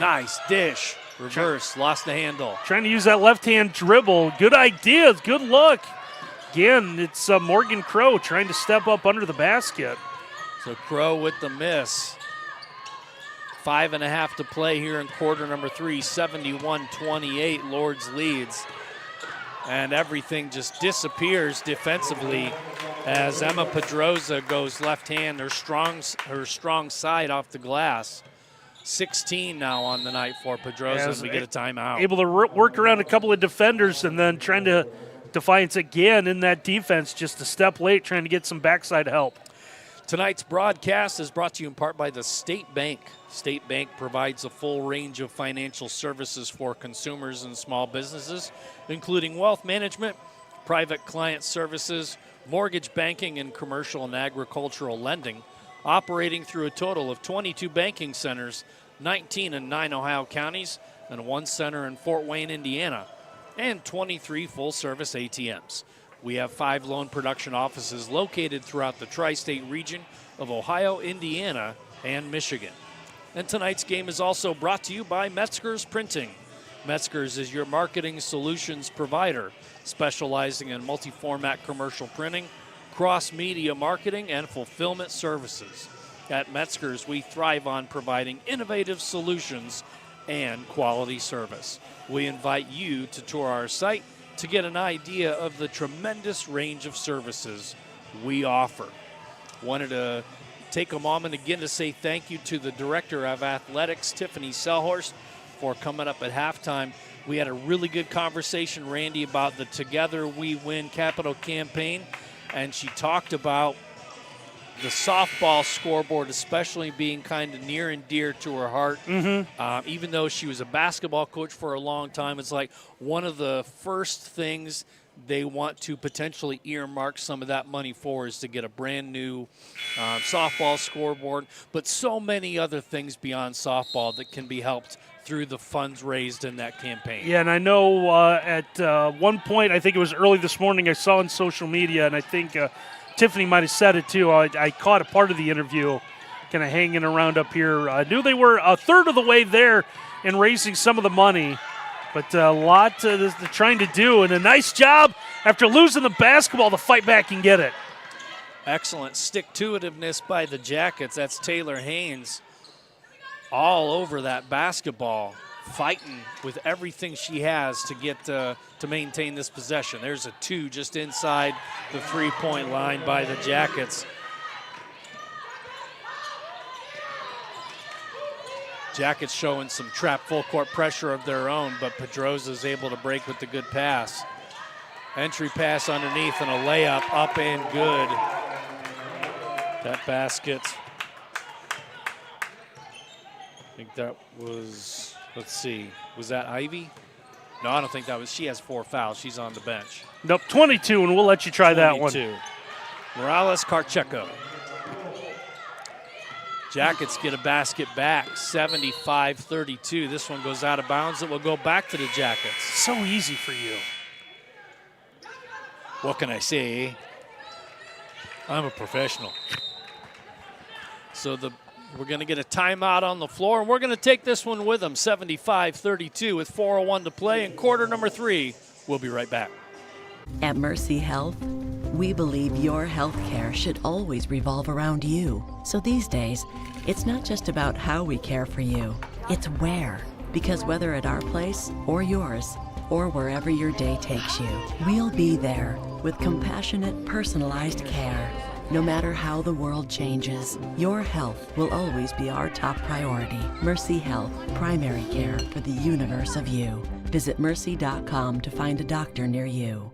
[SPEAKER 1] nice dish. Reverse, lost the handle.
[SPEAKER 2] Trying to use that left-hand dribble. Good idea, good look. Again, it's Morgan Crow trying to step up under the basket.
[SPEAKER 1] So Crow with the miss. 5.5 to play here in quarter number 3. 71-28, Lourdes leads. And everything just disappears defensively as Emma Pedroza goes left hand, her strong side off the glass. 16 now on the night for Pedroza as we get a timeout.
[SPEAKER 2] Able to work around a couple of defenders and then trying to Defiance again in that defense, just a step late, trying to get some backside help.
[SPEAKER 1] Tonight's broadcast is brought to you in part by the State Bank. State Bank provides a full range of financial services for consumers and small businesses, including wealth management, private client services, mortgage banking, and commercial and agricultural lending, operating through a total of 22 banking centers, 19 in 9 Ohio counties, and 1 center in Fort Wayne, Indiana, and 23 full-service ATMs. We have 5 loan production offices located throughout the tri-state region of Ohio, Indiana, and Michigan. And tonight's game is also brought to you by Metzger's Printing. Metzger's is your marketing solutions provider, specializing in multi-format commercial printing, cross-media marketing, and fulfillment services. At Metzger's, we thrive on providing innovative solutions and quality service. We invite you to tour our site to get an idea of the tremendous range of services we offer. Wanted to take a moment again to say thank you to the Director of Athletics, Tiffany Selhorst, for coming up at halftime. We had a really good conversation, Randy, about the Together We Win Capital campaign, and she talked about the softball scoreboard especially being kind of near and dear to her heart. Even though she was a basketball coach for a long time, it's like one of the first things they want to potentially earmark some of that money for is to get a brand new softball scoreboard, but so many other things beyond softball that can be helped through the funds raised in that campaign.
[SPEAKER 2] Yeah, and I know at one point, I think it was early this morning, I saw on social media, and I think Tiffany might have said it too. I caught a part of the interview kind of hanging around up here. I knew they were a third of the way there in raising some of the money, but a lot they're trying to do, and a nice job after losing the basketball to fight back and get it.
[SPEAKER 1] Excellent stick-to-itiveness by the Jackets. That's Taylor Haynes all over that basketball. fighting with everything she has to get to maintain this possession. There's a 2 just inside the 3-point line by the Jackets. Jackets showing some trap full court pressure of their own, but Pedroza is able to break with the good pass. Entry pass underneath and a layup up and good. That basket, I think that was, let's see, was that Ivy? No, I don't think that was. She has 4 fouls. She's on the bench.
[SPEAKER 2] Nope, 22, and we'll let you try that one.
[SPEAKER 1] Morales Karcheko. Jackets get a basket back, 75-32. This one goes out of bounds. It will go back to the Jackets.
[SPEAKER 2] So easy for you.
[SPEAKER 1] What can I say? I'm a professional. So we're going to get a timeout on the floor, and we're going to take this one with them, 75-32 with 4:01 to play in quarter number 3. We'll be right back.
[SPEAKER 10] At Mercy Health, we believe your health care should always revolve around you. So these days, it's not just about how we care for you, it's where. Because whether at our place or yours, or wherever your day takes you, we'll be there with compassionate, personalized care. No matter how the world changes, your health will always be our top priority. Mercy Health, primary care for the universe of you. Visit mercy.com to find a doctor near you.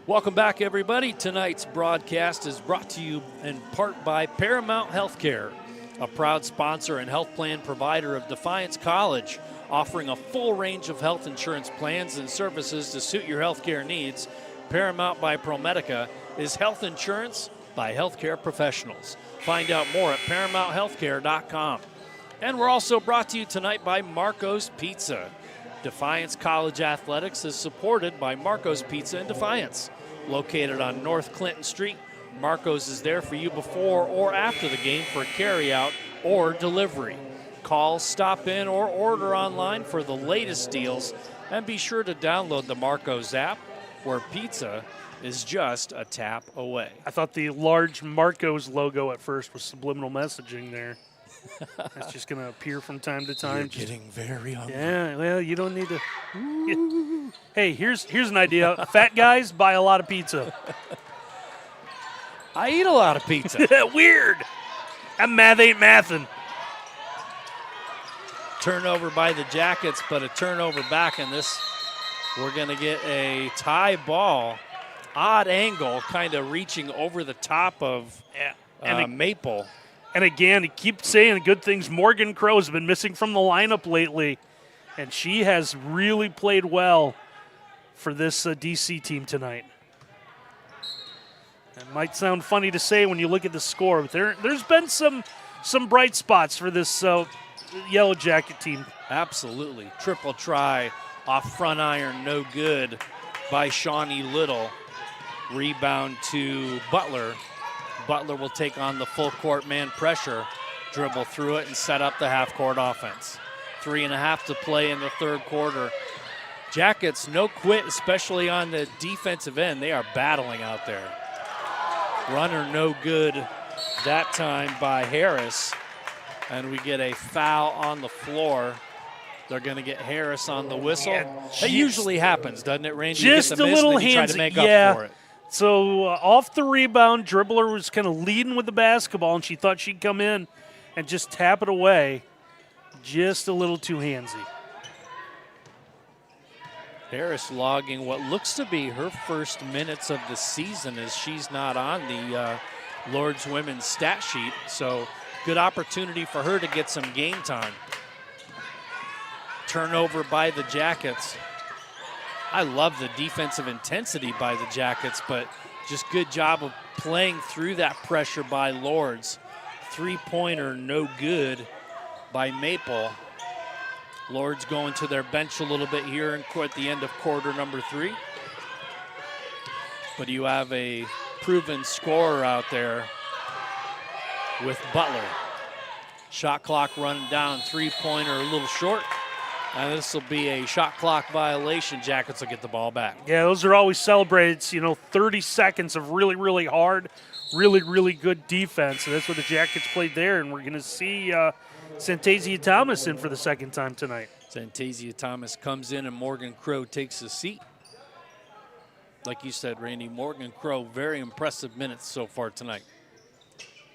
[SPEAKER 1] Welcome back, everybody. Tonight's broadcast is brought to you in part by Paramount Healthcare, a proud sponsor and health plan provider of Defiance College, offering a full range of health insurance plans and services to suit your healthcare needs. Paramount by ProMedica is health insurance by healthcare professionals. Find out more at ParamountHealthcare.com. And we're also brought to you tonight by Marco's Pizza. Defiance College Athletics is supported by Marco's Pizza in Defiance. Located on North Clinton Street, Marco's is there for you before or after the game for carryout or delivery. Call, stop in, or order online for the latest deals, and be sure to download the Marco's app, where pizza is just a tap away.
[SPEAKER 2] I thought the large Marco's logo at first was subliminal messaging there. It's just going to appear from time to time.
[SPEAKER 1] You're getting very hungry.
[SPEAKER 2] Yeah, well, you don't need to. Yeah. Hey, here's an idea. Fat guys buy a lot of pizza.
[SPEAKER 1] I eat a lot of pizza.
[SPEAKER 2] Weird. That math ain't mathin'.
[SPEAKER 1] Turnover by the Jackets, but a turnover back in this. We're going to get a tie ball. Odd angle, kind of reaching over the top of Maple.
[SPEAKER 2] And again, he keeps saying good things. Morgan Crow's been missing from the lineup lately, and she has really played well for this DC team tonight. It might sound funny to say when you look at the score, but there's been some bright spots for this Yellow Jacket team.
[SPEAKER 1] Absolutely. Triple try off front iron, no good by Shawnee Little. Rebound to Butler. Butler will take on the full court man pressure, dribble through it, and set up the half-court offense. 3.5 to play in the third quarter. Jackets, no quit, especially on the defensive end. They are battling out there. Runner no good that time by Harris. And we get a foul on the floor. They're going to get Harris on the whistle. That usually happens, doesn't it, Randy?
[SPEAKER 2] Just
[SPEAKER 1] you get the
[SPEAKER 2] a
[SPEAKER 1] miss,
[SPEAKER 2] little
[SPEAKER 1] and then you try
[SPEAKER 2] handsy.
[SPEAKER 1] to make up for it.
[SPEAKER 2] So off the rebound, dribbler was kind of leading with the basketball, and she thought she'd come in and just tap it away. Just a little too handsy.
[SPEAKER 1] Harris logging what looks to be her first minutes of the season, as she's not on the Lourdes women's stat sheet. So good opportunity for her to get some game time. Turnover by the Jackets. I love the defensive intensity by the Jackets, but just good job of playing through that pressure by Lourdes. Three-pointer, no good by Maple. Lourdes going to their bench a little bit here at the end of quarter number 3. But you have a proven scorer out there with Butler. Shot clock running down, three-pointer a little short. And this will be a shot clock violation. Jackets will get the ball back.
[SPEAKER 2] Yeah, those are always celebrated. 30 seconds of really, really hard, really, really good defense. And that's what the Jackets played there. And we're going to see Santasia Thomas in for the second time tonight.
[SPEAKER 1] Santasia Thomas comes in and Morgan Crow takes his seat. Like you said, Randy, Morgan Crow, very impressive minutes so far tonight.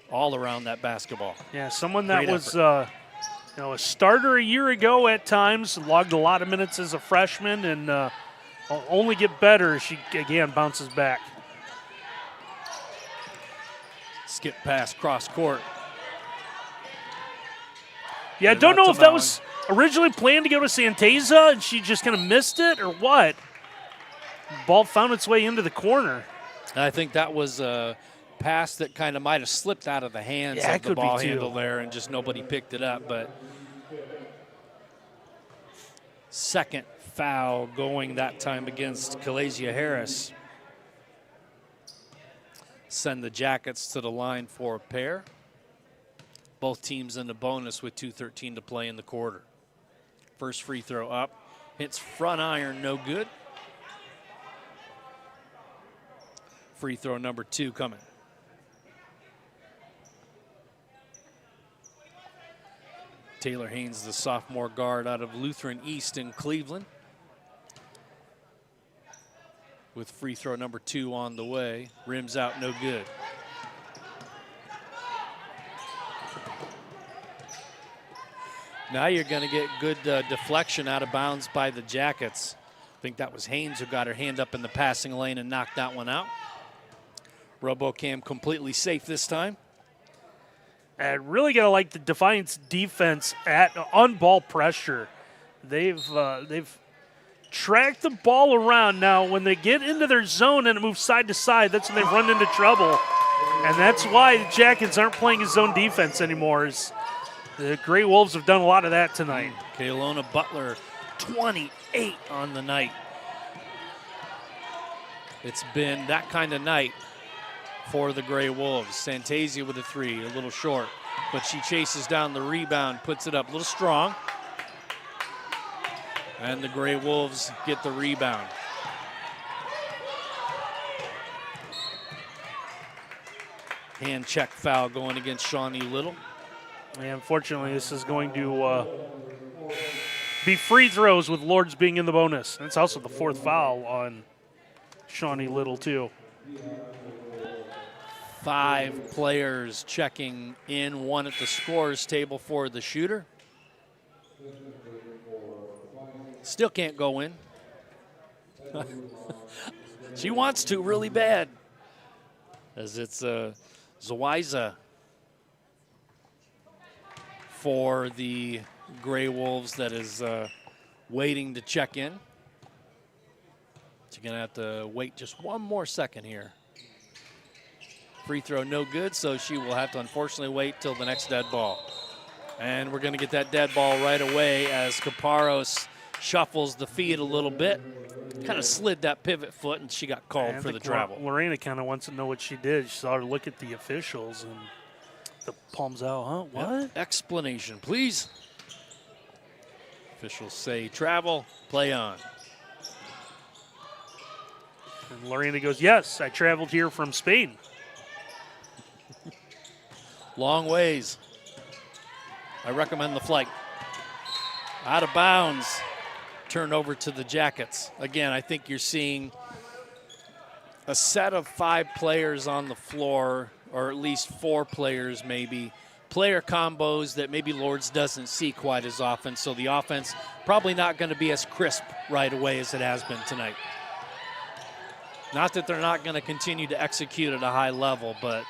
[SPEAKER 1] All around that basketball.
[SPEAKER 2] Yeah, someone that
[SPEAKER 1] Great
[SPEAKER 2] was
[SPEAKER 1] effort.
[SPEAKER 2] a starter a year ago at times, logged a lot of minutes as a freshman, and will only get better as she, again, bounces back.
[SPEAKER 1] Skip pass, cross court.
[SPEAKER 2] Yeah, I don't know if that was originally planned to go to Santasia and she just kind of missed it or what. Ball found its way into the corner.
[SPEAKER 1] I think that was a pass that kind of might have slipped out of the hands of the ball handle there and just nobody picked it up. But second foul going that time against Kalasia Harris. Send the Jackets to the line for a pair. Both teams in the bonus with 2:13 to play in the quarter. First free throw up. Hits front iron, no good. Free throw number 2 coming. Taylor Haynes, the sophomore guard out of Lutheran East in Cleveland. With free throw number 2 on the way. Rims out, no good. Now you're going to get good deflection out of bounds by the Jackets. I think that was Haynes who got her hand up in the passing lane and knocked that one out. RoboCam completely safe this time.
[SPEAKER 2] And really got to like the Defiance defense on ball pressure. They've tracked the ball around. Now, when they get into their zone and it moves side to side, that's when they run into trouble. And that's why the Jackets aren't playing a zone defense anymore. The Grey Wolves have done a lot of that tonight.
[SPEAKER 1] Kaylona Butler, 28 on the night. It's been that kind of night for the Grey Wolves. Santasia with a 3, a little short, but she chases down the rebound, puts it up a little strong. And the Grey Wolves get the rebound. Hand check foul going against Shawnee Little.
[SPEAKER 2] And unfortunately, this is going to be free throws with Lourdes being in the bonus. And it's also the 4th foul on Shawnee Little, too.
[SPEAKER 1] 5 players checking in, 1 at the scorer's table for the shooter. Still can't go in. She wants to really bad. As it's Zawiza for the Grey Wolves that is waiting to check in. She's going to have to wait just one more second here. Free throw no good, so she will have to unfortunately wait till the next dead ball. And we're going to get that dead ball right away as Caparros shuffles the feet a little bit. Kind of slid that pivot foot, and she got called for the travel.
[SPEAKER 2] Lorena kind of wants to know what she did. She saw her look at the officials, and the palms out. Huh? What?
[SPEAKER 1] Yep. Explanation, please. Officials say travel, play on.
[SPEAKER 2] And Lorena goes, yes, I traveled here from Spain.
[SPEAKER 1] Long ways. I recommend the flight. Out of bounds. Turn over to the Jackets. Again, I think you're seeing a set of 5 players on the floor, or at least 4 players maybe. Player combos that maybe Lourdes doesn't see quite as often, so the offense probably not going to be as crisp right away as it has been tonight. Not that they're not going to continue to execute at a high level, but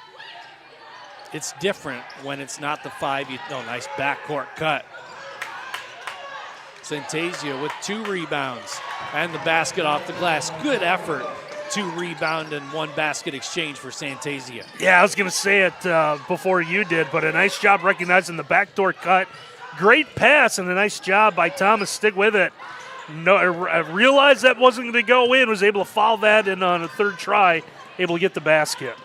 [SPEAKER 1] it's different when it's not the 5. Nice backcourt cut. Santasia with 2 rebounds and the basket off the glass. Good effort. 2 rebound and 1 basket exchange for Santasia.
[SPEAKER 2] Yeah, I was going to say it before you did, but a nice job recognizing the backdoor cut. Great pass and a nice job by Thomas. Stick with it. No, I realized that wasn't going to go in. Was able to foul that in on a 3rd try. Able to get the basket.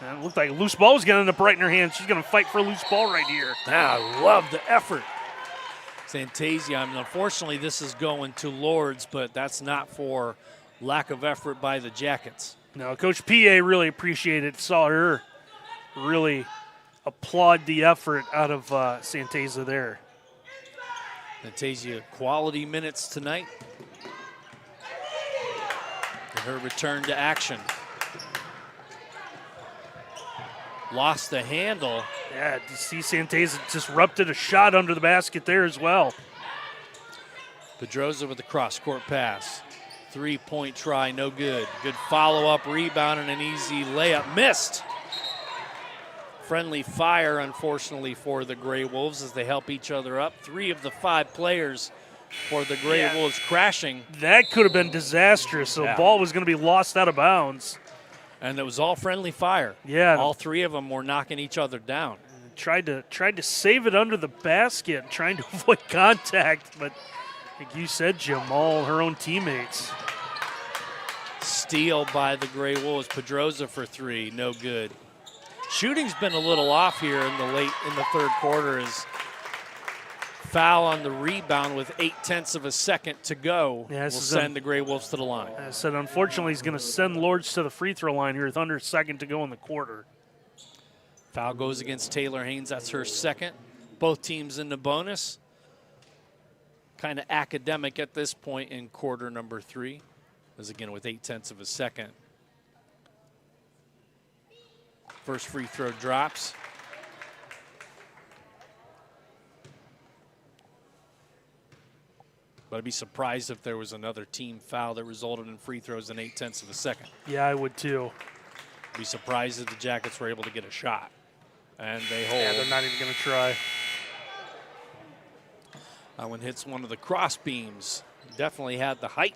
[SPEAKER 2] And it looked like a loose ball was going to end up right in her hand. She's going to fight for a loose ball right here.
[SPEAKER 1] I love the effort. Santasia, I mean, unfortunately, this is going to Lourdes, but that's not for lack of effort by the Jackets.
[SPEAKER 2] No, Coach P.A. really appreciated it. Saw her really applaud the effort out of Santasia there.
[SPEAKER 1] Santasia, quality minutes tonight. And her return to action. Lost the handle.
[SPEAKER 2] Yeah, you see Santasia disrupted a shot under the basket there as well.
[SPEAKER 1] Pedroza with the cross-court pass. 3-point try, no good. Good follow-up, rebound, and an easy layup. Missed. Friendly fire, unfortunately, for the Gray Wolves as they help each other up. 3 of the 5 players for the Gray Wolves crashing.
[SPEAKER 2] That could have been disastrous. The ball was going to be lost out of bounds.
[SPEAKER 1] And it was all friendly fire.
[SPEAKER 2] Yeah.
[SPEAKER 1] All 3 of them were knocking each other down.
[SPEAKER 2] Tried to save it under the basket, trying to avoid contact, but like you said, Jim, all her own teammates.
[SPEAKER 1] Steal by the Gray Wolves. Pedroza for 3, no good. Shooting's been a little off here in the third quarter as foul on the rebound with 0.8 of a second to go will send the Gray Wolves to the line.
[SPEAKER 2] I said, unfortunately, he's going to send Lourdes to the free throw line here with under a second to go in the quarter.
[SPEAKER 1] Foul goes against Taylor Haynes. That's her second. Both teams in the bonus. Kind of academic at this point in quarter number 3. As again with 0.8 of a second. First free throw drops. But I'd be surprised if there was another team foul that resulted in free throws in 0.8 of a second.
[SPEAKER 2] Yeah, I would too.
[SPEAKER 1] Be surprised if the Jackets were able to get a shot. And they hold.
[SPEAKER 2] Yeah, they're not even going to try.
[SPEAKER 1] That one hits one of the cross beams. Definitely had the height,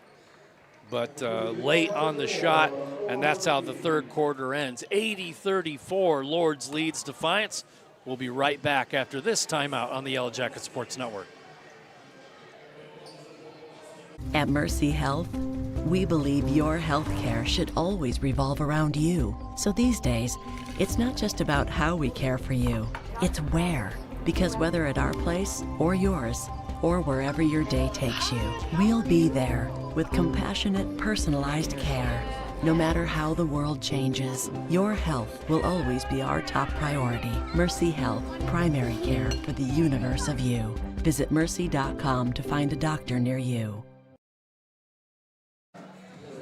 [SPEAKER 1] but late on the shot, and that's how the third quarter ends. 80-34, Lourdes leads Defiance. We'll be right back after this timeout on the Yellow Jacket Sports Network.
[SPEAKER 10] At Mercy Health, we believe your health care should always revolve around you. So these days, it's not just about how we care for you, it's where. Because whether at our place or yours, or wherever your day takes you, we'll be there with compassionate, personalized care. No matter how the world changes, your health will always be our top priority. Mercy Health, primary care for the universe of you. Visit mercy.com to find a doctor near you.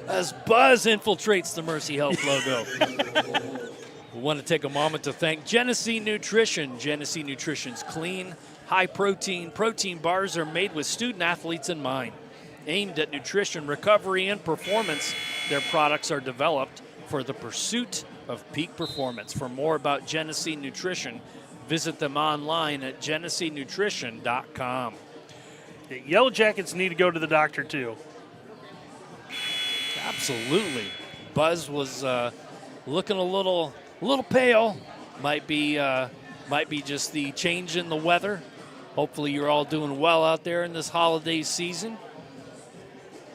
[SPEAKER 1] As Buzz infiltrates the Mercy Health logo. We want to take a moment to thank Genesee Nutrition. Genesee Nutrition's clean, high-protein protein bars are made with student-athletes in mind. Aimed at nutrition, recovery, and performance, their products are developed for the pursuit of peak performance. For more about Genesee Nutrition, visit them online at geneseenutrition.com.
[SPEAKER 2] The Yellow Jackets need to go to the doctor, too.
[SPEAKER 1] Absolutely. Buzz was looking a little pale. Might be just the change in the weather. Hopefully you're all doing well out there in this holiday season.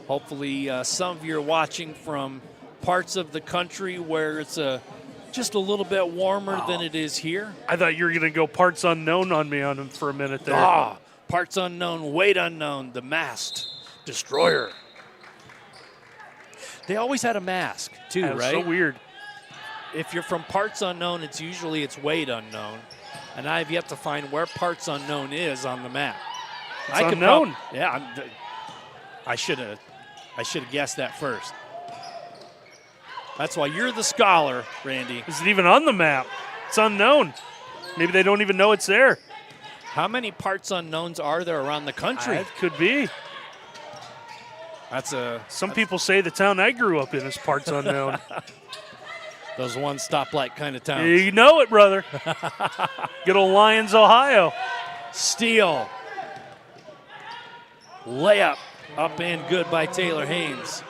[SPEAKER 1] Hopefully some of you are watching from parts of the country where it's just a little bit warmer than it is here.
[SPEAKER 2] I thought you were going to go parts unknown on me for a minute there.
[SPEAKER 1] Parts unknown, weight unknown, the masked destroyer. They always had a mask too, right?
[SPEAKER 2] So weird.
[SPEAKER 1] If you're from parts unknown, it's weight unknown. And I've yet to find where parts unknown is on the map.
[SPEAKER 2] It's unknown.
[SPEAKER 1] I should have guessed that first. That's why you're the scholar, Randy.
[SPEAKER 2] Is it even on the map? It's unknown. Maybe they don't even know it's there.
[SPEAKER 1] How many parts unknowns are there around the country?
[SPEAKER 2] It could be. Some people say the town I grew up in is parts unknown.
[SPEAKER 1] Those one-stop light kind of towns.
[SPEAKER 2] You know it, brother. Good old Lyons, Ohio.
[SPEAKER 1] Steal. Layup. Up and good by Taylor Haynes.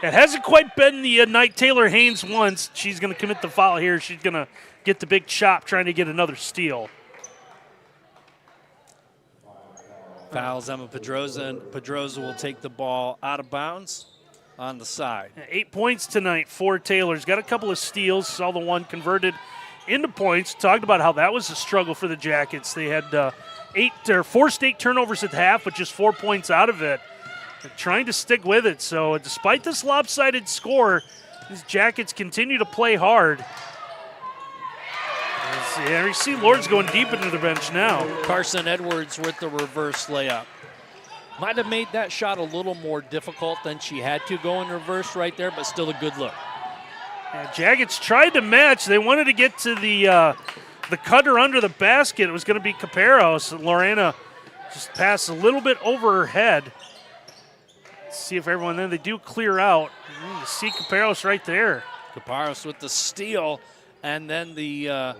[SPEAKER 2] It hasn't quite been the night Taylor Haynes wants. She's going to commit the foul here. She's going to get the big chop trying to get another steal.
[SPEAKER 1] Fouls Emma Pedroza, and Pedroza will take the ball out of bounds on the side.
[SPEAKER 2] 8 points tonight for Taylor's. Got a couple of steals. Saw the one converted into points. Talked about how that was a struggle for the Jackets. They had forced 8 turnovers at half, but just 4 points out of it. They're trying to stick with it. So despite this lopsided score, these Jackets continue to play hard. Yeah, you see Lourdes going deep into the bench now.
[SPEAKER 1] Carson Edwards with the reverse layup. Might have made that shot a little more difficult than she had to go in reverse right there, but still a good look.
[SPEAKER 2] Yeah, Jackets tried to match. They wanted to get to the cutter under the basket. It was going to be Caparros. Lorena just passed a little bit over her head. Let's see if everyone, then they do clear out. You see Caparros right there.
[SPEAKER 1] Caparros with the steal, and then the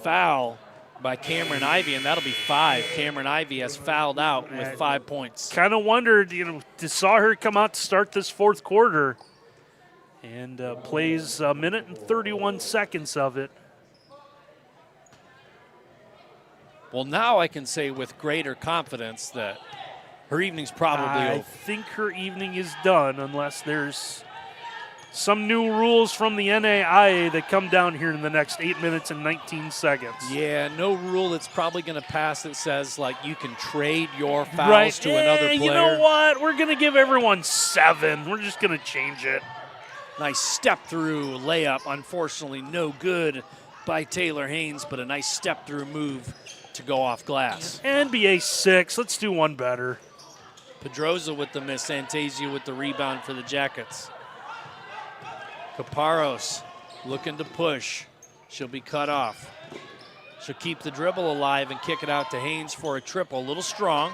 [SPEAKER 1] foul by Cameron Ivey, and that'll be 5. Cameron Ivey has fouled out with 5 points.
[SPEAKER 2] Kind of wondered, saw her come out to start this fourth quarter, and plays a minute and 31 seconds of it.
[SPEAKER 1] Well, now I can say with greater confidence that her evening's probably over.
[SPEAKER 2] I think her evening is done unless there's some new rules from the NAIA that come down here in the next 8 minutes and 19 seconds.
[SPEAKER 1] Yeah, no rule that's probably going to pass that says, like, you can trade your fouls to another player.
[SPEAKER 2] You know what? We're going to give everyone 7. We're just going to change it.
[SPEAKER 1] Nice step-through layup. Unfortunately, no good by Taylor Haynes, but a nice step-through move to go off glass.
[SPEAKER 2] NBA 6. Let's do one better.
[SPEAKER 1] Pedroza with the miss. Santasia with the rebound for the Jackets. Caparros looking to push. She'll be cut off. She'll keep the dribble alive and kick it out to Haynes for a triple. A little strong.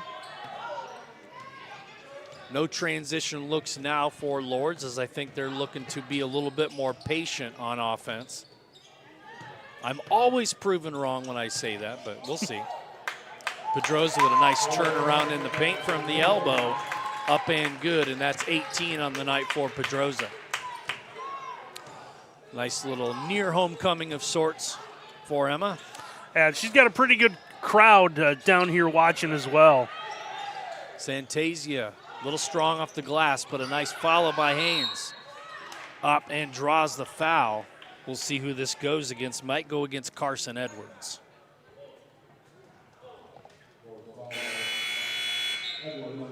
[SPEAKER 1] No transition looks now for Lourdes, as I think they're looking to be a little bit more patient on offense. I'm always proven wrong when I say that, but we'll see. Pedroza with a nice turnaround in the paint from the elbow. Up and good, and that's 18 on the night for Pedroza. Nice little near homecoming of sorts for Emma.
[SPEAKER 2] And she's got a pretty good crowd down here watching as well.
[SPEAKER 1] Santasia, a little strong off the glass, but a nice follow by Haynes. Up and draws the foul. We'll see who this goes against. Might go against Carson Edwards.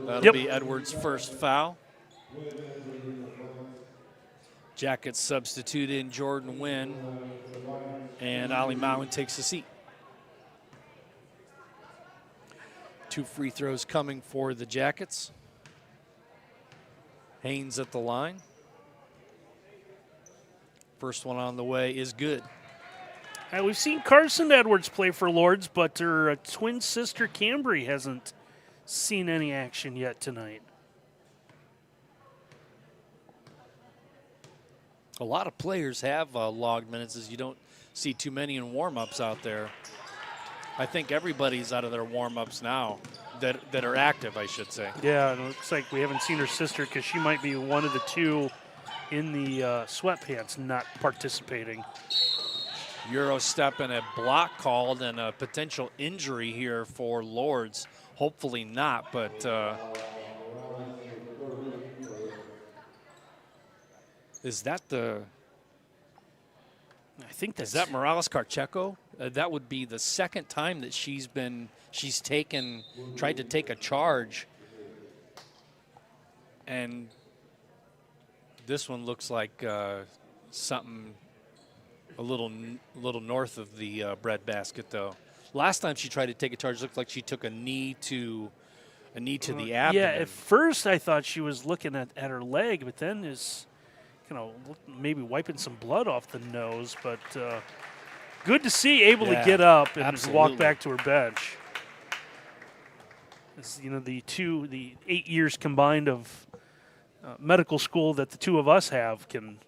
[SPEAKER 1] That'll be Edwards' first foul. Jackets substitute in Jordan Wynn, and Ali Mowen takes a seat. 2 free throws coming for the Jackets. Haynes at the line. First one on the way is good.
[SPEAKER 2] We've seen Carson Edwards play for Lourdes, but her twin sister Cambry hasn't seen any action yet tonight.
[SPEAKER 1] A lot of players have logged minutes, as you don't see too many in warm-ups out there. I think everybody's out of their warm-ups now that are active, I should say.
[SPEAKER 2] Yeah, and it looks like we haven't seen her sister because she might be one of the 2 in the sweatpants not participating.
[SPEAKER 1] Euro step and a block called, and a potential injury here for Lourdes. Hopefully not, but is that the?
[SPEAKER 2] I think that's.
[SPEAKER 1] Is that Morales Carcheco? That would be the second time that she's tried to take a charge, and this one looks like something a little north of the breadbasket, though. Last time she tried to take a charge, looked like she took a knee to the abdomen.
[SPEAKER 2] Yeah, at first I thought she was looking at her leg, but then is, maybe wiping some blood off the nose. But good to see, able to get up and walk back to her bench. It's, the 8 years combined of medical school that the 2 of us have can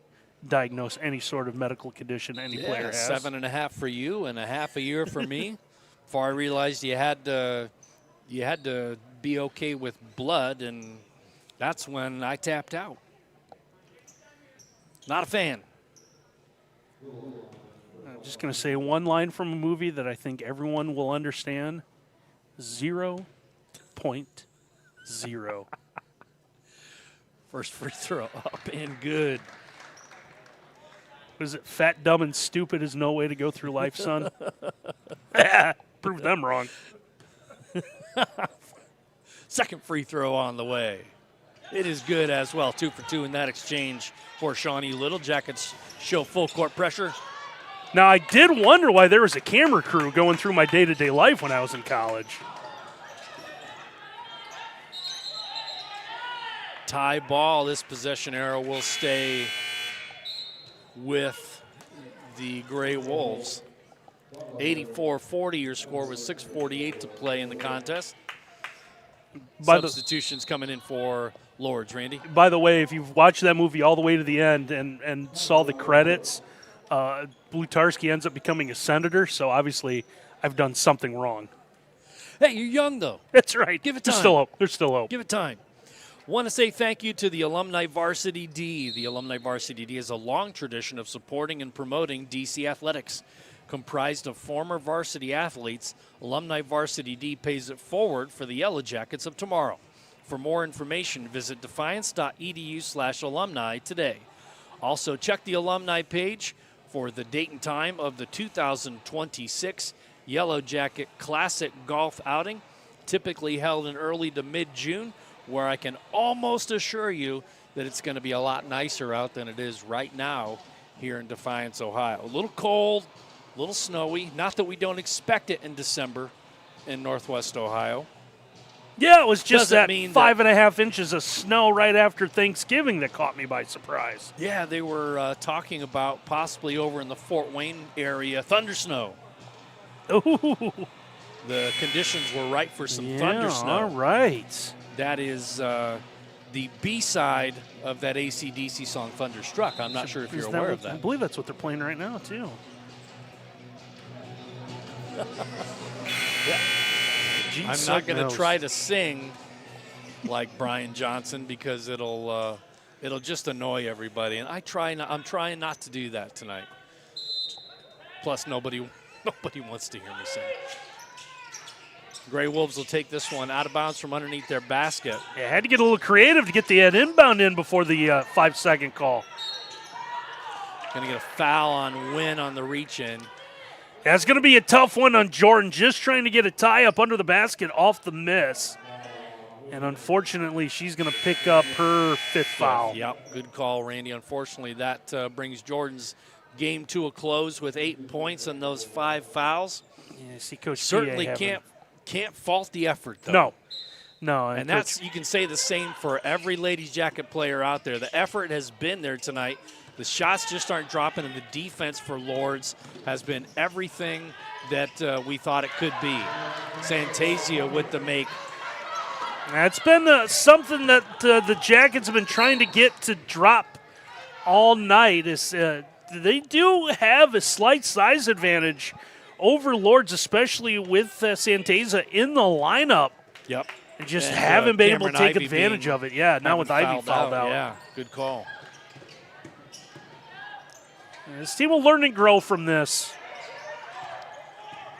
[SPEAKER 2] diagnose any sort of medical condition any player has.
[SPEAKER 1] 7.5 for you and a half a year for me. Before I realized you had to be okay with blood, and that's when I tapped out. Not a fan.
[SPEAKER 2] I'm just going to say one line from a movie that I think everyone will understand. 0.0.
[SPEAKER 1] First free throw up and good.
[SPEAKER 2] What is it? Fat, dumb, and stupid is no way to go through life, son. Prove them wrong.
[SPEAKER 1] Second free throw on the way. It is good as well. 2 for 2 in that exchange for Shawnee Little. Jackets show full court pressure.
[SPEAKER 2] Now, I did wonder why there was a camera crew going through my day-to-day life when I was in college.
[SPEAKER 1] Tie ball. This possession arrow will stay with the Gray Wolves. 84-40 your score with 6:48 to play in the contest. Substitutions coming in for Lourdes, Randy.
[SPEAKER 2] By the way, if you've watched that movie all the way to the end and saw the credits, Blutarski ends up becoming a senator, so obviously I've done something wrong.
[SPEAKER 1] Hey, you're young, though.
[SPEAKER 2] That's right.
[SPEAKER 1] Give it time.
[SPEAKER 2] There's still hope. There's still hope.
[SPEAKER 1] Give it time. Want to say thank you to the Alumni Varsity D. The Alumni Varsity D has a long tradition of supporting and promoting DC athletics. Comprised of former varsity athletes, Alumni Varsity D pays it forward for the Yellow Jackets of tomorrow. For more information, visit defiance.edu/alumni today. Also, check the alumni page for the date and time of the 2026 Yellow Jacket Classic Golf Outing, typically held in early to mid-June, where I can almost assure you that it's going to be a lot nicer out than it is right now here in Defiance, Ohio. A little cold, a little snowy. Not that we don't expect it in December in Northwest Ohio.
[SPEAKER 2] Yeah, it was just
[SPEAKER 1] Doesn't
[SPEAKER 2] that
[SPEAKER 1] mean
[SPEAKER 2] 5.5 inches of snow right after Thanksgiving that caught me by surprise.
[SPEAKER 1] Yeah, they were talking about possibly over in the Fort Wayne area, thunder snow.
[SPEAKER 2] Ooh.
[SPEAKER 1] The conditions were right for some
[SPEAKER 2] Yeah,
[SPEAKER 1] thunder snow.
[SPEAKER 2] all right.
[SPEAKER 1] That is the B-side of that AC/DC song, Thunderstruck. I'm not sure if you're aware of that.
[SPEAKER 2] I believe that's what they're playing right now, too.
[SPEAKER 1] Yeah. I'm not going to try to sing like Brian Johnson because it'll just annoy everybody, and I'm trying not to do that tonight. Plus, nobody wants to hear me sing. Gray Wolves will take this one out of bounds from underneath their basket.
[SPEAKER 2] Yeah, had to get a little creative to get the inbound in before the 5-second call.
[SPEAKER 1] Going to get a foul on Wynn on the reach in.
[SPEAKER 2] That's going to be a tough one on Jordan, just trying to get a tie up under the basket off the miss. And unfortunately, she's going to pick up her 5th foul.
[SPEAKER 1] Yep, good call, Randy. Unfortunately, that brings Jordan's game to a close with 8 points and those 5 fouls.
[SPEAKER 2] Yeah, see, Coach
[SPEAKER 1] certainly can't fault the effort, though.
[SPEAKER 2] No,
[SPEAKER 1] and that's you can say the same for every Ladies Jacket player out there. The effort has been there tonight. The shots just aren't dropping, and the defense for Lourdes has been everything that we thought it could be. Santasia with the make.
[SPEAKER 2] It's been something that the Jackets have been trying to get to drop all night. Is they do have a slight size advantage over Lourdes, especially with Santasia in the lineup.
[SPEAKER 1] Yep.
[SPEAKER 2] And just haven't been able to take
[SPEAKER 1] Ivy
[SPEAKER 2] advantage of it. Yeah, now with Ivy fouled out.
[SPEAKER 1] Yeah, good call.
[SPEAKER 2] This team will learn and grow from this.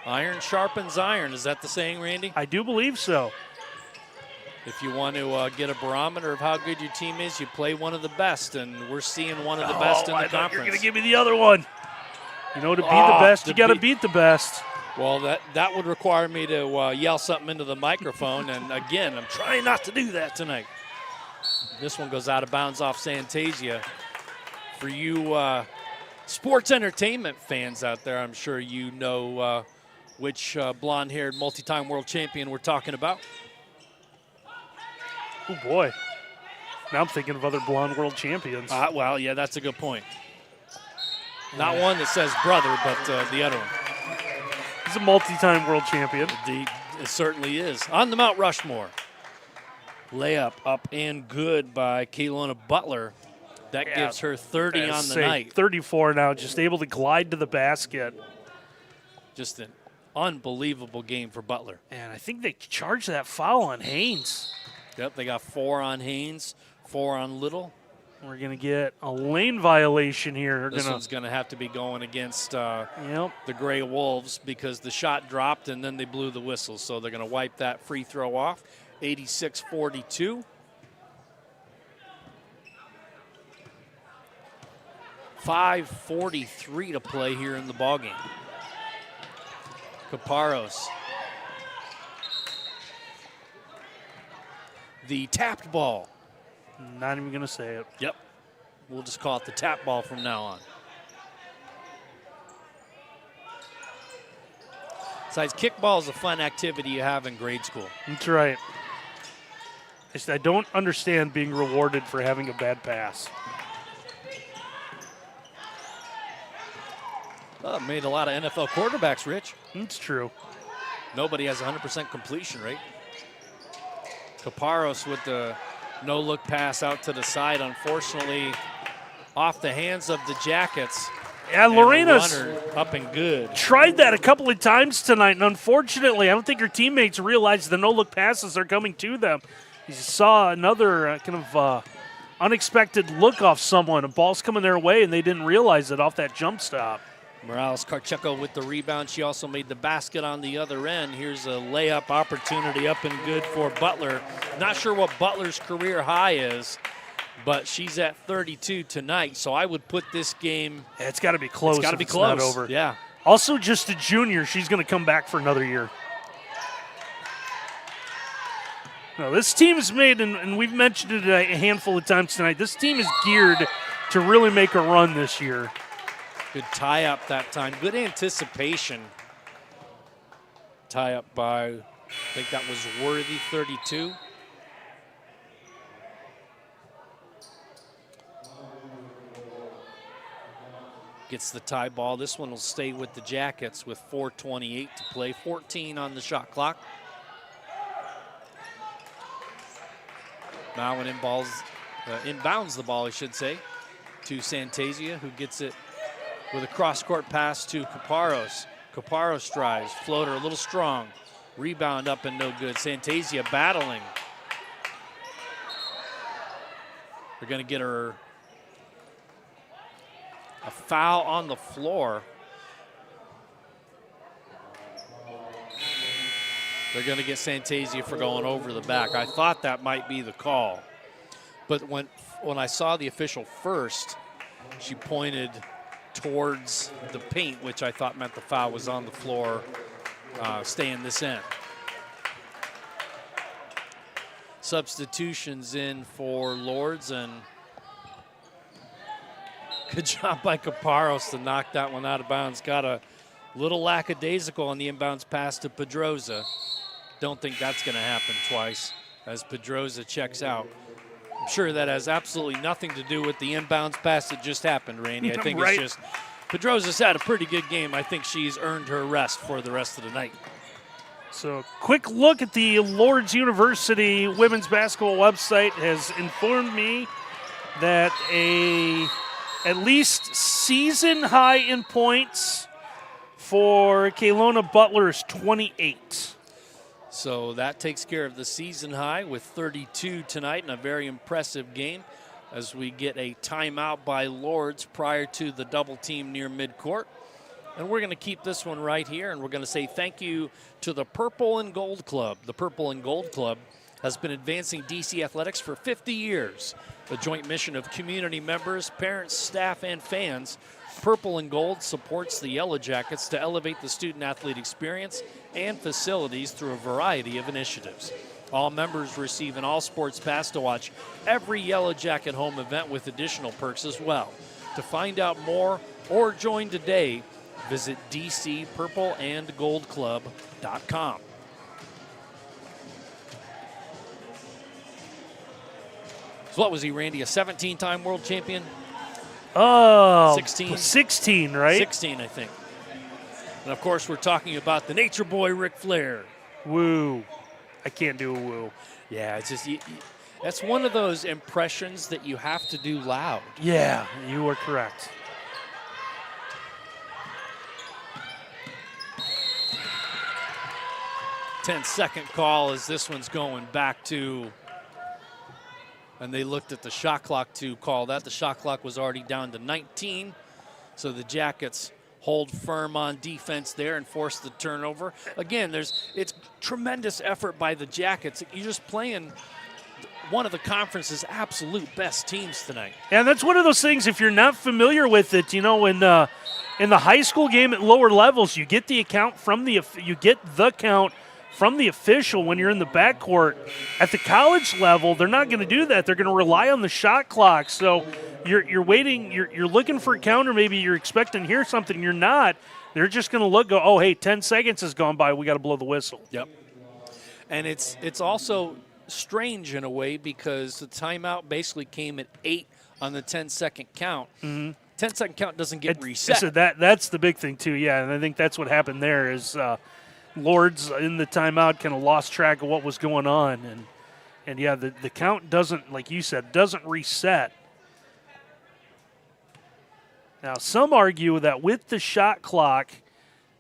[SPEAKER 1] Iron sharpens iron. Is that the saying, Randy?
[SPEAKER 2] I do believe so.
[SPEAKER 1] If you want to get a barometer of how good your team is, you play one of the best, and we're seeing one of the best in the conference.
[SPEAKER 2] You're going to give me the other one. You know, to be the best, you got to beat the best.
[SPEAKER 1] Well, that would require me to yell something into the microphone, and again, I'm trying not to do that tonight. This one goes out of bounds off Santasia. For you sports entertainment fans out there, I'm sure you know which blonde-haired multi-time world champion we're talking about.
[SPEAKER 2] Oh, boy. Now I'm thinking of other blonde world champions.
[SPEAKER 1] Well, yeah, that's a good point. Not one that says brother, but the other one.
[SPEAKER 2] He's a multi-time world champion.
[SPEAKER 1] Indeed, it certainly is. On the Mount Rushmore. Layup up and good by Kaylona Butler. That gives her 30 on the night.
[SPEAKER 2] 34 now, just able to glide to the basket.
[SPEAKER 1] Just an unbelievable game for Butler.
[SPEAKER 2] And I think they charged that foul on Haynes.
[SPEAKER 1] Yep, they got 4 on Haynes, 4 on Little.
[SPEAKER 2] We're going to get a lane violation here.
[SPEAKER 1] This one's going to have to be going against the Gray Wolves because the shot dropped and then they blew the whistle. So they're going to wipe that free throw off. 86-42. .543 to play here in the ballgame. Caparros the tapped ball.
[SPEAKER 2] Not even going to say it.
[SPEAKER 1] Yep. We'll just call it the tap ball from now on. Besides, kickball is a fun activity you have in grade school.
[SPEAKER 2] That's right. I don't understand being rewarded for having a bad pass.
[SPEAKER 1] Well, it made a lot of NFL quarterbacks rich.
[SPEAKER 2] It's true.
[SPEAKER 1] Nobody has 100% completion rate. Caparros with the no-look pass out to the side, unfortunately, off the hands of the Jackets.
[SPEAKER 2] Yeah, Lorena's
[SPEAKER 1] up and good.
[SPEAKER 2] Tried that a couple of times tonight, and unfortunately, I don't think her teammates realized the no-look passes are coming to them. You saw another unexpected look off someone. A ball's coming their way, and they didn't realize it off that jump stop.
[SPEAKER 1] Morales-Carcheco with the rebound. She also made the basket on the other end. Here's a layup opportunity up and good for Butler. Not sure what Butler's career high is, but she's at 32 tonight, so I would put this game.
[SPEAKER 2] Yeah, it's got to be close.
[SPEAKER 1] It's got to be close.
[SPEAKER 2] Not over.
[SPEAKER 1] Yeah.
[SPEAKER 2] Also, just a junior. She's going to come back for another year. No, this team is made, and we've mentioned it a handful of times tonight, this team is geared to really make a run this year.
[SPEAKER 1] Good tie-up that time. Good anticipation. Tie-up by, I think that was Worthy, 32. Gets the tie ball. This one will stay with the Jackets with 4:28 to play. 14 on the shot clock. Now an inbounds the ball, I should say, to Santasia, who gets it with a cross-court pass to Caparros. Caparros drives, floater a little strong. Rebound up and no good. Santasia battling. They're going to get her a foul on the floor. They're going to get Santasia for going over the back. I thought that might be the call. But when I saw the official first, she pointed towards the paint, which I thought meant the foul was on the floor, staying this end. Substitutions in for Lourdes, and good job by Caparros to knock that one out of bounds. Got a little lackadaisical on the inbounds pass to Pedroza. Don't think that's going to happen twice as Pedroza checks out. I'm sure that has absolutely nothing to do with the inbounds pass that just happened, Randy. I think
[SPEAKER 2] right.
[SPEAKER 1] It's just Pedroza's had a pretty good game. I think she's earned her rest for the rest of the night.
[SPEAKER 2] So, quick look at the Lourdes University women's basketball website has informed me that at least season high in points for Kaylona Butler is 28.
[SPEAKER 1] So that takes care of the season high with 32 tonight in a very impressive game as we get a timeout by Lourdes prior to the double team near midcourt. And we're going to keep this one right here, and we're going to say thank you to the Purple and Gold Club. The Purple and Gold Club has been advancing DC athletics for 50 years. The joint mission of community members, parents, staff, and fans. Purple and Gold supports the Yellow Jackets to elevate the student-athlete experience and facilities through a variety of initiatives. All members receive an all-sports pass to watch every Yellow Jacket home event with additional perks as well. To find out more or join today, visit dcpurpleandgoldclub.com. So what was he, Randy, a 17-time world champion?
[SPEAKER 2] Oh,
[SPEAKER 1] 16?
[SPEAKER 2] 16, right?
[SPEAKER 1] 16, I think. And, of course, we're talking about the Nature Boy, Ric Flair.
[SPEAKER 2] Woo. I can't do a woo.
[SPEAKER 1] Yeah, it's just that's one of those impressions that you have to do loud.
[SPEAKER 2] Yeah, you are correct.
[SPEAKER 1] Ten-second call as this one's going back to, and they looked at the shot clock to call that. The shot clock was already down to 19, so the Jackets hold firm on defense there and force the turnover. Again, it's tremendous effort by the Jackets. You're just playing one of the conference's absolute best teams tonight.
[SPEAKER 2] Yeah, that's one of those things, if you're not familiar with it, you know, in the high school game at lower levels, you get the count from from the official when you're in the backcourt. At the college level, they're not going to do that. They're going to rely on the shot clock. So you're waiting, you're looking for a counter. Maybe you're expecting to hear something. You're not. They're just going to go, oh, hey, 10 seconds has gone by. We got to blow the whistle.
[SPEAKER 1] Yep. And it's also strange in a way because the timeout basically came at 8 on the 10-second count. 10-second count doesn't get reset.
[SPEAKER 2] So that's the big thing, too, yeah. And I think that's what happened there is Lourdes in the timeout kind of lost track of what was going on. And yeah, the count doesn't, like you said, doesn't reset. Now, some argue that with the shot clock,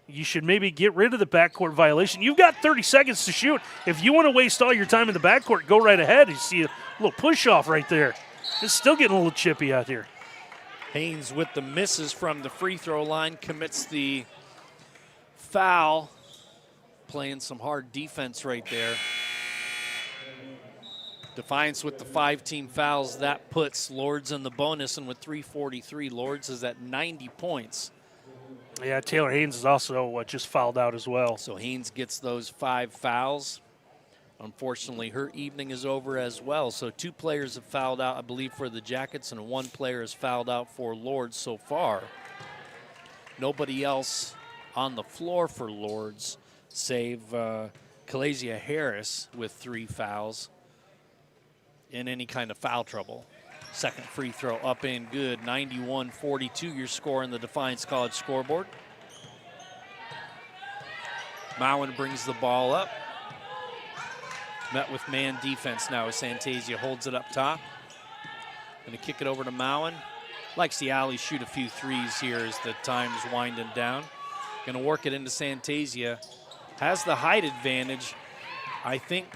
[SPEAKER 2] you should maybe get rid of the backcourt violation. You've got 30 seconds to shoot. If you want to waste all your time in the backcourt, go right ahead. You see a little push-off right there. It's still getting a little chippy out here.
[SPEAKER 1] Haynes with the misses from the free throw line commits the foul. Playing some hard defense right there. Defiance with the 5-team fouls. That puts Lourdes in the bonus, and with 3:43, Lourdes is at 90 points.
[SPEAKER 2] Yeah, Taylor Haynes is also just fouled out as well.
[SPEAKER 1] So Haynes gets those 5 fouls. Unfortunately, her evening is over as well. So 2 players have fouled out, I believe, for the Jackets, and 1 player has fouled out for Lourdes so far. Nobody else on the floor for Lourdes, save Kalasia Harris with 3 fouls in any kind of foul trouble. Second free throw up and good. 91-42 your score in the Defiance College scoreboard. Mowen brings the ball up. Met with man defense now as Santasia holds it up top. Going to kick it over to Mowen. Likes the alley, shoot a few threes here as the time's winding down. Going to work it into Santasia. Has the height advantage. I think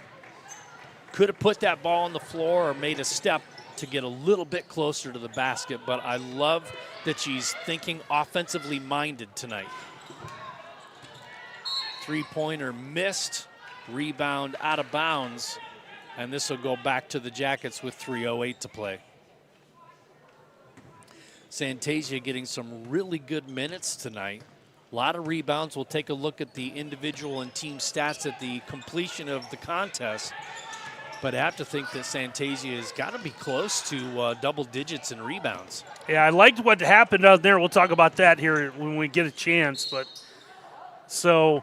[SPEAKER 1] could have put that ball on the floor or made a step to get a little bit closer to the basket, but I love that she's thinking offensively minded tonight. Three-pointer missed, rebound out of bounds, and this will go back to the Jackets with 3:08 to play. Santasia getting some really good minutes tonight. A lot of rebounds. We'll take a look at the individual and team stats at the completion of the contest. But I have to think that Santasia has got to be close to double digits in rebounds.
[SPEAKER 2] Yeah, I liked what happened out there. We'll talk about that here when we get a chance. But so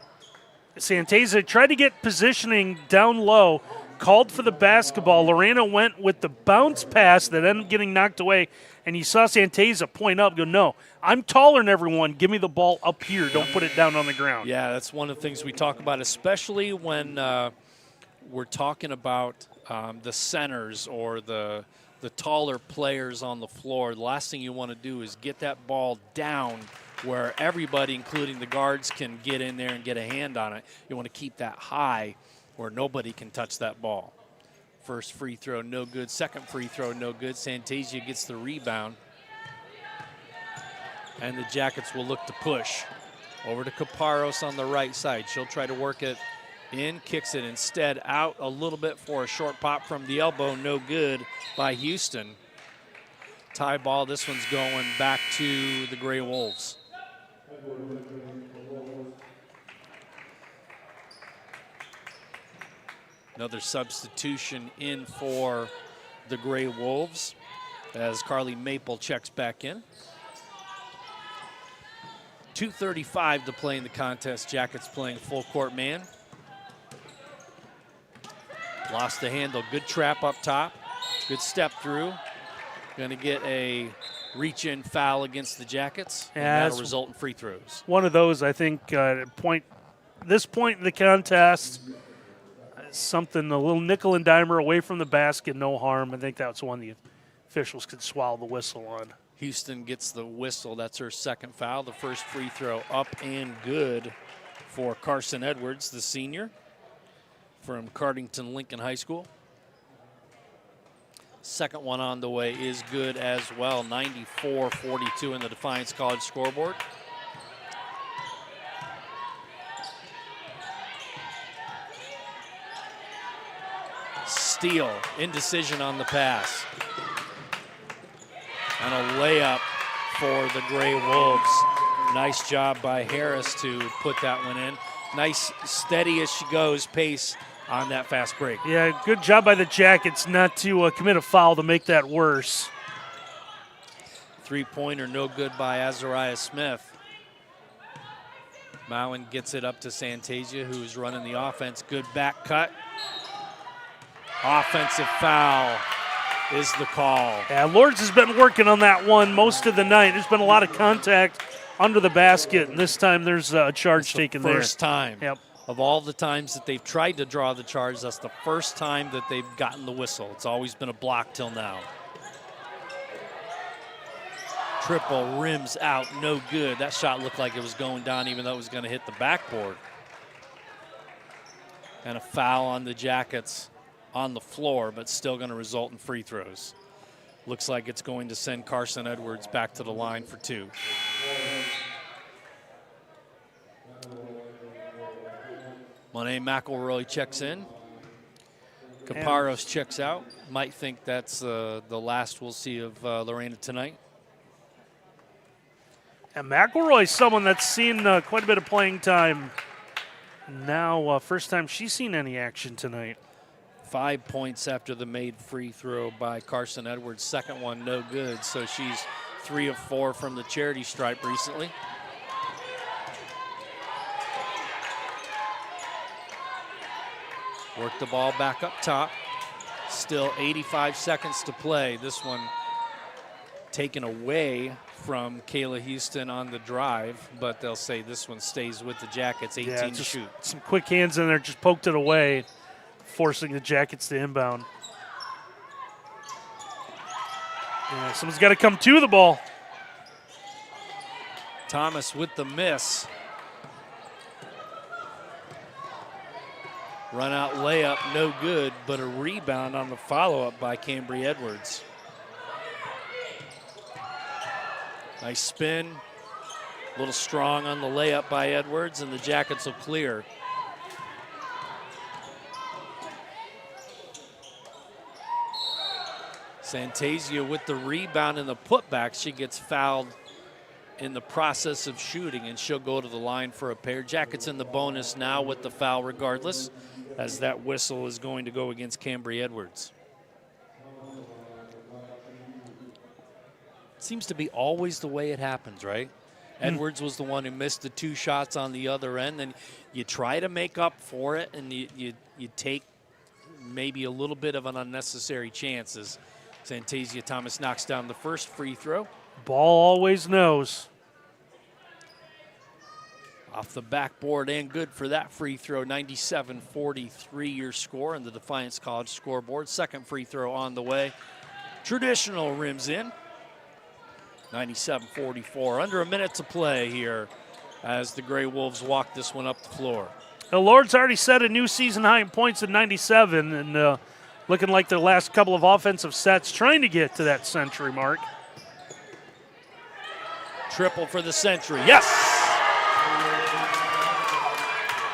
[SPEAKER 2] Santasia tried to get positioning down low, called for the basketball. Lorena went with the bounce pass that ended up getting knocked away. And you saw Santasia point up, go, no, I'm taller than everyone. Give me the ball up here. Don't put it down on the ground.
[SPEAKER 1] Yeah, that's one of the things we talk about, especially when we're talking about the centers or the taller players on the floor. The last thing you want to do is get that ball down where everybody, including the guards, can get in there and get a hand on it. You want to keep that high where nobody can touch that ball. First free throw, no good. Second free throw, no good. Santasia gets the rebound. And the Jackets will look to push. Over to Caparros on the right side. She'll try to work it in, kicks it instead out a little bit for a short pop from the elbow. No good by Houston. Tie ball. This one's going back to the Gray Wolves. Another substitution in for the Gray Wolves as Carly Maple checks back in. 2:35 to play in the contest. Jackets playing full court man. Lost the handle. Good trap up top. Good step through. Going to get a reach-in foul against the Jackets. And that'll result in free throws.
[SPEAKER 2] One of those, I think, this point in the contest, something a little nickel and dimer away from the basket, no harm. I think that's one the officials could swallow the whistle on.
[SPEAKER 1] Houston gets the whistle. That's her second foul. The first free throw up and good for Carson Edwards, the senior from Cardington Lincoln High School. Second one on the way is good as well. 94-42 in the Defiance College scoreboard. Steele, indecision on the pass. And a layup for the Gray Wolves. Nice job by Harris to put that one in. Nice, steady as she goes pace on that fast break.
[SPEAKER 2] Yeah, good job by the Jackets not to commit a foul to make that worse.
[SPEAKER 1] Three-pointer no good by Azariah Smith. Mowen gets it up to Santasia, who's running the offense. Good back cut. Offensive foul is the call.
[SPEAKER 2] Yeah, Lourdes has been working on that one most of the night. There's been a lot of contact under the basket, and this time there's a charge taken there.
[SPEAKER 1] First time.
[SPEAKER 2] Yep.
[SPEAKER 1] Of all the times that they've tried to draw the charge, that's the first time that they've gotten the whistle. It's always been a block till now. Triple rims out, no good. That shot looked like it was going down even though it was going to hit the backboard. And a foul on the Jackets on the floor, but still going to result in free throws. Looks like it's going to send Carson Edwards back to the line for two. Monet McElroy checks in. Caparos checks out. Might think that's the last we'll see of Lorena tonight.
[SPEAKER 2] And McElroy's someone that's seen quite a bit of playing time. Now, first time she's seen any action tonight.
[SPEAKER 1] 5 points after the made free throw by Carson Edwards. Second one, no good. So she's 3 of 4 from the charity stripe recently. Work the ball back up top. Still 85 seconds to play. This one taken away from Kayla Houston on the drive, but they'll say this one stays with the Jackets, 18 to shoot.
[SPEAKER 2] Some quick hands in there, just poked it away, forcing the Jackets to inbound. Yeah, someone's got to come to the ball.
[SPEAKER 1] Thomas with the miss. Run out layup, no good, but a rebound on the follow-up by Cambry Edwards. Nice spin, a little strong on the layup by Edwards, and the Jackets will clear. Santasia with the rebound and the putback. She gets fouled in the process of shooting, and she'll go to the line for a pair. Jackets in the bonus now with the foul regardless, as that whistle is going to go against Cambry Edwards. Seems to be always the way it happens, right? Edwards was the one who missed the 2 shots on the other end, and you try to make up for it, and you take maybe a little bit of an unnecessary chances. Santasia Thomas knocks down the first free throw.
[SPEAKER 2] Ball always knows.
[SPEAKER 1] Off the backboard and good for that free throw. 97-43 your score on the Defiance College scoreboard. Second free throw on the way. Traditional rims in. 97-44. Under a minute to play here as the Gray Wolves walk this one up the floor.
[SPEAKER 2] The Lourdes already set a new season high in points at 97, and looking like their last couple of offensive sets trying to get to that century mark.
[SPEAKER 1] Triple for the century. Yes!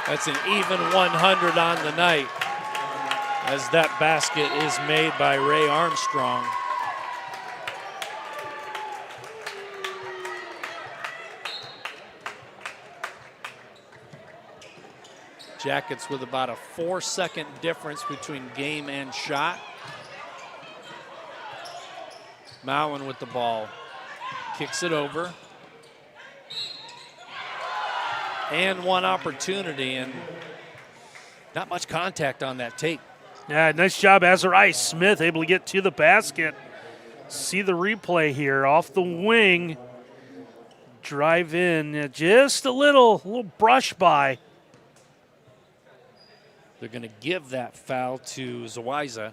[SPEAKER 1] That's an even 100 on the night as that basket is made by Ray Armstrong. Jackets with about a 4-second difference between game and shot. Mowen with the ball. Kicks it over. And one opportunity, and not much contact on that tape.
[SPEAKER 2] Yeah, nice job, Azariah Smith, able to get to the basket. See the replay here, off the wing. Drive in, just a little brush by.
[SPEAKER 1] They're going to give that foul to Zawiza.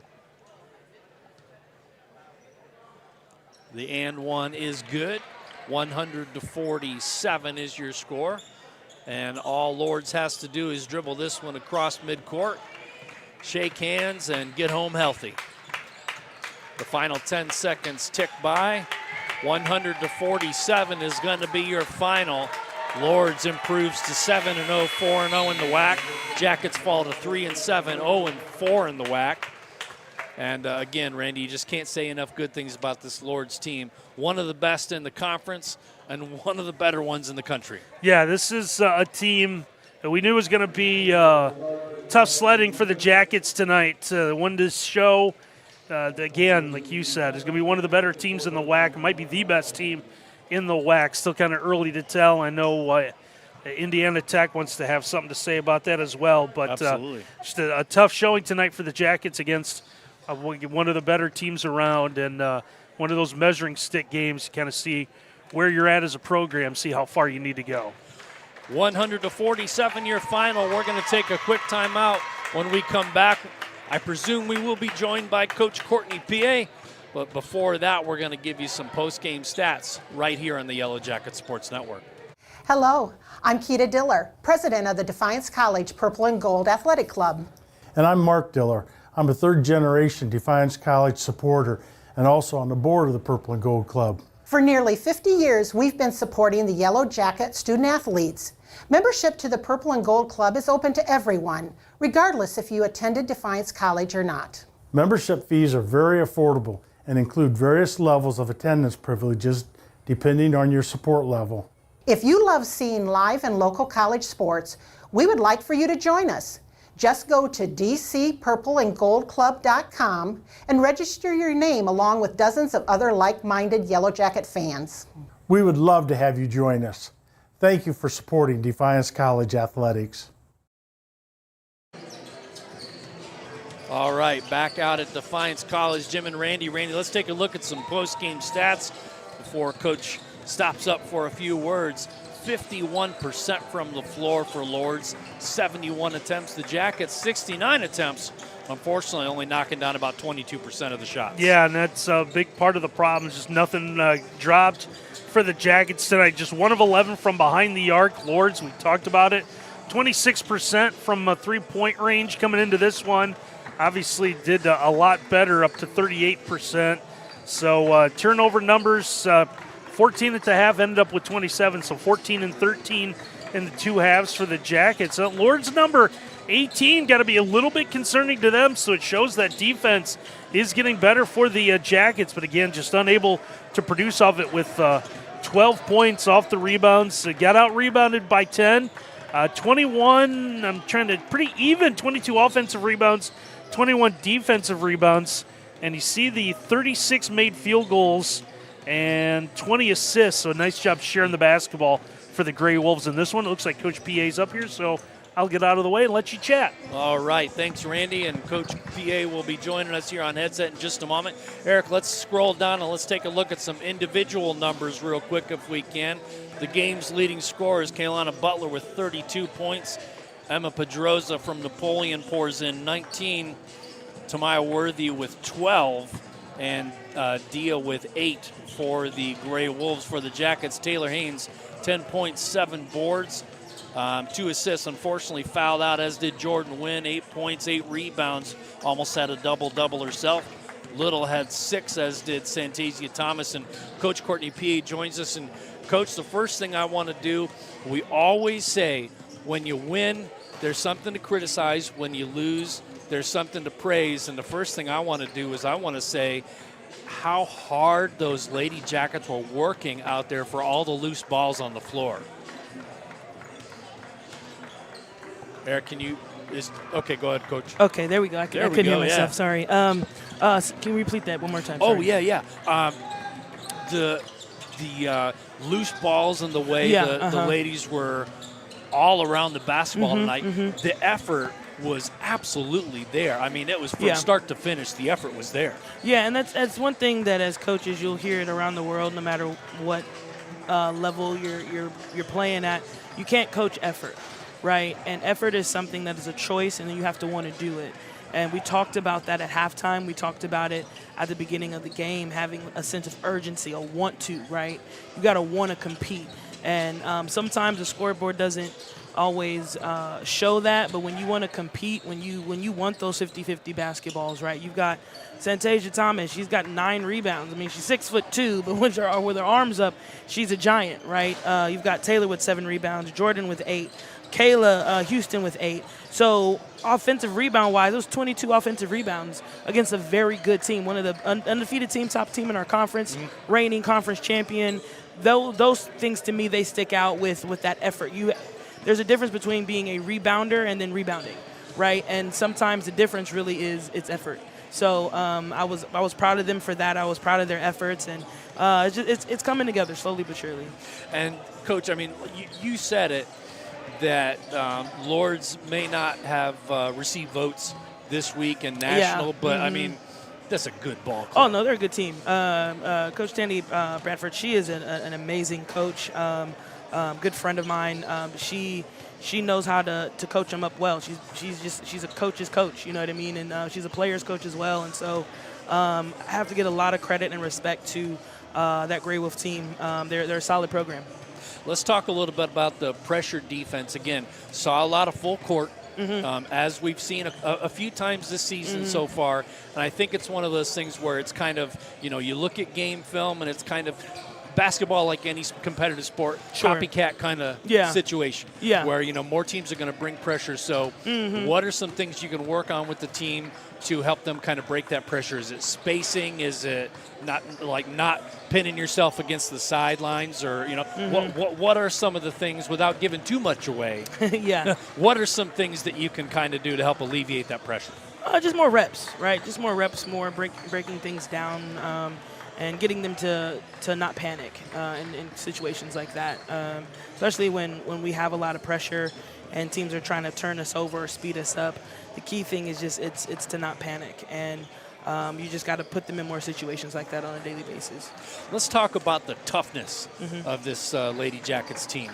[SPEAKER 1] The and one is good. 100-47 is your score. And all Lourdes has to do is dribble this one across midcourt, shake hands, and get home healthy. The final 10 seconds tick by. 100-47 is going to be your final. Lourdes improves to 7-0, 4-0 in the WAC. Jackets fall to 3-7, 0-4 in the WAC. And again, Randy, you just can't say enough good things about this Lourdes team. One of the best in the conference and one of the better ones in the country.
[SPEAKER 2] Yeah, this is a team We knew it was going to be tough sledding for the Jackets tonight. Won this show, again, like you said, is going to be one of the better teams in the WAC. It might be the best team in the WAC. Still kind of early to tell. I know Indiana Tech wants to have something to say about that as well. But just a tough showing tonight for the Jackets against one of the better teams around, and one of those measuring stick games to kind of see where you're at as a program, see how far you need to go.
[SPEAKER 1] 147 your final. We're going to take a quick timeout. When we come back, I presume we will be joined by Coach Courtney P.A., but before that, we're going to give you some post-game stats right here on the Yellow Jacket Sports Network.
[SPEAKER 3] Hello, I'm Keita Diller, president of the Defiance College Purple and Gold Athletic Club.
[SPEAKER 4] And I'm Mark Diller. I'm a third-generation Defiance College supporter and also on the board of the Purple and Gold Club.
[SPEAKER 3] For nearly 50 years, we've been supporting the Yellow Jacket student athletes. Membership to the Purple and Gold Club is open to everyone, regardless if you attended Defiance College or not.
[SPEAKER 4] Membership fees are very affordable and include various levels of attendance privileges depending on your support level.
[SPEAKER 3] If you love seeing live and local college sports, we would like for you to join us. Just go to dcpurpleandgoldclub.com and register your name along with dozens of other like-minded Yellow Jacket fans.
[SPEAKER 4] We would love to have you join us. Thank you for supporting Defiance College Athletics.
[SPEAKER 1] All right, back out at Defiance College, Jim and Randy. Randy, let's take a look at some post-game stats before Coach stops up for a few words. 51% from the floor for Lourdes, 71 attempts. The Jackets, 69 attempts. Unfortunately, only knocking down about 22% of the shots.
[SPEAKER 2] Yeah, and that's a big part of the problem. Just nothing dropped for the Jackets tonight. Just 1 of 11 from behind the arc. Lourdes, we talked about it. 26% from a three-point range coming into this one. Obviously did a lot better, up to 38%. So turnover numbers, 14 at the half, ended up with 27, so 14 and 13 in the two halves for the Jackets. Lourdes number 18 got to be a little bit concerning to them, so it shows that defense is getting better for the Jackets, but again, just unable to produce off it with 12 points off the rebounds. Got out-rebounded by 10. 21, pretty even, 22 offensive rebounds, 21 defensive rebounds, and you see the 36 made field goals and 20 assists, so a nice job sharing the basketball for the Gray Wolves in this one. It looks like Coach PA's up here, so I'll get out of the way and let you chat.
[SPEAKER 1] All right, thanks, Randy, and Coach PA will be joining us here on headset in just a moment. Eric, let's scroll down and let's take a look at some individual numbers real quick if we can. The game's leading scorer is Kaylana Butler with 32 points. Emma Pedroza from Napoleon pours in 19. Tamaya Worthy with 12. And Dia with 8 for the Gray Wolves. For the Jackets, Taylor Haynes, 10 points, 7 boards, 2 assists. Unfortunately fouled out, as did Jordan Wynn, 8 points, 8 rebounds. Almost had a double-double herself. Little had 6, as did Santasia Thomas. And Coach Courtney P.A. joins us. And, Coach, the first thing I want to do, we always say when you win, there's something to criticize. When you lose, there's something to praise. And the first thing I want to do is I want to say how hard those Lady Jackets were working out there for all the loose balls on the floor. Eric, can you okay, go ahead, Coach.
[SPEAKER 18] Okay, there we go. I couldn't hear myself, sorry. Can we repeat that one more time?
[SPEAKER 1] Sorry. Oh, yeah. The loose balls and the way the ladies were all around the basketball tonight, the effort was absolutely there. I mean, it was from start to finish, the effort was there.
[SPEAKER 18] Yeah, and that's one thing that as coaches you'll hear it around the world, no matter what level you're playing at. You can't coach effort, right? And effort is something that is a choice, and you have to want to do it. And we talked about that at halftime. We talked about it at the beginning of the game, having a sense of urgency, a want to, right? You got to want to compete. And sometimes the scoreboard doesn't always show that, but when you want to compete, when you want those 50-50 basketballs, right? You've got Santasia Thomas. She's got 9 rebounds. I mean, she's 6'2", but with her arms up, she's a giant, right? You've got Taylor with 7 rebounds, Jordan with 8, Kayla Houston with 8. So offensive rebound-wise, those 22 offensive rebounds against a very good team, one of the undefeated team, top team in our conference, reigning conference champion. Those things to me, they stick out with that effort.
[SPEAKER 19] there's a difference between being a rebounder and then rebounding, right? And sometimes the difference really is its effort. So I was proud of them for that. I was proud of their efforts, and it's coming together slowly but surely.
[SPEAKER 1] And Coach, I mean, you said it that Lourdes may not have received votes this week in national, but I mean, that's a good ball club.
[SPEAKER 19] Oh no, they're a good team. Coach Tandy Bradford, she is an amazing coach. Good friend of mine. She knows how to coach them up well. She's a coach's coach, you know what I mean? And she's a player's coach as well. And so I have to get a lot of credit and respect to that Grey Wolf team. They're a solid program.
[SPEAKER 1] Let's talk a little bit about the pressure defense. Again, saw a lot of full court, as we've seen a few times this season so far. And I think it's one of those things where it's kind of, you look at game film and it's kind of basketball, like any competitive sport, copycat kind of situation.
[SPEAKER 19] Yeah.
[SPEAKER 1] Where, more teams are going to bring pressure. So what are some things you can work on with the team to help them kind of break that pressure? Is it spacing? Is it not pinning yourself against the sidelines? Or, what are some of the things, without giving too much away?
[SPEAKER 19] Yeah.
[SPEAKER 1] What are some things that you can kind of do to help alleviate that pressure?
[SPEAKER 19] Just more reps, right? Just more reps, more breaking things down. And getting them to not panic in situations like that, especially when we have a lot of pressure and teams are trying to turn us over or speed us up. The key thing is just it's to not panic, and you just got to put them in more situations like that on a daily basis.
[SPEAKER 1] Let's talk about the toughness of this Lady Jackets team.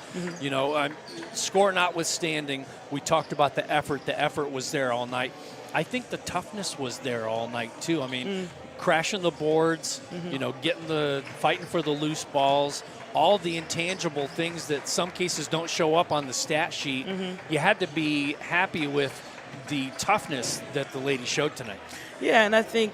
[SPEAKER 1] Score notwithstanding, we talked about the effort. The effort was there all night. I think the toughness was there all night too. I mean, crashing the boards, fighting for the loose balls, all the intangible things that some cases don't show up on the stat sheet. You had to be happy with the toughness that the ladies showed tonight.
[SPEAKER 19] Yeah, and I think,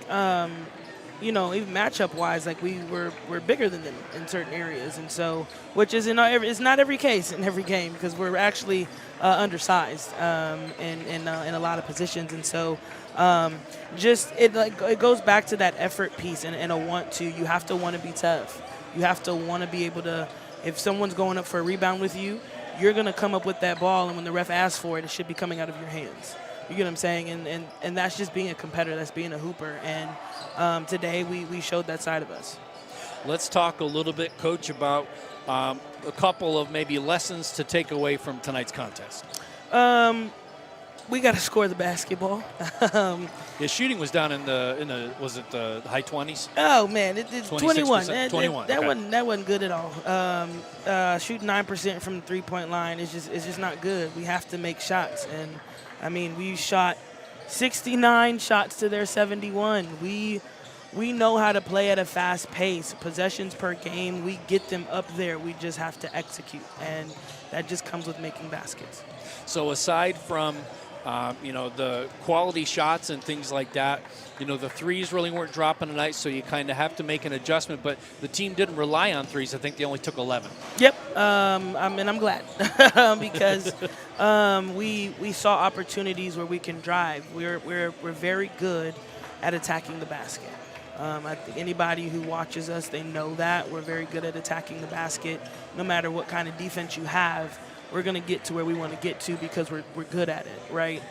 [SPEAKER 19] even matchup-wise, like we're bigger than them in certain areas, and so which is it's not every case in every game because we're actually undersized in a lot of positions, and so. It goes back to that effort piece and a want to. You have to want to be tough. You have to want to be able to, if someone's going up for a rebound with you, you're going to come up with that ball, and when the ref asks for it, it should be coming out of your hands. You get what I'm saying? And that's just being a competitor. That's being a hooper. And today we showed that side of us.
[SPEAKER 1] Let's talk a little bit, Coach, about a couple of maybe lessons to take away from tonight's contest.
[SPEAKER 19] We got to score the basketball.
[SPEAKER 1] Shooting was down in the was it the high 20s?
[SPEAKER 19] Oh man, it's 21.
[SPEAKER 1] 21.
[SPEAKER 19] That wasn't good at all. Shooting 9% from the 3-point line is just not good. We have to make shots, and I mean we shot 69 shots to their 71. We know how to play at a fast pace. Possessions per game, we get them up there. We just have to execute, and that just comes with making baskets.
[SPEAKER 1] So aside from the quality shots and things like that, the threes really weren't dropping tonight, so you kind of have to make an adjustment. But the team didn't rely on threes. I think they only took 11.
[SPEAKER 19] Yep, and I'm glad because we saw opportunities where we can drive. We're very good at attacking the basket. I think anybody who watches us, they know that we're very good at attacking the basket. No matter what kind of defense you have, we're going to get to where we want to get to because we're good at it, right?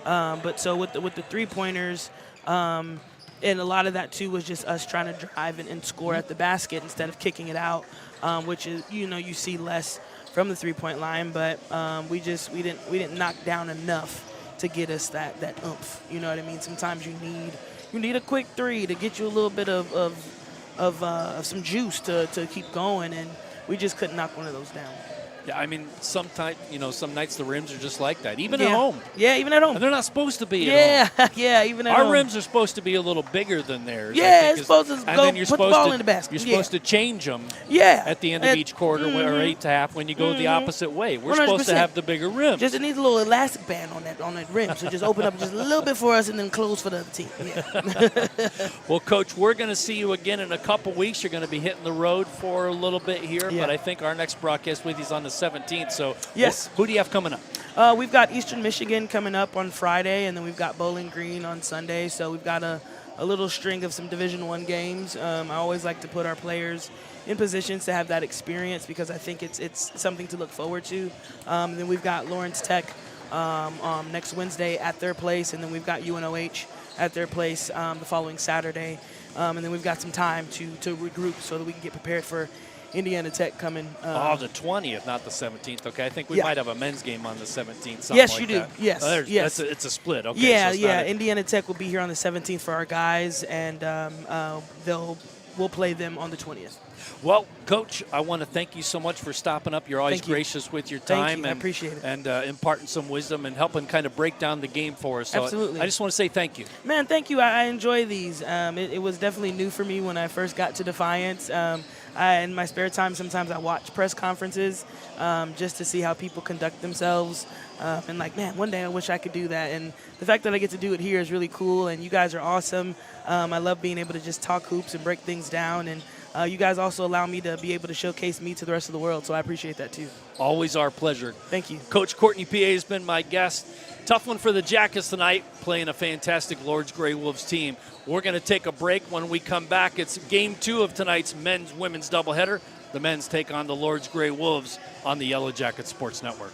[SPEAKER 19] But so with the three-pointers, and a lot of that too was just us trying to drive and score at the basket instead of kicking it out, which is you see less from the three-point line, but we didn't knock down enough to get us that oomph. You know what I mean? Sometimes you need a quick three to get you a little bit of some juice to keep going, and we just couldn't knock one of those down.
[SPEAKER 1] Yeah, I mean, some nights the rims are just like that, even at home.
[SPEAKER 19] Yeah, even at home.
[SPEAKER 1] And they're not supposed to be at home.
[SPEAKER 19] Yeah, even at home.
[SPEAKER 1] Our rims are supposed to be a little bigger than theirs.
[SPEAKER 19] Yeah, it's supposed to go put the ball in the basket.
[SPEAKER 1] You're supposed to change them at the end of each quarter or eighth half when you go the opposite way. We're 100%. Supposed to have the bigger rim.
[SPEAKER 19] Just it needs a little elastic band on that rim, so just open up just a little bit for us and then close for the other team. Yeah.
[SPEAKER 1] Well, Coach, we're going to see you again in a couple weeks. You're going to be hitting the road for a little bit here, but I think our next broadcast with you is on the 17th, so
[SPEAKER 19] yes.
[SPEAKER 1] Who do you have coming up?
[SPEAKER 19] We've got Eastern Michigan coming up on Friday, and then we've got Bowling Green on Sunday. So we've got a little string of some Division I games. I always like to put our players in positions to have that experience because I think it's something to look forward to. Then we've got Lawrence Tech next Wednesday at their place, and then we've got UNOH at their place the following Saturday. And then we've got some time to regroup so that we can get prepared for Indiana Tech coming.
[SPEAKER 1] The 20th, not the 17th. Okay, I think we might have a men's game on the 17th.
[SPEAKER 19] Yes,
[SPEAKER 1] like
[SPEAKER 19] you do.
[SPEAKER 1] That.
[SPEAKER 19] Yes, yes.
[SPEAKER 1] It's a split. Okay.
[SPEAKER 19] Yeah,
[SPEAKER 1] so
[SPEAKER 19] yeah. Indiana Tech will be here on the 17th for our guys, and we'll play them on the 20th.
[SPEAKER 1] Well, Coach, I want to thank you so much for stopping up. You're always gracious with your time.
[SPEAKER 19] Thank you. I appreciate it.
[SPEAKER 1] And imparting some wisdom and helping kind of break down the game for us. So
[SPEAKER 19] Absolutely.
[SPEAKER 1] I just want to say thank you.
[SPEAKER 19] Man, thank you. I enjoy these. It was definitely new for me when I first got to Defiance. In my spare time, sometimes I watch press conferences just to see how people conduct themselves. And man, one day I wish I could do that. And the fact that I get to do it here is really cool. And you guys are awesome. I love being able to just talk hoops and break things down. And you guys also allow me to be able to showcase me to the rest of the world. So I appreciate that too.
[SPEAKER 1] Always our pleasure.
[SPEAKER 19] Thank you.
[SPEAKER 1] Coach Courtney P.A. has been my guest. Tough one for the Jackets tonight, playing a fantastic Lourdes Grey Wolves team. We're going to take a break. When we come back, it's Game 2 of tonight's men's-women's doubleheader. The men's take on the Lourdes Grey Wolves on the Yellow Jacket Sports Network.